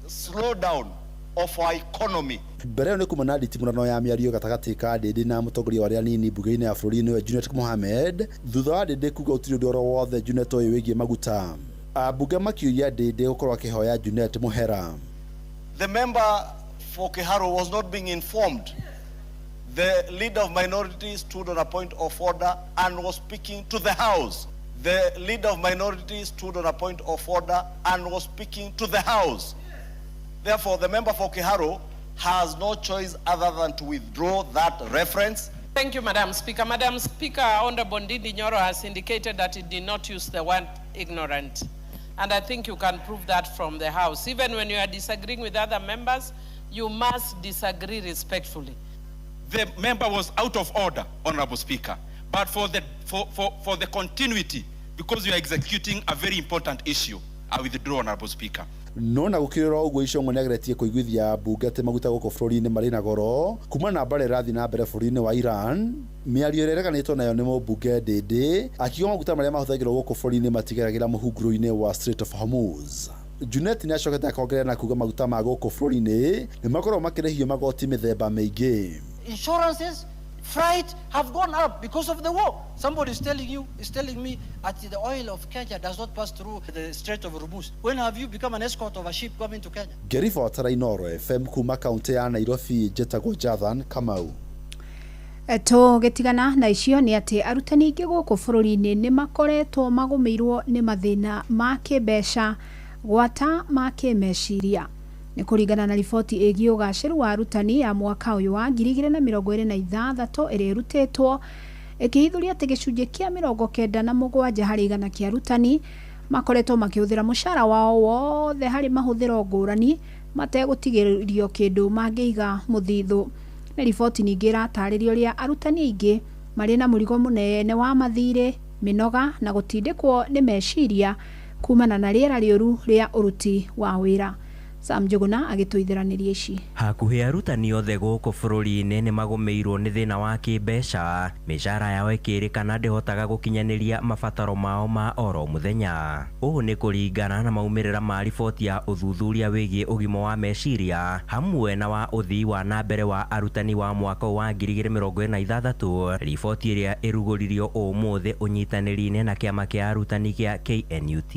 slowdown of our economy. Mbere nĩ kuma na nditimũrano ya mĩario gatagatĩ ka Ndindi na mũtongoria wa nini mbunge-inĩ ya bũrũri nĩwe Junet Mohamed thutha wa Ndindi kuga gũtirĩ ũndũ oro wothe Junet ũyũ wĩgiĩ maguta. Ambunge makiuria Ndindi gũkorwo akĩhoya Junet mũhera. The member for Kiharu was not being informed. The leader of minority stood on a point of order and was speaking to the House. The leader of minority stood on a point of order and was speaking to the House. Therefore, the member for Kiharu has no choice other than to withdraw that reference. Thank you, Madam Speaker. Madam Speaker, Honorable Ndindi Nyoro has indicated that he did not use the word ignorant. And I think you can prove that from the House. Even when you are disagreeing with other members, you must disagree respectfully. The member was out of order, Honorable Speaker. But for the continuity, because you are executing a very important issue, I withdraw, Honorable Speaker. No na gũkĩrĩra ũguo Ichung'wa nĩageretie kũiguithia mbunge atĩ maguta gũkũ bũrũri-inĩ marĩ na goro kuma na mbara ĩrathiĩ na mbere bũrũri-inĩ wa Iran. Mĩario ĩrĩa ĩreganĩtwo nayo nĩ mũmbunge Ndindi akiuga maguta marĩa mahũthagĩrwo gũkũ bũrũri-inĩ matigeragĩra mũhunguro-inĩ wa Strait of Hormuz. Junet nĩ acokete akongerera na kuga maguta ma gũkũ bũrũri-inĩ nĩ makoragwo makĩrĩhio magoti mĩthemba mĩingĩ. Insurances, freight have gone up because of the war. Somebody is telling me that the oil of Kenya does not pass through the Strait of Hormuz. When have you become an escort of a ship coming to Kenya? Ngeribotera Inooro FM kuma kaunti ya Nairobi, njĩtagwo Jathan Kamau. Tũgĩtigana na icio nĩ atĩ arutani aingĩ gũkũ bũrũri-inĩ nĩ makoretwo magũmĩirwo nĩ mathĩna ma kĩmbeca gwata ma kĩmeciria. Nĩ kũringana na riboti ĩgiĩ ũgacĩru wa arutani ya mwaka ũyũ wa 2026 ĩrĩa ĩrutĩtwo ĩkĩhithũria atĩ gĩcunjĩ kĩa 97 harĩ igana kĩa arutani makoretwo makĩhũthĩra mũcara wao wothe harĩ mahũthĩro ngũrani mategũtigĩrio kĩndũ mangĩiga mũthithũ. Nĩ riboti ningĩ ĩratarĩria ũrĩa arutani aingĩ marĩ na mũrigo mũnene wa mathirĩ, mĩnoga na gũtindĩkwo nĩ meciria kumana na rĩera rĩũru rĩa ũruti wa wĩra. Sam Njuguna agituitheraniria ici. Hakuhĩ arutani othe gũkũ bũrũri-inĩ nĩ magũmĩirwo nĩ thĩna wa kĩmbeca, mĩcara yao ĩkĩrĩkana ndĩhotaga gũkinyanĩria mabataro mao ma oro mũthenya. Ũũ nĩ kũringana na maumĩrĩra ma riboti ya ũthuthuria wĩgiĩ ũgima wa meciria hamwe na wa ũthii wa nambere wa arutani wa mwaka wa 2026, riboti ĩrĩa ĩrugũririo ũmũthĩ ũnyitanĩri-inĩ na kĩama kĩa arutani kĩa KNUT.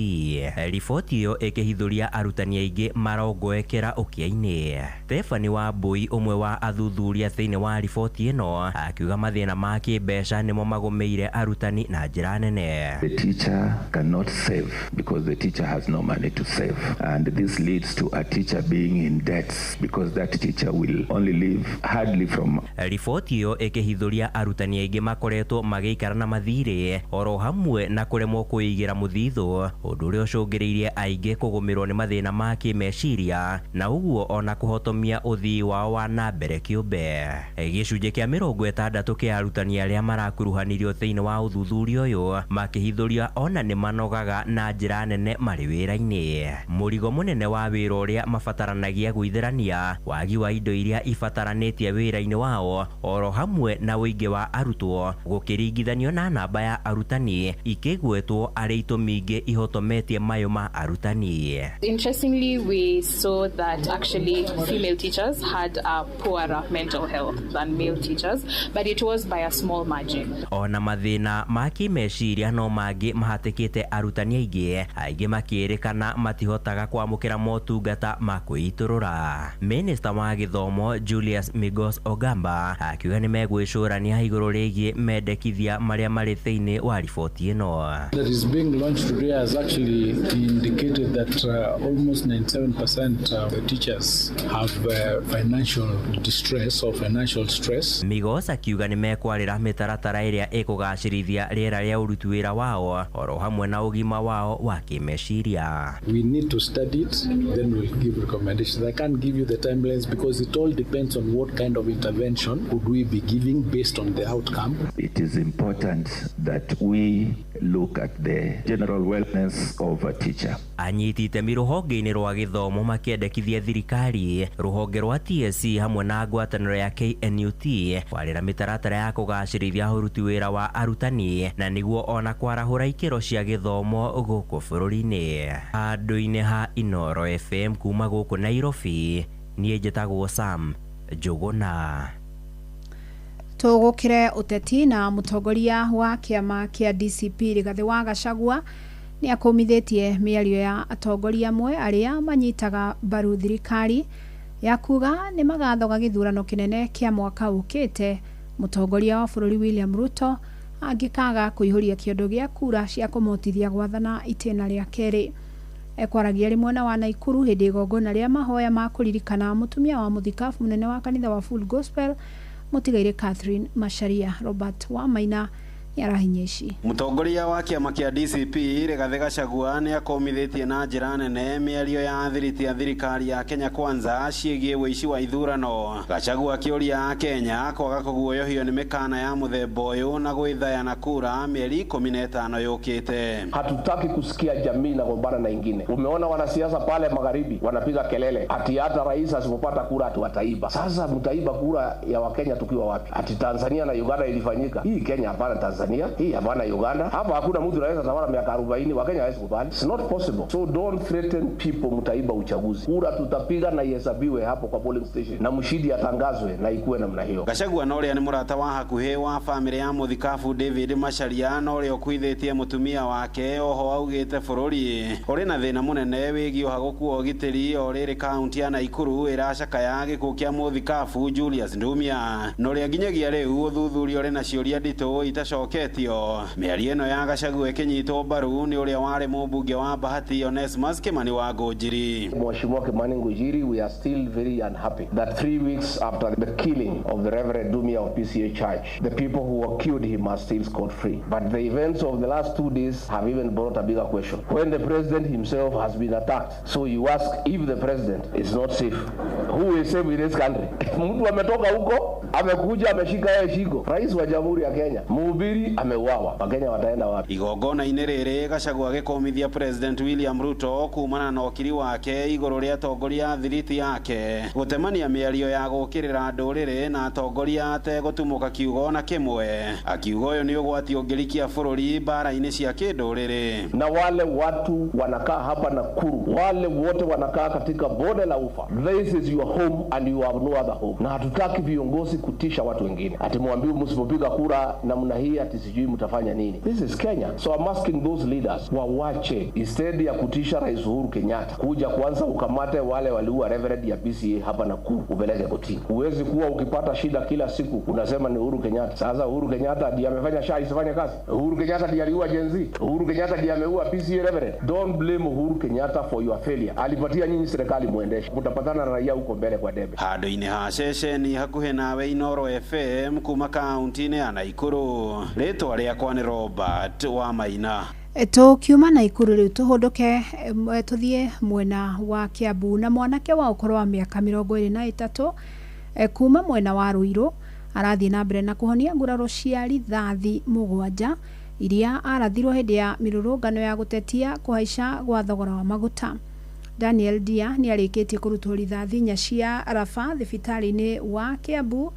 Riboti ĩyo ĩkĩhithũria arutani aingĩ marongoekera ũkĩa-inĩ. Stephanie Wambui, ũmwe wa athuthuria thĩinĩ wa riboti ĩno, akiuga mathĩna ma kĩmbeca nĩmo magũmĩire arutani na njĩra nene. The teacher cannot save because the teacher has no money to save, and this leads to a teacher being in debts because that teacher will only live hardly from. Riboti ĩyo ĩkĩhithũria arutani aingĩ makoretwo magĩikara na mathirĩ oro hamwe na kũremwo kwĩigĩra mũthithũ, ũndũ ũrĩa ũcũngĩrĩirie aingĩ kũgũmĩrwo nĩ mathĩna ma kĩmeciria na ũguo ona kũhotomia ũthii wao wa nambere kĩũmbe. Gĩcunjĩ kĩa 60 kĩa arutani arĩa marakuruhanirio thĩinĩ wa ũthuthuria ũyũ makĩhithũria ona nĩ manogaga na njĩra nene marĩ wĩra-inĩ. Mũrigo mũnene wa wĩra ũrĩa mabataranagia gwĩthĩrania, wagi wa indo iria ibataranĩtie wĩra-inĩ wao oro hamwe na ũingĩ wa arutwo gũkĩringithanio na namba ya arutani ikĩgwetwo arĩ itũmi ingĩ ihotometie mayũ ma arutani. Interestingly, we saw that actually female teachers had a poorer mental health than male teachers, but it was by a small margin. Ona mathĩna ma kĩmeciria no mangĩ mahatĩkĩte arutani aingĩ makĩrĩkana matihotaga kwamũkĩra motungata ma kwĩitũrũra. Minista wa gĩthomo Julius Migos Ogamba akiuga nĩ megwĩcũrania igũrũ rĩgiĩ mendekithia marĩa marĩ thĩinĩ wa riboti ĩno. That is being launched today has actually indicated that almost 97% of the teachers have financial distress or financial stress. Migos akiuga nĩ mekwarĩra mĩtaratara ĩrĩa ĩkũgacĩrithia rĩera rĩa ũruti wĩra wao oro hamwe na ũgima wao wa kĩmeciria. We need to study it, then we'll give recommendations. I can't give you the timelines because it all depends on what kind of intervention would we be giving based on the outcome. It is important that we look at the general wellness of a teacher. Anyiti itemi rũhonge-inĩ rwa gĩthomo makĩendekithia thirikari, rũhonge rwa TSC hamwe na ngwatanĩro ya KNUT kwarĩra mĩtaratara ya kũgacĩrithia ũruti wĩra wa arutani na nĩguo ona kwarahũra ikĩro cia gĩthomo gũkũ bũrũri-inĩ. Handũ-inĩ ha Inooro FM kuma gũkũ Nairobi, niĩ njĩtagwo Sam Njuguna. Tũgũkĩre ũteti na mũtongoria wa kĩama kĩa DCP Rigathĩ wa Gachagua nĩ akũmithĩtie mĩario ya atongoria amwe arĩa manyitaga mbaru thirikari ya kuga nĩ magathoga gĩthurano kĩnene kĩa mwaka ũkĩte mũtongoria wa bũrũri William Ruto angĩkaga kũihũria kĩondo gĩa kura cia kũmũtithia gwathana itĩna rĩa kerĩ. Ekwaragia rĩmwe na wa Naikuru hĩndĩ igongona rĩa mahoya ma kũririkana mũtumia wa mũthikabu mũnene wa kanitha wa Full Gospel Mũtigaire Catherine Macharia. Robert Wamaina yarahinyeci. Mũtongoria wa kĩama kĩa DCP Rigathĩ Gachagua nĩ akomithĩtie na njĩra nene mĩario ya thiriti ya thirikari ya Kenya Kwanza ciĩgiĩ wĩici wa ithurano. Gachagua akĩũria Kenya kwaga kũguoyohio nĩ mĩkana ya mũthemba ũyũ na gwĩthayana kura mĩeri 15 yũkĩte. Hatutaki kusikia jamii na gombana na ingine. Umeona wanasiasa pale magharibi wanapiga kelele ati hata rais asipopata kura atu ataiba. Sasa mtaiba kura ya Wakenya tukiwa wapi? Ati Tanzania na Uganda ilifanyika. Hii Kenya hapana Tanzania. Hii hapana Uganda. Hapa hakuna mtu anaweza tawala miaka 40, Wakenya hawezi kubali. It's not possible. So don't threaten people mtaiba uchaguzi. Kura tutapiga na ihesabiwe hapo kwa polling station. Na mshindi atangazwe na ikuwe namna hiyo. Gachagua no ria ni murata wa hakuhe wa family ya muthikabu David Macharia no ria kwithĩtie mutumia wake oho augĩte bũrũri uri na thĩna mũnene wĩgiĩ ũhagũku wa ũgitĩri o rĩrĩ kaunti ya Naikuru ĩracakaya gĩkuũ kĩa muthikabu Julius Ndumia. No ria nginyagia rĩu ũthuthuria uri na ciũria nditũ itacoketio. Mĩario ĩno ya Gachagua ĩkĩnyitwo mbaru nĩ ũrĩa warĩ mũmbunge wa Bahati Onesmus Kimani wa Ngũnjiri. Mheshimiwa Kimani Ngũnjiri, we are still very unhappy that 3 weeks after the killing of the Reverend Ndumia of PCA Church, the people who killed him are still scot-free. But the events of the last 2 days have even brought a bigger question. When the president himself has been attacked, so you ask if the president is not safe. Who is safe in this country? Mtu ametoka huko, amekuja ameshika yeye shiko. Rais wa Jamhuri ya Kenya, mhubiri Ndindi ameuawa, Wakenya wataenda wapi? Igongona-inĩ rĩrĩ Gachagua agĩkomithia President William Ruto kumana na okiri wake igũrũ rĩa atongoria thiriti yake gũtemania mĩario ya gũkĩrĩra ndũrĩrĩ na atongoria ategũtumũka kiugo na kĩmwe. Akiuga ũyũ nĩ ũgwati ũngĩrikia bũrũri mbara-inĩ cia kĩndũrĩrĩ. Na wale watu wanakaa hapa Nakuru, wale wote wanakaa katika bonde la Ufa, this is your home and you have no other home. Na hatutaki viongozi kutisha watu wengine, ati mwambie msipopiga kura namna hii ati sijui mtafanya nini. This is Kenya, so I'm asking those leaders wawache, instead ya kutisha Rais Uhuru Kenyatta, kuja kwanza ukamate wale waliua Reverend ya PCA hapa Nakuru upeleke kotini. Huwezi kuwa ukipata shida kila siku unasema ni Uhuru Kenyatta. Sasa Uhuru Kenyatta ndiye amefanya SHA isifanye kazi? Uhuru Kenyatta ndiye aliua Gen Z? Uhuru Kenyatta ndiye ameua PCA Reverend? Don't blame Uhuru Kenyatta for your failure. Alipatia nyinyi serikali muendeshe, mtapatana na raia huko mbele kwa debe. Handũ-inĩ ha ceceni hakuhĩ nawe Inooro FM kuma kaunti-inĩ ya Naikuru. Rĩtwa rĩakwa nĩ Robert wa Maina. Tukiuma Naikuru riu tuhunduke tuthie mwena wa Kiambu na mwanake wa ukoro wa miaka 23 kuma mwena wa Ruiru arathie na mbere na kuhonia nguraro cia rithathi 7 iria arathirwo hindi ya mirurungano ya gutetia kuhaica gwa thogora wa maguta. Daniel Dia ni arikitie kurutwo rithathi nya cia Rafa thibitari-ini wa Kiambu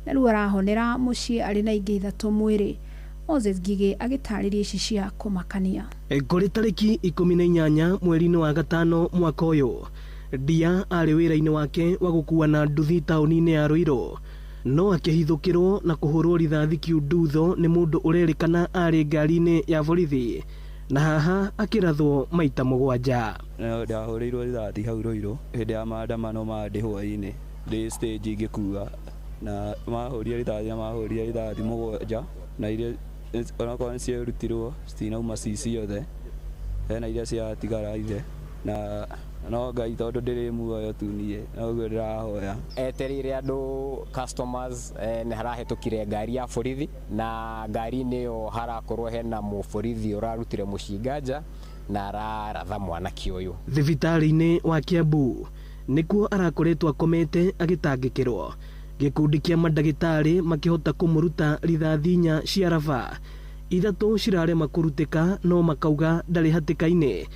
na riu arahonera mucii ari na ingi 3 mwiri. Moses Gige agitaririe ici cia kumakania. Kuri tariki 18 mweri-ini wa gatano mwaka uyu, Dia ari wira-ini wake wa gukua na nduthi tauni-ini ya Ruiru, no akihithukirwo na kuhurwo rithathi kiundutho ni mundu urerikana ari ngari-ini ya borithi na haha akirathwo maita 7. Ndahurirwo rithathi hau Ruiru hindi ya maandamano ma ndihwa-ini ndi stage ngikua na mahuria rithathi 7 na iria onakorwo nĩ ciarutirwo citinauma cici yothe, hena iria ciatigara ithe na no Ngai tondũ ndĩrĩ muoyo tu niĩ noguo ndĩrahoya. Eterire andũ customers nĩ harahetũkire ngari ya borithi na ngari-inĩ ĩyo harakorwo hena mũborithi ũrarutire mũcinga na araratha mwanake ũyũ. Thibitari-inĩ wa Kiambu nĩkuo arakoretwo akomete agĩtangĩkĩrwo, gikundi kia madagitari makihota kumuruta rithathi 4 cia Rafa, 3 cirarema kurutika no makauga ndari hatikaine.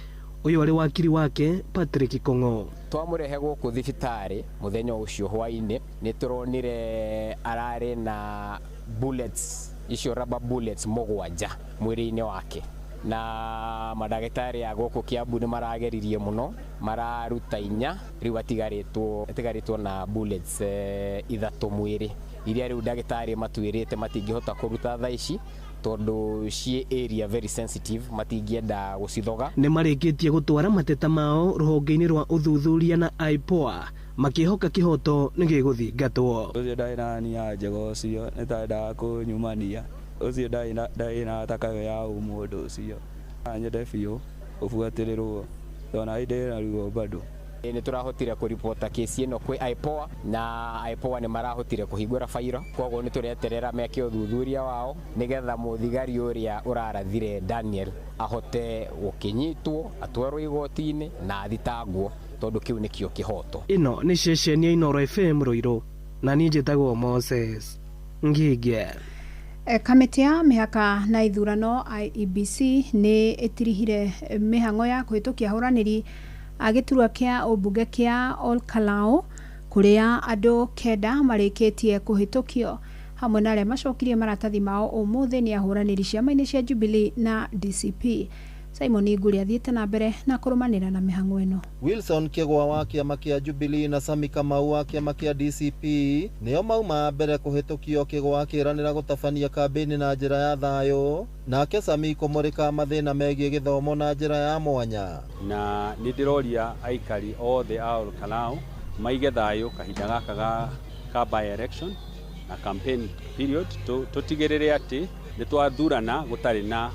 Uyu ari wakiri wake Patrick Kongo. Twamurehe guku thibitari muthenya ucio hwaini ni turonire arare na bullets, icio rubber bullets 7 mwiri-ini wake, na madagitari ya guku Kiambu ni marageririe muno mararuta 4 riu atigaritwo na bullets 3 mwiri iria riu dagitari matwirite matingihota kuruta thaa ici tondu cie area very sensitive matingienda gucithoga. Ni marikitie gutwara mateta mao ruhonge-ini rwa uthuthuria na IPOA makihoka kihoto ni giguthingatwo. Ucio ndai na nia njego ucio nitenda kunyumania ucio ndai na takayo ya mundu ucio anyende biu ubuatirirwo tona inde na ruo bado. Ni turahotire kuripota kesi ino kwi IPOA na IPOA ni marahotire kuhingura fairo, koguo ni tureterera meke uthuthuria wao nigetha muthigari uria urarathire Daniel ahote gukinyitwo atwarwo igoti-ini na athitangwo tondu kiu nikio kihoto. Ino ni ceceni ya Inooro FM Ruiru na ni njitagwo Moses Ngige. Kamiti ya mihaka na ithurano IEBC ni itirihire mihango ya kuhitukia huraniri agiturwa kia ubunge kia Olkalau kuria andu 9 marikitie kuhitukio hamwe na aria macokirie maratathi mao umuthi ni ahuraniri ciama-ini cia Jubilee na DCP. Simon Iguri athiete na mbere na kurumanira na mihango ino. Wilson Kegwa wa kiama kia Jubilee na Sami Kamau wa kiama kia DCP nio mauma mbere kuhitukio Kegwa akiranira gutabania kambeni na njira ya thayo, nake Sami kumurika mathina megie githomo na njira ya mwanya. Na nidiroria aikari othe a Olkalau maige thayo kahinda gaka ka by election na campaign period tutigirire ati nitwathurana gutari na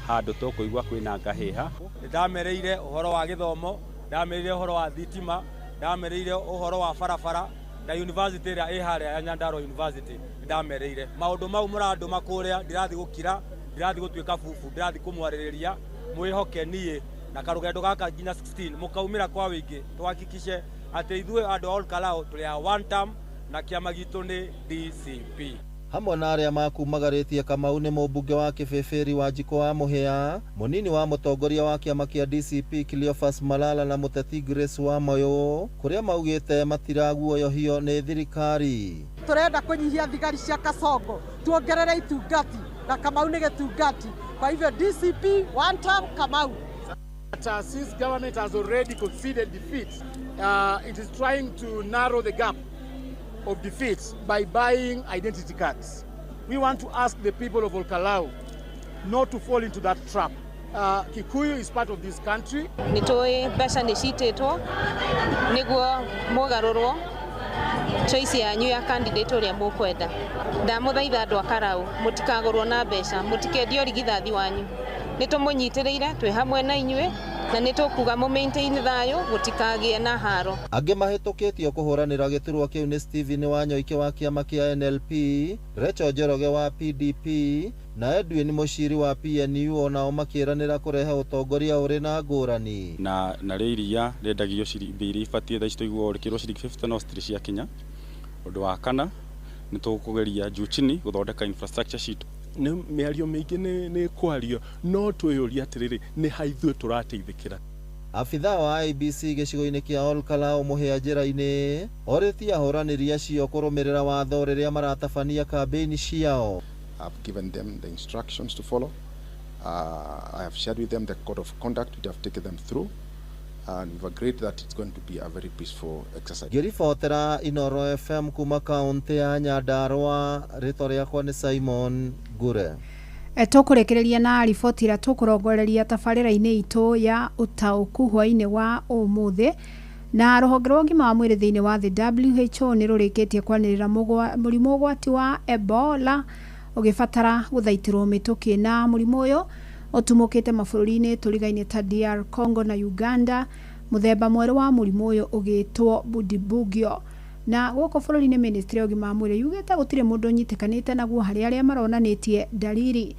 handu tukuigwa kwina ngahiha. Ndamereire uhoro wa githomo, ndamereire uhoro wa thitima, ndamereire uhoro wa barabara na university ria iharia ya Nyandarua University. Ndamereire maundu mau murandu makuria ndirathi gukira, ndirathi gutuika bubu, ndirathi kumwaririria mwihoke nie na karugendo gaka nginya 16 mukaumira kwa wingi twahakikishe ati ithuĩ andu Olkalau tuli a one term na kiama gitu ni DCP. hamwe na aria makumagaritie Kamau ni mũmbunge wa Kĩbĩbĩri Wanjikũ wa Mũhĩa, mũnini wa mũtongoria wa kĩama kĩa DCP Cleophas Malala na mũteti Grace Wamoyũ, kuria maugĩte matiraguoyohio nĩ thirikari. Turenda kunyihia thigari cia Kasongo, tuongerere itungati na Kamau nĩ gĩtungati. Kwa hivyo DCP one term Kamau. Since government has already conceded defeat, it is trying to narrow the gap of defeats by buying identity cards. We want to ask the people of Olkalau not to fall into that trap. Kikuyu is part of this country. Nitoi mbeca nĩ citĩtwo nĩguo mũgarũrwo choice yanyu ya candidate ũrĩa mũkwenda. Ndamũthaitha andũ a Karau mũtikagũrwo na mbeca, mũtikendio rigithathi wanyu. Nĩtũmũnyitĩrĩire twĩ hamwe na inyuĩ na nĩtũkuga mu maintain thayũ gũtikagĩe na haro. Angĩ mahĩtũkĩtio kũhũranĩra gĩturwa kĩu nĩ Stephen Wanyoike wa kĩama kĩa NLP, Rachel Njoroge wa PDP na Edwin Mũciri wa PNU onao makĩranĩra kũrehe ũtongoria ũrĩ na ngũrani. Na rĩa iria rĩendagio ciringi ibatiĩ thaa ici tũiguo rĩkĩrwo ciringi 50 no citirĩ cia Kenya. Ũndũ wa kana nĩ tũkũgeria juu chini gũthondeka infrastructure sheet. Nĩ mĩario mĩingĩ nĩ kwario no twĩyũria atĩrĩrĩ nĩ haithuĩ tũrateithĩkĩra. Afitha wa IBC gĩcigo-inĩ kĩa Olkalau Mũhĩa njĩra-inĩ orĩtie ahũranĩri acio kũrũmĩrĩra watho rĩrĩa maratabania kambĩini ciao. I've given them the instructions to follow. I have shared with them the code of conduct we have taken them through. And we've agreed that it's going to be a very peaceful exercise. Ngĩribotera Inooro FM kuma kaunti ya Nyandarua, rĩtwa rĩakwa nĩ Simon Ngure. Tũkũrekereria na riboti ĩrĩa tũkũrongoreria tabarĩra-inĩ itũ ya ũtaũku hwaĩ-inĩ wa ũmũthĩ. Na rũhonge rwa ũgima wa mwĩrĩ thĩinĩ wa the WHO nĩ rũrĩkĩtie kwanĩrĩra mũrimũ ũgwati wa Ebola ũgĩbatara gũthaitĩrwo mĩtũkĩ na mũrimũ ũyũ ũtumũkĩte mabũrũri-inĩ tũrigaine ta DR Congo na Uganda. Mũthemba mwerũ wa mũrimũ ũyũ ũgĩtwo Bundibugyo. Na gũkũ bũrũri-inĩ ministry ya ũgima wa mwĩrĩ yugĩte gũtirĩ mũndũ ũnyitĩkanĩte naguo harĩ arĩa maronanĩtie dalili.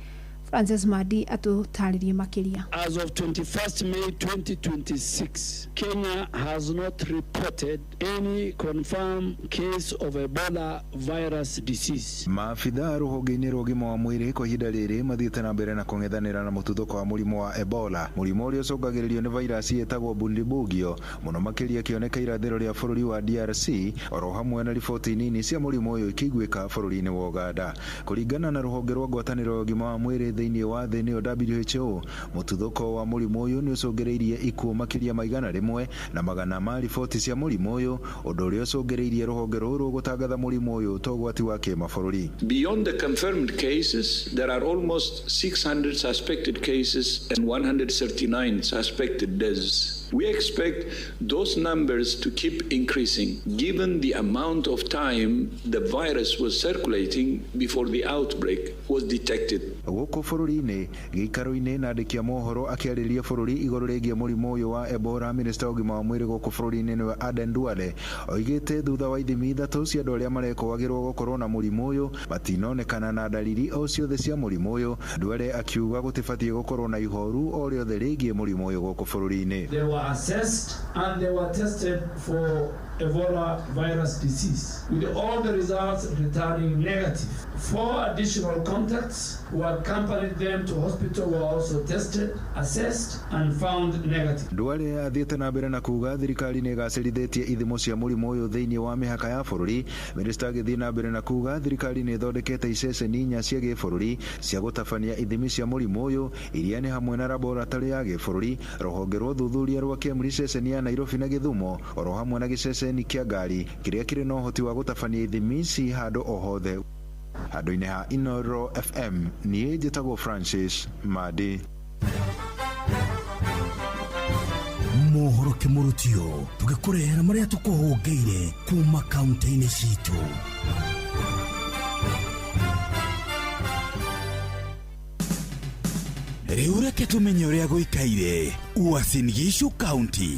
Francis Madi atutarĩrie makĩria. As of 21st May 2026, Kenya has not reported any confirmed case of Ebola virus disease. Maafitha rũhonge-inĩ rwa ũgima wa mwĩrĩ kwa ihinda rĩrĩ mathiĩte na mbere na kũng'ethanĩra na mũtuthũko wa mũrimũ wa Ebola, mũrimũ ũrĩa ũcũngagĩrĩrio nĩ vairasi ĩtagwo Bundibugyo, mũno makĩria kĩoneka irathĩro rĩa bũrũri wa DRC, oro hamwe na riboti nini cia mũrimũ ũyũ ikĩiguĩka bũrũri-inĩ wa Uganda. Kũringana na rũhonge rwa ngwatanĩro ya ũgima wa mwĩrĩ thĩinĩ wa thĩ nĩyo WHO, mũtuthũko wa mũrimũ ũyũ nĩ ũcũngĩrĩirie ikuũ makĩria ma 100 na magana ma riboti cia mũrimũ ũyũ, ũndũ ũrĩa ũcũngĩrĩirie rũhonge rũrũ gũtangatha mũrimũ ũyũ ta ũgwati wa kĩmabũrũri. Beyond the confirmed cases, there are almost 600 suspected cases and 139 suspected deaths. We expect those numbers to keep increasing given the amount of time the virus was circulating before the outbreak was detected. Gũkũ bũrũri-inĩ gĩikaro-inĩ na andĩki a mohoro akĩarĩria bũrũri igũrũ rĩgiĩ mũrimũ ũyũ wa Ebola, minista wa ũgima wa mwĩrĩ gũkũ bũrũri-inĩ nĩwe Aden Duale oigĩte thutha wa ithimi ithatũ cia andũ arĩa marekũagĩrwo gũkorwo na mũrimũ ũyũ matinonekana na dalili o ciothe cia mũrimũ ũyũ. Duale akiuga gũtibatiĩ gũkorwo na ihoru o rĩothe rĩgiĩ mũrimũ ũyũ gũkũ bũrũri-inĩ. They were assessed and they were tested for Ebola virus disease, with all the results returning negative. 4 additional contacts who accompanied them to hospital were also tested, assessed and found negative. Duale athiĩte na mbere na kuga thirikari nĩ ĩgacĩrithĩtie ithimo cia mũrimũ ũyũ thĩinĩ wa mĩhaka ya bũrũri. Minista agĩthiĩ na mbere na kuga thirikari nĩ ĩthondekete iceceni 4 cia gĩbũrũri cia gũtabania ithimi cia mũrimũ ũyũ, iria nĩ hamwe na laboratory ya gĩbũrũri, rũhonge rwa ũthuthuria rwa KEMRI, ceceni ya Nairobi na Gĩthumo, oro hamwe na gĩceceni kĩa Ngari kĩrĩa kĩrĩ na ũhoti wa gũtabania ithimi ici handũ o hothe. Handũ-inĩ ha Inooro FM, niĩ njĩtagwo Francis Madi. Mohoro kĩmũrutio tũgĩkũrehera marĩa tũkũhũngĩire kuma kaunti-inĩ citũ. Rĩu reke tũmenye ũrĩa gũikaire Uasin Gishu County.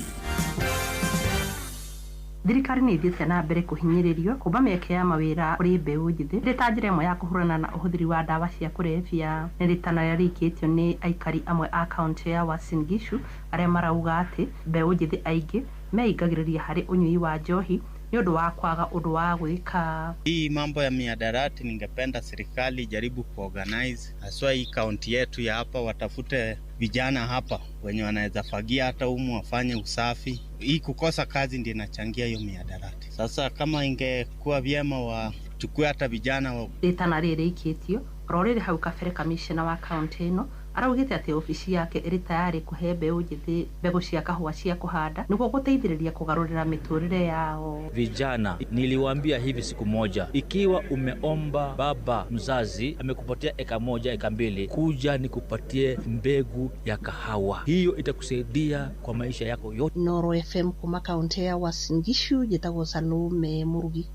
Thirikari nĩ ithiĩte na mbere kũhinyĩrĩrio kuuma mĩeke ya mawĩra kũrĩ mbeũ njĩthĩ rĩrĩ ta njĩra ĩmwe ya kũhũrana na ũhũthĩri wa ndawa cia kũrebia. Nĩ rĩtana rĩrĩa rĩikĩtio nĩ aikari amwe a kaunti ya Uasin Gishu arĩa marauga atĩ mbeũ njĩthĩ aingĩ meingagĩrĩria harĩ ũnyui wa njohi nĩ ũndũ wa kwaga ũndũ wa gwĩka. Hii mambo ya miadarati ningependa serikali jaribu kuorganize, haswa hii kaunti yetu ya hapa, watafute vijana hapa wenye wanaweza fagia hata umu wafanye usafi. Hii kukosa kazi ndiyo inachangia hiyo miadarati. Sasa kama ingekuwa vyema wachukue hata vijana Ritana rĩrĩ ikĩtio rorĩrĩ hau kabere kamishna wa kaunti ĩno araugĩte atĩ ofisi yake ĩrĩ tayari kũhe mbeũ njĩthĩ mbegũ cia kahũa cia kũhanda nĩguo gũteithĩrĩria kũgarũrĩra mĩtũrĩre yao. Vijana, niliwaambia hivi siku moja, ikiwa umeomba baba mzazi amekupatia eka moja eka mbili, kuja nikupatie mbegu ya kahawa. Hiyo itakusaidia kwa maisha yako yote. Noro FM kuma kaunti ya Uasin Gishu, njĩtagwo Salome Murugi.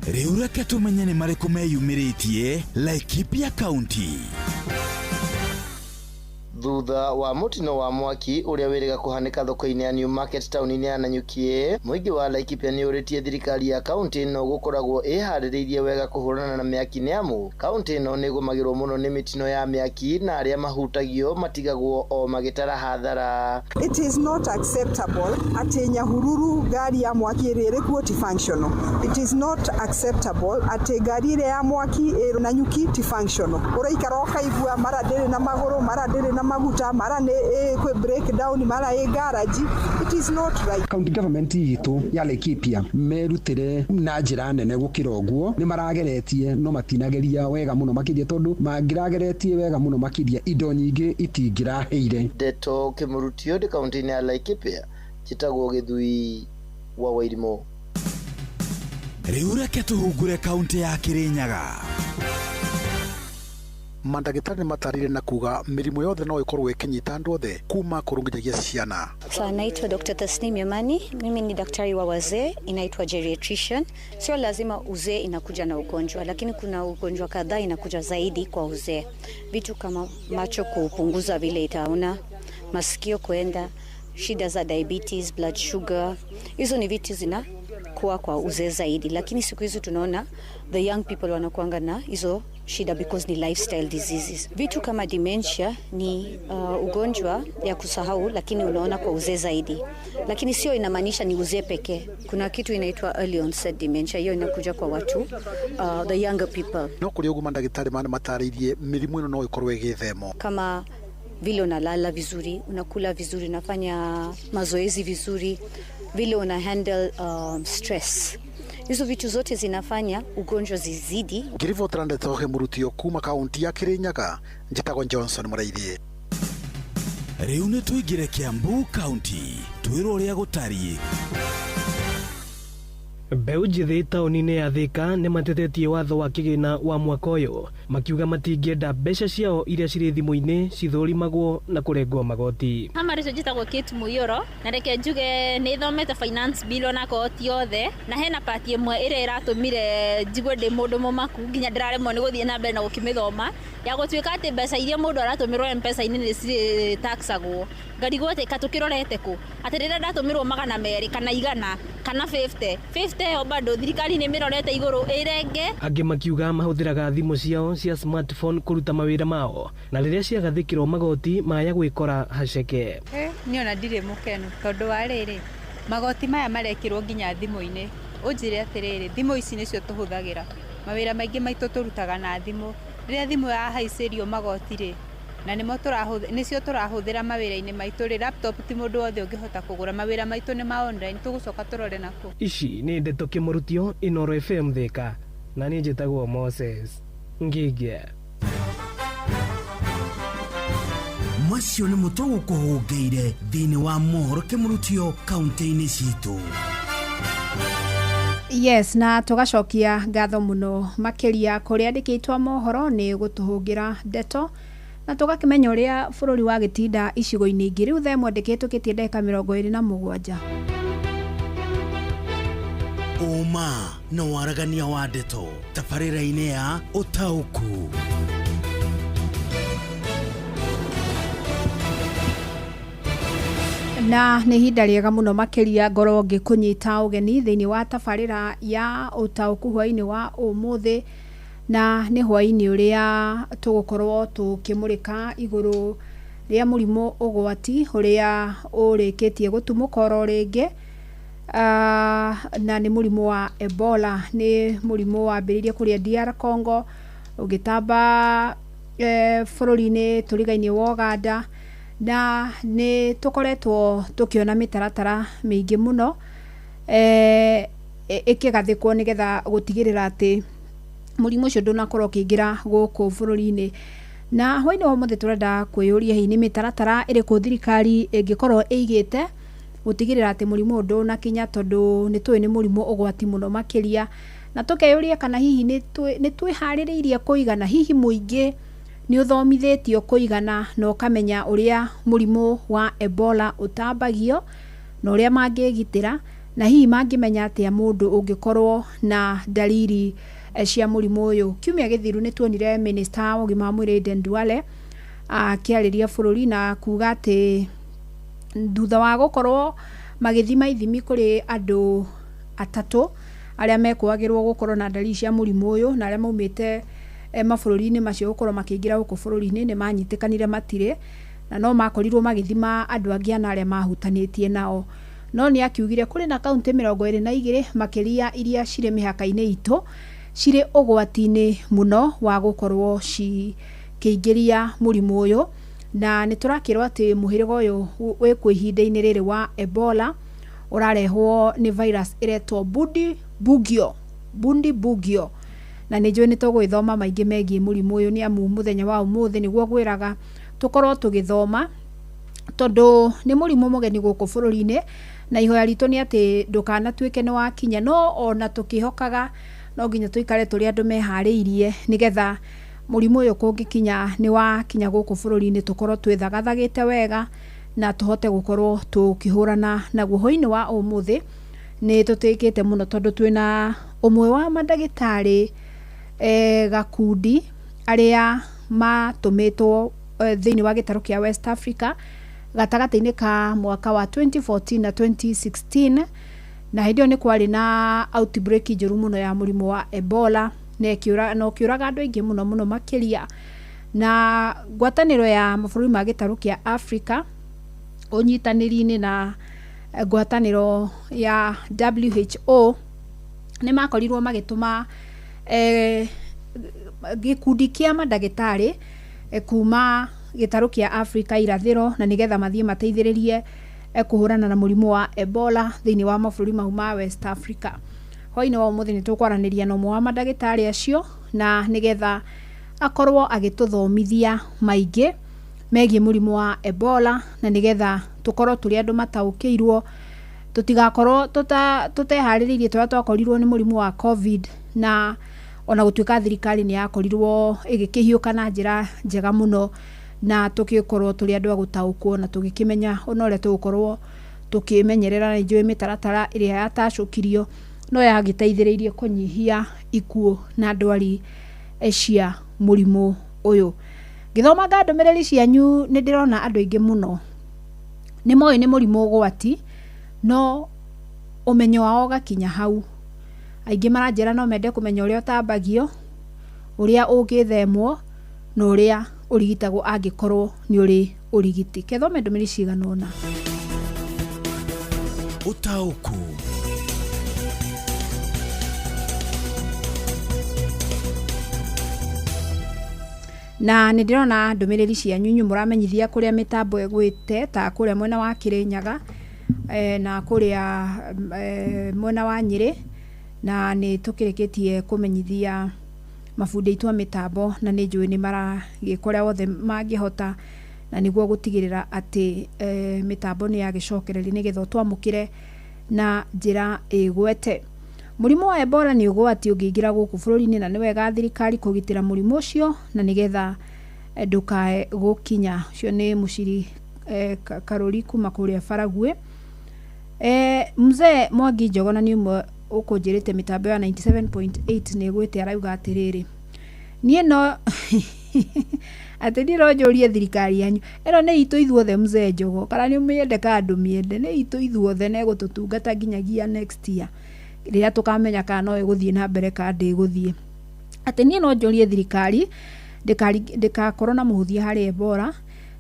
Rĩu reke tũmenye nĩ marĩkũ meyumĩrĩtie Laikipia County. Thutha wa mutino wa mwaki uria wĩrĩga kũhanĩka thoko-inĩ ya New Market town-inĩ ya Nanyuki, mũingĩ wa Laikipia nĩ ũrĩtie thirikari ya kaunti ĩno gũkoragwo ĩharĩrĩirie wega kũhũrana na mĩaki nĩamu kaunti ĩno nĩ ĩgũmagĩrwo mũno nĩ mĩtino ya mĩaki na arĩa mahutagio matigagwo o magĩtara hathara. It is not acceptable atĩ Nyahururu ngari ya mwaki ĩrĩ kuo ti functional. It is not acceptable atĩ ngari ĩrĩa ya mwaki ĩrĩ Nanyuki ti functional. Ũraikara ũkaigua mara ndĩrĩ na magũrũ, mara ndĩrĩ na maguta, mara nĩ break down, mara garage. It is not right. County government itu ya Laikipia merutire na njĩra nene gũkĩra ũguo, nĩ marageretie no matinageria wega mũno makĩria tondu mangĩrageretie wega mũno makĩria indo nyingĩ itingĩraheire. Ndeto Kĩmũrutio de kaunti-inĩ ya Laikipia, njĩtagwo Gĩthui wa Wairimũ. Rĩu reke tũhungure kaunti ya Kĩrĩnyaga. Mandagĩtarĩ matarire na kuga mĩrimũ yothe no ĩkorwo ĩkĩnyita andũ othe kuma kũrũngĩrĩria ciana. So naitwa Dr. Tasnim Yamani, mimi ni daktari wa wazee, inaitwa geriatrician. Sio lazima uzee inakuja na ugonjwa, lakini kuna ugonjwa kadhaa inakuja zaidi kwa uzee. Vitu kama macho kupunguza vile itaona, masikio kuenda, shida za diabetes, blood sugar. Hizo ni vitu zinakuwa kwa uzee zaidi, lakini siku hizi tunaona the young people wanakuanga na hizo shida because ni lifestyle diseases. Vitu kama dementia ni ugonjwa ya kusahau, lakini unaona kwa uzee zaidi. Lakini sio inamaanisha ni uzee pekee. Kuna kitu inaitwa early onset dementia, hiyo inakuja kwa watu the younger people. No kuri ugu mandagĩtarĩ mataririe mĩrimũ ĩno no ĩkorwo ĩgĩthemo. Kama vile unalala vizuri, unakula vizuri, unafanya mazoezi vizuri, vile una handle stress. Hizo vitu zote zinafanya ugonjwa zizidi. Ngirivo Trandetho Kĩmũrutio kuma kaunti ya Kĩrĩnyaga, njĩtagwo Johnson Mũraithie. Rĩu nĩ tũingĩre Kiambu County, twĩrwo ũrĩa gũtariĩ. Mbeũ njĩthĩ taũni-inĩ ya Thika nĩ matetetie watho wa kĩgĩna wa mwaka ũyũ, makiuga matingĩenda mbeca ciao iria cirĩ thimũ-inĩ cithũrimagwo na kũrengwo magoti. Hama rĩcio njĩtagwo Kate Mũiyũro, na reke njuge nĩ thomete finance bill ona koti yothe, na hena part ĩmwe ĩrĩa ĩratũmire njigue ndĩ mũndũ mũmaku nginya ndĩraremwo nĩ gũthiĩ na mbere na gũkĩmĩthoma, ya gũtuĩka atĩ mbeca iria mũndũ aratũmĩrwo M-Pesa-inĩ nĩ cirĩ taxagwo. Ngarigwo atĩ katũkĩrorete kũ, atĩ rĩrĩa ndatũmĩrwo 200 kana 100 kana 50 yo bado thirikari nĩ mĩrorete igũrũ ĩrenge. Angĩ makiuga mahũthĩraga thimũ ciao cia smartphone kũruta mawĩra mao, na rĩrĩa ciagathĩkĩrwo magoti maya gwĩkora haceke. Niĩ ona ndirĩ mũkenu tondũ wa rĩrĩ magoti maya marekĩrwo nginya thimũ-inĩ. Ũnjĩre atĩrĩrĩ, thimũ ici nĩcio tũhũthagĩra, mawĩra maingĩ maitũ tũrutaga na thimũ. Rĩrĩa thimũ yahaicĩrio magoti-rĩ, na nĩcio tũrahũthĩra mawĩra-inĩ maitũ rĩ, laptop ti mũndũ wothe ũngĩhota kũgũra, mawĩra maitũ nĩ ma online, tũgũcoka tũrore nakũ. Ici nĩ Ndeto Kĩmũrutio, Inooro FM Thika, na niĩ njĩtagwo Moses Ngigĩ. Macio nĩ mũtongo kũhũngĩire thĩinĩ wa mohoro Kĩmũrutio kaunti-inĩ citũ. Yes, na tugacokia ngatho mũno makĩria kũrĩa andĩkĩtwo mohoro nĩ gũtũhũngĩra ndeto, na tũgakĩmenya ũrĩa bũrũri wa gĩtinda icigo-inĩ ingĩ. Rĩu thaa ĩmwe ndĩkĩtũkĩtie ndagĩka 27. Ũma na waragania wa ndeto tabarĩra-inĩ ya ũtaũku. Na nĩ ihinda rĩega mũno makĩria ngoro ngĩkũnyita ũgeni thĩinĩ wa tabarĩra ya ũtaũku hwainĩ wa ũmũthĩ, na nĩ hwainĩ ũrĩa tũgũkorwo tũkĩmũrĩka igũrũ rĩa mũrimũ ũgwati ũrĩa ũrĩkĩtie gũtumũka oro rĩngĩ na nĩ mũrimũ wa Ebola, nĩ mũrimũ wambĩrĩirie kũrĩa DR Congo ũgĩtamba bũrũri-inĩ tũrigainie wa Uganda, na nĩ tũkoretwo tũkĩona mĩtaratara mĩingĩ mũno ĩkĩgathĩkwo nĩgetha gũtigĩrĩra atĩ mũrimũ ũcio ndũnakorwo ũkĩingĩra gũkũ bũrũri-inĩ. Na hwainĩ wa mũthĩ tũrenda kwĩyũria hihi nĩ mĩtaratara ĩrĩkũ thirikari ĩngĩkorwo ĩigĩte gũtigĩrĩra atĩ mũrimũ ũndũ ũnakinya, tondũ nĩ tũĩ nĩ mũrimũ ũgwati mũno makĩria, na tũkeyũria kana hihi nĩ twĩharĩrĩirie kũigana, hihi mũingĩ nĩ ũthomithĩtio kũigana na ũkamenya ũrĩa mũrimũ wa Ebola ũtambagio na ũrĩa mangĩgitĩra, na hihi mangĩmenya atĩa mũndũ ũngĩkorwo na dalili cia mũrimũ ũyũ. Kiumia gĩthiru nĩ tuonire Minister wa ũgima wa mwĩrĩ Aden Duale akĩarĩria bũrũri na kuga atĩ thutha wa gũkorwo magĩthima ithimi kũrĩ andũ atatũ arĩa mekũagĩrwo gũkorwo na dalili cia mũrimũ ũyũ na arĩa maumĩte mabũrũri-inĩ macio gũkorwo makĩingĩra gũkũ bũrũri-inĩ nĩ manyitĩkanire matirĩ, na no makorirwo magĩthima andũ angĩ ana arĩa mahutanĩtie nao. No nĩ akiugire kũrĩ na kaunti 22 makĩria iria cirĩ mĩhaka-inĩ itũ cirĩ ũgwati-inĩ mũno wa gũkorwo cikĩingĩria mũrimũ ũyũ, na nĩ tũrakĩrwo atĩ mũhĩrĩga ũyũ wĩkwo ihinda-inĩ rĩrĩ wa Ebola ũrarehwo nĩ virus ĩretwo Bundi Bugyo, na nĩ njũĩ nĩ tũgwĩthoma maingĩ megiĩ mũrimũ ũyũ, nĩ amu mũthenya wa ũmũthĩ nĩguo gwĩraga tũkorwo tũgĩthoma, tondũ nĩ mũrimũ mũgeni gũkũ bũrũri-inĩ, na ihoya ritũ nĩ atĩ ndũkanatuĩke nĩ wakinya, no ona tũkĩhokaga no nginya tũikare tũrĩ andũ meharĩirie nĩgetha mũrimũ ũyũ kũngĩkinya nĩ wakinya gũkũ bũrũri-inĩ tũkorwo twĩthagathagĩte wega na tũhote gũkorwo tũkĩhũrana naguo. Hwainĩ wa ũmũthĩ nĩ tũtĩkĩte mũno tondũ twĩna ũmwe wa mandagĩtarĩ gakundi arĩa matũmĩtwo thĩinĩ wa gĩtarũ kĩa West Africa gatagatĩ-inĩ ka mwaka wa 2014 na 2016, na hĩndĩ ĩyo nĩ kwarĩ na outbreak njũru mũno ya mũrimũ wa Ebola na ũkĩũraga andũ aingĩ mũno mũno makĩria, na ngwatanĩro ya mabũrũri ma gĩtarũ kĩa Africa ũnyitanĩri-inĩ na ngwatanĩro ya WHO nĩ makorirwo magĩtũma gĩkundi kĩa mandagĩtarĩ kuma gĩtarũ kĩa Africa irathĩro, na nĩgetha mathiĩ mateithĩrĩrie kũhũrana na mũrimũ wa Ebola thĩinĩ wa mabũrũri mau ma West Africa. Hwainĩ wa ũmũthĩ nĩ tũkwaranĩria na ũmwe wa mandagĩtarĩ acio na nĩgetha akorwo agĩtũthomithia maingĩ megiĩ mũrimũ wa Ebola, na nĩgetha tũkorwo tũrĩ andũ mataũkĩirwo, tũtigakorwo tũteharĩrĩirie tũrĩa twakorirwo nĩ mũrimũ wa COVID, na ona gũtuĩka thirikari nĩ yakorirwo ĩgĩkĩhiũka na njĩra njega mũno, na tũgĩkorwo tũrĩ andũ a gũtaũkwo na tũgĩkĩmenya ona ũrĩa tũgũkorwo tũkĩmenyerera. Nĩ njũĩ mĩtaratara ĩrĩa yatacũkirio no yagĩteithĩrĩirie kũnyihia ikuũ na ndwari cia mũrimũ ũyũ. Ngĩthomaga ndũmĩrĩri cianyu nĩ ndĩrona andũ aingĩ mũno nĩ moĩ nĩ mũrimũ ũgwati, no ũmenyo wao gakinya hau. Aingĩ maranjĩra no mende kũmenya ũrĩa ũtambagio, ũrĩa ũngĩthemwo na ũrĩa ũrigitagwo angĩkorwo nĩ ũrĩ ũrigiti. Kethome ndũmĩrĩri cigana ũna. Ũtaũku. Na nĩ ndĩrona ndũmĩrĩri cianyu mũramenyithia kũrĩa mĩtambo ĩgwĩte ta kũrĩa mwena wa Kĩrĩnyaga na kũrĩa mwena wa Nyĩrĩ, na nĩ tũkĩrĩkĩtie kũmenyithia mabundi aitũ a mĩtambo, na nĩ njũĩ nĩ maragĩka ũrĩa wothe mangĩhota na nĩguo gũtigĩrĩra atĩ mĩtambo nĩ yagĩcokereria nĩgetha twamũkĩre na njĩra ĩgwete. Mũrimũ wa Ebola nĩ ũgwati ũngĩingĩra gũkũ bũrũri-inĩ, na nĩ wega thirikari kũgitĩra mũrimũ ũcio na nĩgetha ndũkae gũkinya. Ũcio nĩ mũciri Karũri kuma kũrĩa Baragwe. Mzee Mwangi Njogona nĩ ũmwe ũkũnjĩrĩte mĩtambo ya 97.8 nĩ ĩgwĩte, arauga atĩrĩrĩ, niĩ no atĩ ndirojũrie thirikari yanyu ĩno nĩ itũ ithuothe Mzee Njogo, kana nĩ ũmĩende kana ndũmĩende, nĩ itũ ithuothe na ĩgũtũtungata nginyagia next year rĩrĩa tũkamenya kana no ĩgũthiĩ na mbere kana ndĩgũthiĩ. Atĩ niĩ no njũrie thirikari ndĩgakorwo na mũhũthia harĩ Ebola,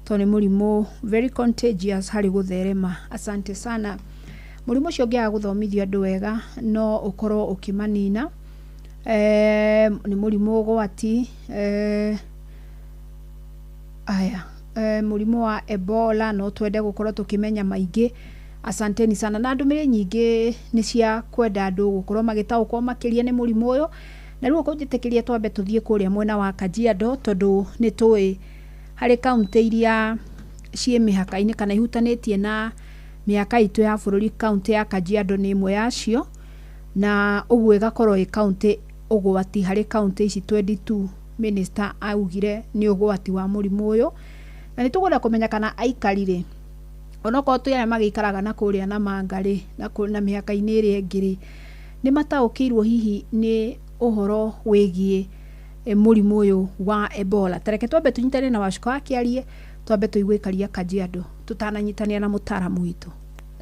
tondũ nĩ mũrimũ very contagious harĩ gũtherema. Asante sana. Mũrimũ ũcio ũngĩaga gũthomithio andũ wega no ũkorwo ũkĩmanina. Nĩ mũrimũ ũgwati mũrimũ wa Ebola no twende gũkorwo tukimenya maingĩ. Asanteni sana na ndũmĩrĩri nyingĩ nĩ cia kwenda andũ gũkorwo magĩtaũkwo makĩria nĩ mũrimũ ũyũ, na rĩu ũkũnjĩtĩkĩria twambe tũthiĩ kũrĩa mwena wa Kajiado tondũ nĩ tũĩ harĩ kaunti iria ciĩ mĩhaka-inĩ kana ihutanĩtie na mĩhaka itũ ya bũrũri. Kaunti ya Kajiado nĩ ĩmwe yacio, na ũguo ĩgakorwo ĩ kaunti ũgwati harĩ kaunti ici 22 minister augire nĩ ũgwati wa mũrimũ ũyũ, na nĩ tũkwenda kũmenya kana aikarire onokorwo twĩ magĩikaraga na kũrĩa na Mangarĩ na mĩhaka-inĩ ĩrĩa ĩngĩ nĩ mataũkĩirwo hihi nĩ ũhoro wĩgiĩ mũrimũ ũyũ wa Ebola. Tareke twambe tũnyitane na Wacuka akĩarie, twambe tũigũikaria Kajiado tutananyitania na mũtaaramu witũ.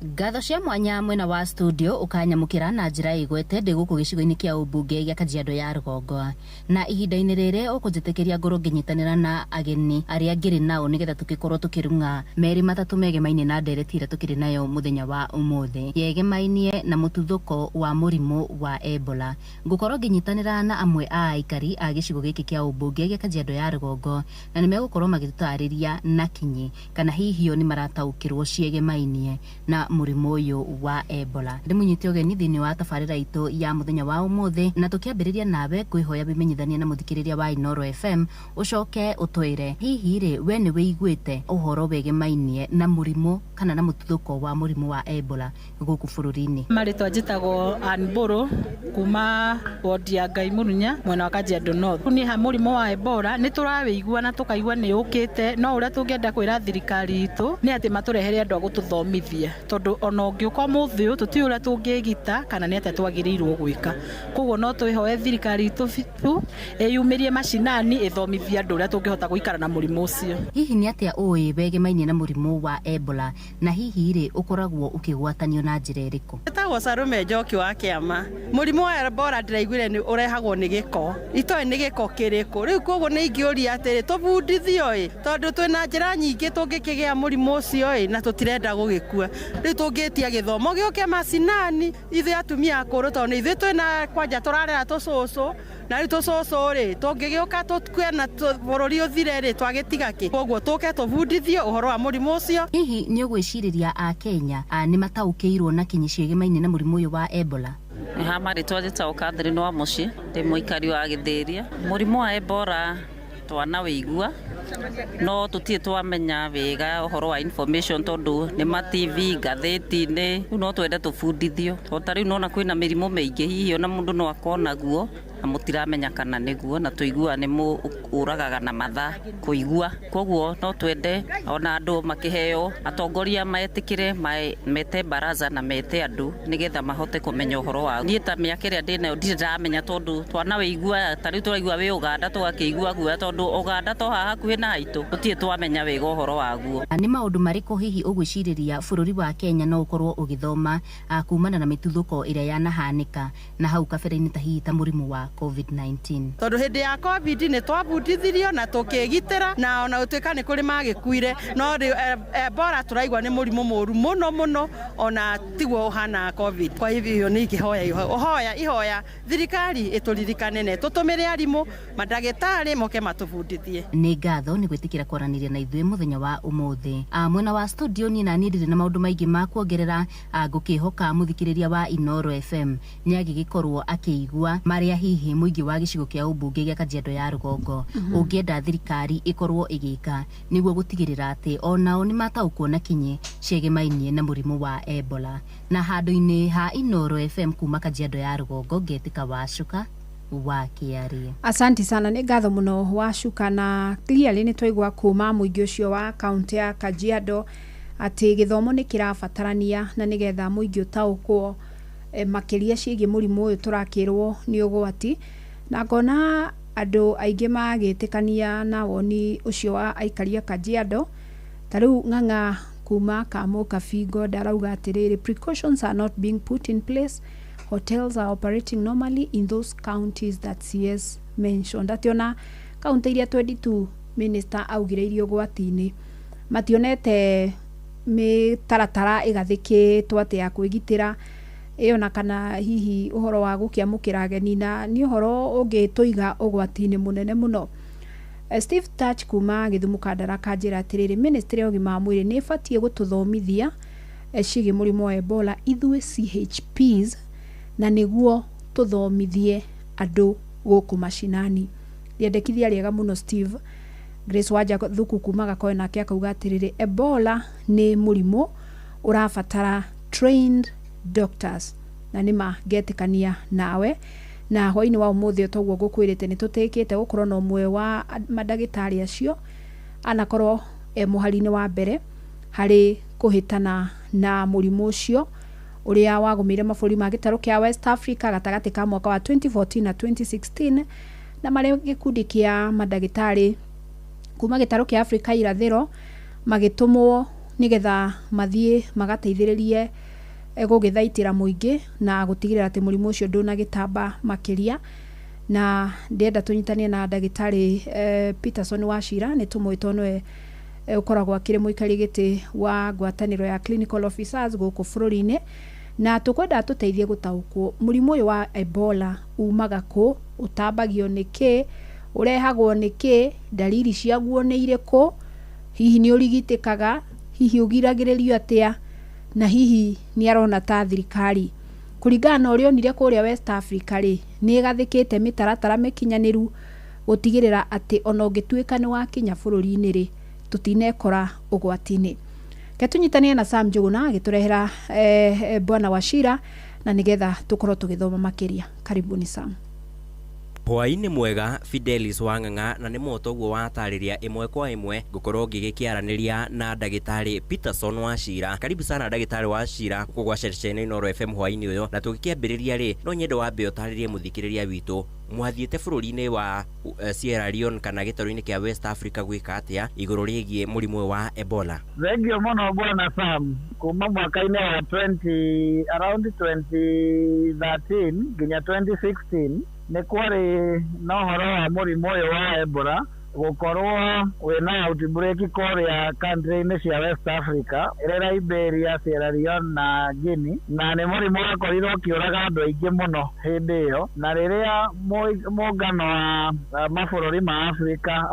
Ngatho cia mwanya mwena wa studio ukanyamukira na njira igwete ndi guku gicigo-ini kia ubunge gia Kajiado ya Rugongo, na ihinda-ini riri ukunjitikiria ngoro nginyitanira na ageni aria ngiri nao nigetha tukikorwo tukirunga meri matatu megemaine na ndereti ira tukiri nayo muthenya wa umuthi yegemainie na mututhuko wa murimu wa Ebola. Ngukorwo nginyitanira na amwe a aikari a gicigo giki kia ubunge gia Kajiado ya Rugongo, na nimegukorwo magitutariria na kinyi kana hihio ni marataukirwo ciegemainie na murimu uyu wa Ebola. Ndimunyite ogeni thini wa tafarira itu ya muthenya wa umuthi, na tukiambiriria nawe kwihoya bimenyithania na muthikiriria wa Inoro FM ucoke utwire hihi ri we ni wiguite uhoro wegemainie na murimu kana na mututhuko wa murimu wa Ebola guku bururi-ini. Maritwa njitagwo Anburu kuma wodi ya Ngaimurunya mwena wa Kajiado North. Ni ha murimu wa Ebola ni turawigua na tukaigua ni ukite, no uria tungienda kwira thirikari itu ni ati maturehere andu a gututhomithia, tondu ona ungiuka muthi uyu tuti uria tungigita kana ni ati twagirirwo gwika. Koguo no twihoe thirikari itu fitu eyumirie mashinani ithomithia andu uria tungihota guikara na murimu ucio. Hihi ni atia ui wegemainie na murimu wa Ebola, na hihi ri ukoragwo ukigwatanio na njira iriku? Etagwo Sarume Njoki wa Kiama. Murimu wa Ebola ndiraiguire ni urehagwo ni giko, itoe ni giko kiriku. Riu koguo ni ingiuria atiri tubundithio tondu twina njira nyingi tungikigia murimu ucio na tutirenda gugikua. Riu tungitia githomo gioke masinani ithe atumia akuru tondu ithe twina kwanja turarera tucucu na riu tucucu ri tungigioka tukwena bururi uthire ri twagitiga ki. Koguo tuke tubundithio uhoro wa murimu ucio. Hihi ni ugwiciriria a Kenya ni mataukiirwo na kinyi ciegemainie na murimu uyu wa Ebola? Hamari twajita Catherine wa muci ndi muikari wa Githiria. Murimu wa Ebola twana wigua no tutie twamenya wega uhoro wa information tondu ni ma TV gatheti-ini no twende tubundithio. Tariu no na kwina mirimo meingi hihi ona mundu no akona guo na mutiramenya kana niguo na tuigua ni mu uragaga na matha kuigua. Koguo no twende ona andu makiheo atongoria maetikire mete baraza na mete andu nigetha mahote kumenya uhoro wa ni ta miaka ria ndina ndiramenya tondu twana wigua tariu turaigua we Uganda tugakiigua guo tondu Uganda to haha kuhi na itu tutie twamenya wega uhoro waguo. Ni maundu mariku hihi ugwiciriria bururi wa Kenya no ukorwo ugithoma kumana na mituthuko iria yanahanika na hau kabere-ini ta hihi ta murimu wa COVID-19? Tondu hindi ya COVID ni twabundithirio na tukigitira na ona utwika ni kuri magikuire, no Ebola turaigwa ni murimu muru muno muno ona tigwo hana COVID. Kwa hivyo ni ihoya thirikari ituririkane ne tutumire arimu madagitari moke matubundithie. Ni ngatho ni gwitikira kwaraniria na ithuĩ muthenya wa umuthi. Mwena wa studio ni na nindire na maundu maingi ma kuongerera ngukihoka muthikiriria wa Inoro FM ni agigikorwo akiigua maria hihi muingi wa gicigo kia ubunge gia Kajiado ya Rugongo ungienda thirikari ikorwo igika niguo gutigirira ati onao ni mataukwo na kinyi ciegemainie na murimu wa Ebola. Na handu-ini ha Inoro FM kuma Kajiado ya Rugongo ngetika Wacuka wa Kiarie. Asanti sana, ni ngatho muno Wacuka, na clearly ni twaigua kuma muingi ucio wa kaunti ya Kajiado ati githomo ni kirabatarania na nigetha muingi utaukwo makiria ciĩgiĩ murimu uyu turakirwo ni ugwati, na ngona andu aingi magitikania na woni ucio wa aikaria Kajiado. Tariu Ng'ang'a kuma Kamu Kafigo darauga atiriri, precautions are not being put in place. Hotels are operating normally in those counties that CS mentioned. Ationa kaunti iria 22 minister augire irio gwati-ini mationete mĩtaratara ĩgathĩkĩtwo atĩ ya kwĩgitĩra ĩyo, na kana hihi ũhoro wa gũkĩamũkĩra ageni, na nĩ ũhoro ũngĩtũiga ũgwati-inĩ mũnene mũno. Steve Touch kuma Gĩthumo Kandaraka njĩra atĩrĩrĩ, ministry ya ũgima wa mwĩrĩ nĩ ĩbatiĩ gũtũthomithia ciĩgiĩ mũrimũ wa Ebola ithuĩ CHPs, na nĩguo tũthomithie andũ gũkũ mashinani. Rĩendekithia rĩega mũno Steve. Grace Wanja Thuku kuma Gakoe nake akauga atĩrĩrĩ, Ebola nĩ mũrimũ ũrabatara trained doctors, na nĩma ngetĩkania nawe. Na hwainĩ wa ũmũthĩ toguo ngũkwĩrĩte nĩ tũtĩkĩte gũkorwo na ũmwe wa mandagĩtarĩ acio anakorwo mũhari-inĩ wa mbere harĩ kũhĩtana na mũrimũ ũcio ũrĩa wagũmĩire mabũrũri ma gĩtarũ kĩa West Africa gatagatĩ ka mwaka wa 2014 na 2016, na marĩ gĩkundi kĩa mandagĩtarĩ kuma gĩtarũ kĩa Afrika irathĩro magĩtũmwo nĩgetha mathiĩ magateithĩrĩrie gũgĩthaitĩra mũingĩ na gũtigĩrĩra atĩ mũrimũ ũcio ndũnagĩtamba makĩria. Na ndĩenda tũnyitanie na ndagĩtarĩ Peterson Wachira, nĩ tũmwĩtwo nĩwe ũkoragwo akĩrĩ mũikari gĩtĩ wa ngwatanĩro ya clinical officers gũkũ bũrũri-inĩ, na tũkwenda tũteithie gũtaũkwo mũrimũ ũyũ wa Ebola umaga kũ, ũtambagio nĩkĩ, ũrehagwo nĩkĩ, dalili ciaguo nĩ irĩkũ, hihi nĩ ũrigitĩkaga, hihi ũgiragĩrĩrio atĩa, na hihi nĩ arona ta thirikari kũringana na ũrĩa onire kũrĩa West Africa rĩ nĩ ĩgathĩkĩte mĩtaratara mĩkinyanĩru gũtigĩrĩra atĩ ona ũngĩtuĩka nĩ wakinya bũrũri-inĩ rĩ tũtinekora ũgwati-inĩ. Ketũnyitanie na Sam Njuguna agĩtũrehera Bwana Wachira, na nĩgetha tũkorwo tũgĩthoma makĩria. Karibuni Sam. Hwainĩ mwega, Fidelis Wang'ang'a, na nĩ motoguo watarĩria ĩmwe kwa ĩmwe ngũkorwo ngĩgĩkĩaranĩria na ndagĩtarĩ Peterson Wachira. Karibu sana ndagĩtarĩ Wachira gũkũ ceceni Inooro FM hwainĩ ũyũ, na tũgĩkĩambĩrĩria rĩ no nyende wambe ũtarĩrie mũthikĩrĩria witũ mwathiĩte bũrũri-inĩ wa Sierra Leone kana gĩtarũ-inĩ kĩa West Africa gwĩka atĩa igũrũ rĩgiĩ mũrimũ ũyũ wa Ebola? Thengio mũno Bwana Sam, kuma mwaka-inĩ wa around 2013 nginya 2016 nĩ kwarĩ na ũhoro wa mũrimũ ũyũ wa Ebola gũkorwo wĩna outbreak kũrĩa country-inĩ cia West Africa ĩrĩa Liberia, Sierra Leone na Guinea, na nĩ mũrimũ wakorirwo ũkĩũraga andũ aingĩ mũno hĩndĩ ĩyo. Na rĩrĩa mũngano wa mabũrũri ma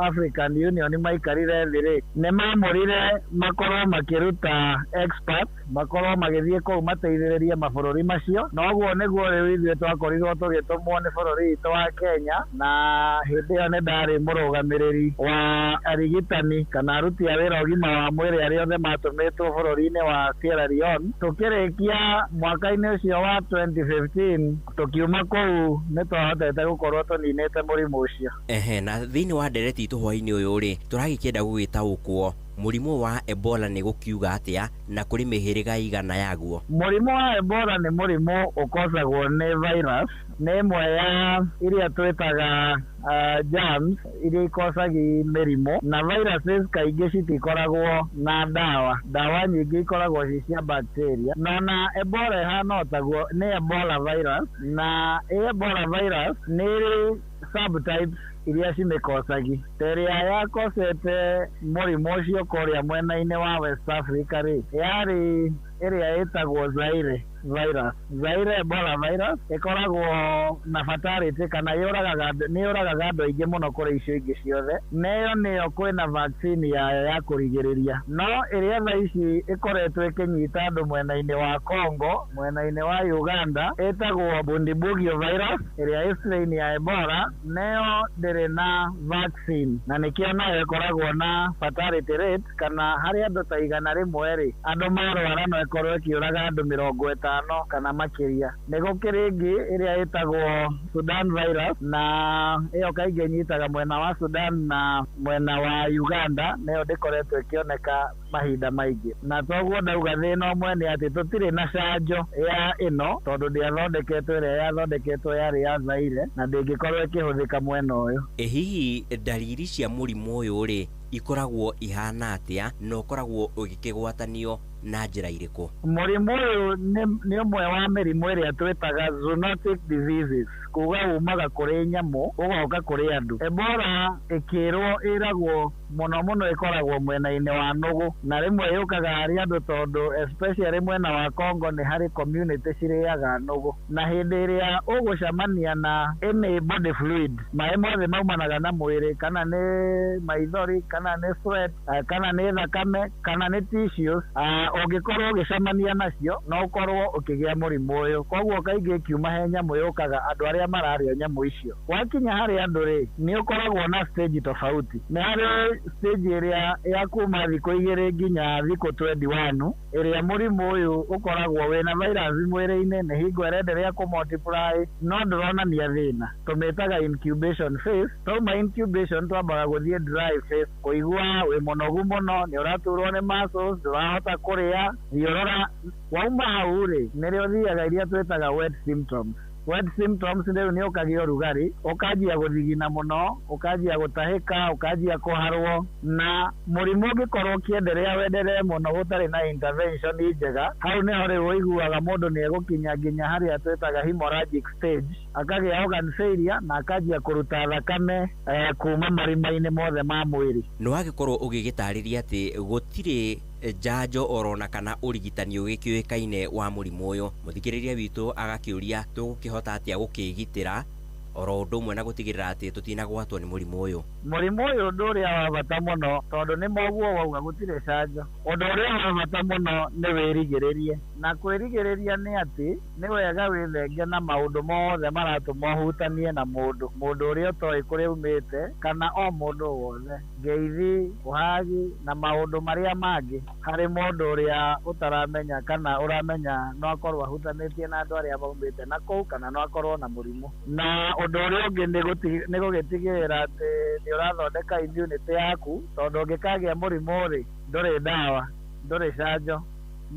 African Union maikarire thĩ rĩ nĩ mamũrire makorwo makĩruta experts makorwo magĩthiĩ kũu mateithĩrĩrie mabũrũri macio, na ũguo nĩguo rĩu ithuĩ twakorirwo tũgĩtũmwo nĩ bũrũri witũ wa Kenya, na hĩndĩ ĩyo nĩ ndarĩ mũrũgamĩrĩri wa arigitani kana aruti a wĩra ũgima wa mwĩrĩ arĩa othe matũmĩtwo bũrũri-inĩ wa Sierra Leone. Tũkĩrĩkia mwaka-inĩ ũcio wa 2015 tũkiuma kũu nĩ twahotete gũkorwo tũninĩte mũrimũ ũcio. Na thĩinĩ wa ndereti itũ hwainĩ ũyũ rĩ tũragĩkĩenda gũgĩtaũkwo mũrimũ wa Ebola nĩ gũkiuga atĩa na kũrĩ mĩhĩrĩga igana yaguo? Mũrimũ wa Ebola nĩ mũrimũ ũkosagwo nĩ virus, nĩ ĩmwe ya iria twĩtaga germs iria ikosagi mĩrimũ, na viruses kaingĩ citikoragwo na ndawa nyingĩ ikoragwo cia bacteria, na Ebola ĩhana otaguo nĩ Ebola virus, na Ebola virus nĩ ĩrĩ subtypes iria cimĩkosagi. Terĩa yakosete mũrimũ ũcio kũrĩa mwena-inĩ wa West Africa rĩ yarĩ ĩrĩa ĩtagwo Zaire virus. Zaire Ebola virus ĩkoragwo na fatality kana nĩ yũragaga andũ aingĩ mũno kũrĩ icio ingĩ ciothe, neyo nĩyo kwĩna vaccine yayo ya kũrigĩrĩria. No ĩrĩa tha ici ĩkoretwo ĩkĩnyita andũ mwena-inĩ wa Congo, mwena-inĩ wa Uganda, ĩtagwo Bundibugyo virus ĩrĩa ĩ strain ya Ebola, neyo ndĩrĩ na vaccine, na nĩkĩo nayo ĩkoragwo na fatality rate kana harĩ andũ ta igana rĩmwe rĩ andũ marwara no ĩkorwo ĩkĩũraga andũ 50 kana makĩria. Nĩ gũkĩrĩ ĩngĩ ĩrĩa ĩtagwo Sudan virus, na ĩyo kaingĩ ĩnyitaga mwena wa Sudan na mwena wa Uganda, nayo ndĩkoretwo ĩkĩoneka mahinda maingĩ. Na toguo ndauga thĩna ũmwe nĩ atĩ tũtirĩ na canjo ya ĩno tondũ ndĩathondeketwo, ĩrĩa yathondeketwo yarĩ ya Zaire na ndĩngĩkorwo ĩkĩhũthĩka mwena ũyũ. Hihi ndariri cia mũrimũ ũyũ rĩ ikoragwo ihana atĩa na ũkoragwo ũgĩkĩgwatanio na njĩra irĩkũ? Mũrimũ ũyũ nĩ ũmwe wa mĩrimũ ĩrĩa twĩtaga zoonotic diseases, kuga umaga kũrĩ nyamũ ũgoka kũrĩ andũ. Ebola ĩkĩrwo ĩragwo muno ikoragwo mwena-inĩ wa nũgũ na rĩmwe yũkaga harĩ andũ tondũ especially mwena wa Congo nĩ harĩ community cirĩaga nũgũ na hĩndĩ ĩrĩa ũgũcemania na any body fluid maĩ mothe maumanaga na mwĩrĩ kana nĩ maithori kana nĩ sweat kana nĩ thakame kana nĩ tissues ũngĩkorwo ũgĩcemania nacio no ũkorwo ũkĩgĩa mũrimũ ũyũ koguo kaingĩ kiuma he nyamũ yũkaga andũ arĩa mararĩa nyamũ icio wakinya harĩ andũ rĩ nĩ ũkoragwo na stage tofauti nĩ harĩ stage ĩrĩa ya kuma thikũ 2 nginya thikũ 21 ĩrĩa mũrimũ ũyũ ũkoragwo wĩna virus mwĩrĩ-inĩ nĩ hingo ĩrenderea kũmultiply no ndũronania thĩna tũmĩtaga incubation phase twauma incubation twambaga gũthiĩ dry phase kũigua wĩ mũnogu mũno nĩ ũraturwo nĩ muscles ndũrahota kũrĩa thiũrũra wauma hau rĩ nĩrĩo thiaga iria twĩtaga wet symptoms rĩu nĩ ũkagĩa ũrugarĩ ũkanjia gũthigina mũno ũkanjia gũtahĩka ũkanjia kũharwo na mũrimũ ũngĩkorwo ũkĩenderea wenderee mũno gũtarĩ na intervention njega hau nĩho rĩu ũiguaga mũndũ nĩ egũkinya nginya harĩa twĩtaga hemorrhagic stage akagĩa organ failure na akanjia kũruta thakame kuma marima-inĩ mothe ma mwĩrĩ. Nĩ wagĩkorwo ũgĩgĩtarĩria atĩ gũtirĩ njanjo orona kana ũrigitani ũgĩkĩũĩkaine wa mũrimũ ũyũ mũthikĩrĩria witũ agakĩũria tũgũkĩhota atĩa gũkĩgitĩra oro ũndũ ũmwe na gũtigĩrĩra atĩ tũtinagwatwo nĩ mũrimũ ũyũ. Mũrimũ ũyũ ũndũ ũrĩa wa bata mũno tondũ nĩ moguo wauga gũtirĩ canjo ũndũ ũrĩa wa bata mũno nĩ wĩrigĩrĩrie na kwĩrigĩrĩria nĩ atĩ nĩ wega wĩthenge na maũndũ mothe maratũma ũhutanie na mũndũ ũrĩa ũtoĩ kũrĩa umĩte kana o mũndũ wothe ngeithi ũhagi na maũndũ marĩa mangĩ harĩ mũndũ ũrĩa ũtaramenya kana ũramenya no akorwo ahutanĩtie na andũ arĩa maumĩte na kũu kana no akorwo na mũrimũ na ũndũ ũrĩa ũngĩ nĩ gũgĩtigĩrĩra atĩ nĩ ũrathondeka immunity yaku tondũ ũngĩkagĩa mũrimũ rĩ ndũrĩ ndawa ndũrĩ canjo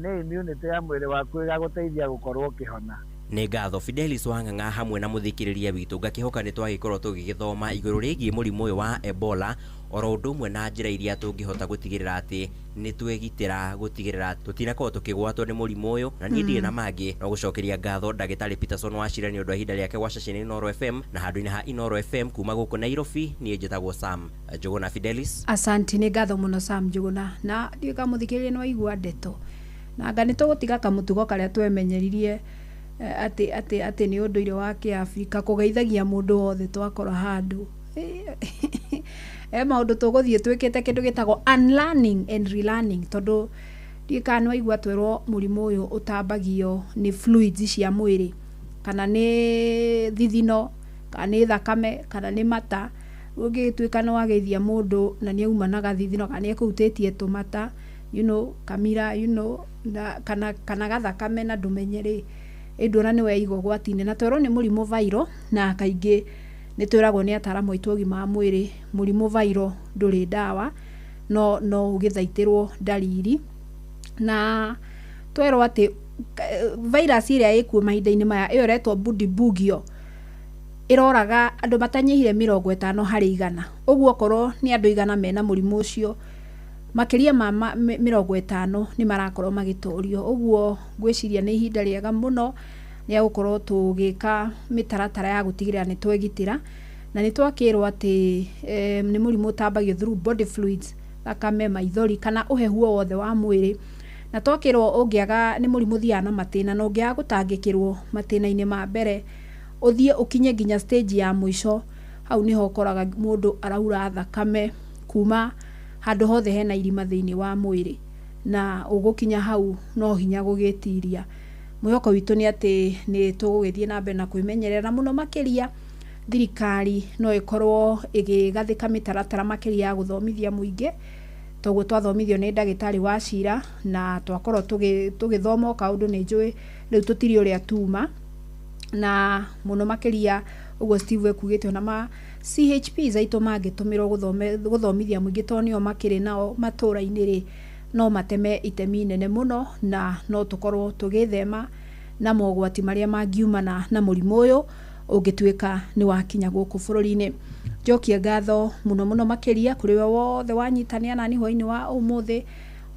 nĩ immunity ya mwĩrĩ waku ĩgagũteithia gũkorwo ũkĩhona. Nĩ ngatho Fidelis Wang'ang'a hamwe na mũthikĩrĩria witũ ngakĩhoka nĩ twagĩkorwo tũgĩgĩthoma igũrũ rĩgiĩ mũrimũ ũyũ wa Ebola oro ũndũ ũmwe na njĩra iria tũngĩhota gũtigĩrĩra atĩ nĩ twegitĩra gũtigĩrĩra tũtinakorwo tũkĩgwatwo nĩ mũrimũ ũyũ na niĩ ndirĩ na mangĩ no gũcokeria ngatho ndagĩtarĩ Peterson Wachira nĩ ũndũ wa ihinda rĩake gwa ceceni Inoro FM na handũ-inĩ ha Inoro FM kuma gũkũ Nairobi niĩ njĩtagwo Sam Njũgũna Fidelis. Asante nĩ ngatho mũno Sam Njũgũna na ndiũka mũthikĩrĩria no igua ndeto na anga nĩ tũgũtiga kamũtugo karĩa twemenyeririe atĩ nĩ ũndũire wa Kĩafrika kũgeithagia mũndũ wothe twakora handũ maũndũ tũgũthiĩ twĩkĩte kĩndũ gĩtagwo unlearning and relearning tondũ ndiũka no igua twerwo mũrimũ ũyũ ũtambagio nĩ fluids cia mwĩrĩ kana nĩ thithino kana nĩ thakame kana nĩ mata ũngĩtuĩka no wageithia mũndũ na nĩ aumanaga thithino kana nĩ ekũhutĩtie tũmata kamira kana gathakame na ndũmenyerĩ ndũona nĩ weigwo gwati-inĩ na twerwo nĩ mũrimũ viral na kaingĩ nĩ twĩragwo nĩ ataramu aitũ ũgima wa mwĩrĩ mũrimũ viral ndũrĩ ndawa no ũgĩthaitĩrwo ndariri na twerwo atĩ virus ĩrĩa ĩkuo mahinda-inĩ maya ĩyo ĩretwo Bundibugyo ĩroraga andũ matanyihire 50 harĩ 100 ũguo okorwo nĩ andũ 100 mena mũrimũ ũcio makĩria ma 50 nĩ marakorwo magĩtorio ũguo ngwĩciria nĩ ihinda rĩega mũno rĩa gũkorwo tũgĩka mĩtaratara ya gũtigĩrĩra nĩ twegitĩra na nĩ twakĩrwo atĩ nĩ mũrimũ ũtambagio through body fluids thakame maithori kana ũhehu wothe wa mwĩrĩ na twakĩrwo ũngĩaga nĩ mũrimũ thiaga na matĩna na ũngĩaga gũtangĩkĩrwo matĩna-inĩ ma mbere ũthiĩ ũkinye nginya stage ya mũico hau nĩho ũkoraga mũndũ araura thakame kuma handũ hothe hena irima thĩinĩ wa mwĩrĩ na ũgũkinya hau no hinya gũgĩtiria mwĩhoko witũ nĩ atĩ nĩ tũgũgĩthiĩ na mbere na kwĩmenyerera mũno makĩria thirikari no ĩkorwo ĩgĩgathĩka mĩtaratara makĩria ya gũthomithia mũingĩ toguo twathomithio nĩ ndagĩtarĩ Wachira na twakorwo tũgĩthoma o kaũndũ nĩ njũĩ rĩu tũtirĩ ũrĩa tuma na mũno makĩria ũguo Steve ekugĩte ona ma CHPs aitũ mangĩtũmĩrwo gũthomithia mũingĩ tondũ nĩo makĩrĩ nao matũra-inĩ rĩ no mateme itemi nene mũno na no tũkorwo tũgĩthema na mogwati marĩa mangiumana na mũrimũ ũyũ ũngĩtuĩka nĩ wakinya gũkũ bũrũri-inĩ. Njokie ngatho mũno makĩria kũrĩ we wothe wanyitania nani hwainĩ wa ũmũthĩ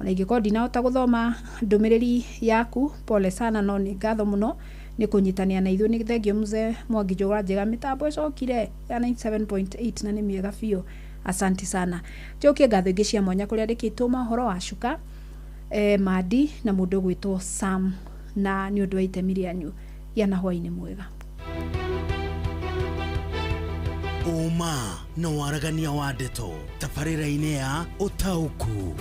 ona ingĩkorwo ndinahota gũthoma ndũmĩrĩri yaku pole sana no nĩ ngatho mũno nĩ kũnyitania na ithuĩ nĩ thengio mzee Mwangi Njũgũna njega mĩtambo ĩcokire ya 97.8 na nĩ mĩega biũ Asanti sana. Jokie ngatho ingĩ cia mwanya kũrĩa andĩkĩtwo mohoro wa Cuka, Madi na mũndũ gwĩtwo Sam, na nĩ ũndũ wa itemi rĩanyu yana hwainĩ mwega. Uma na waragania wa ndeto tabarĩra-inĩ ya Ũtaũku.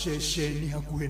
Shesheni hakuhĩ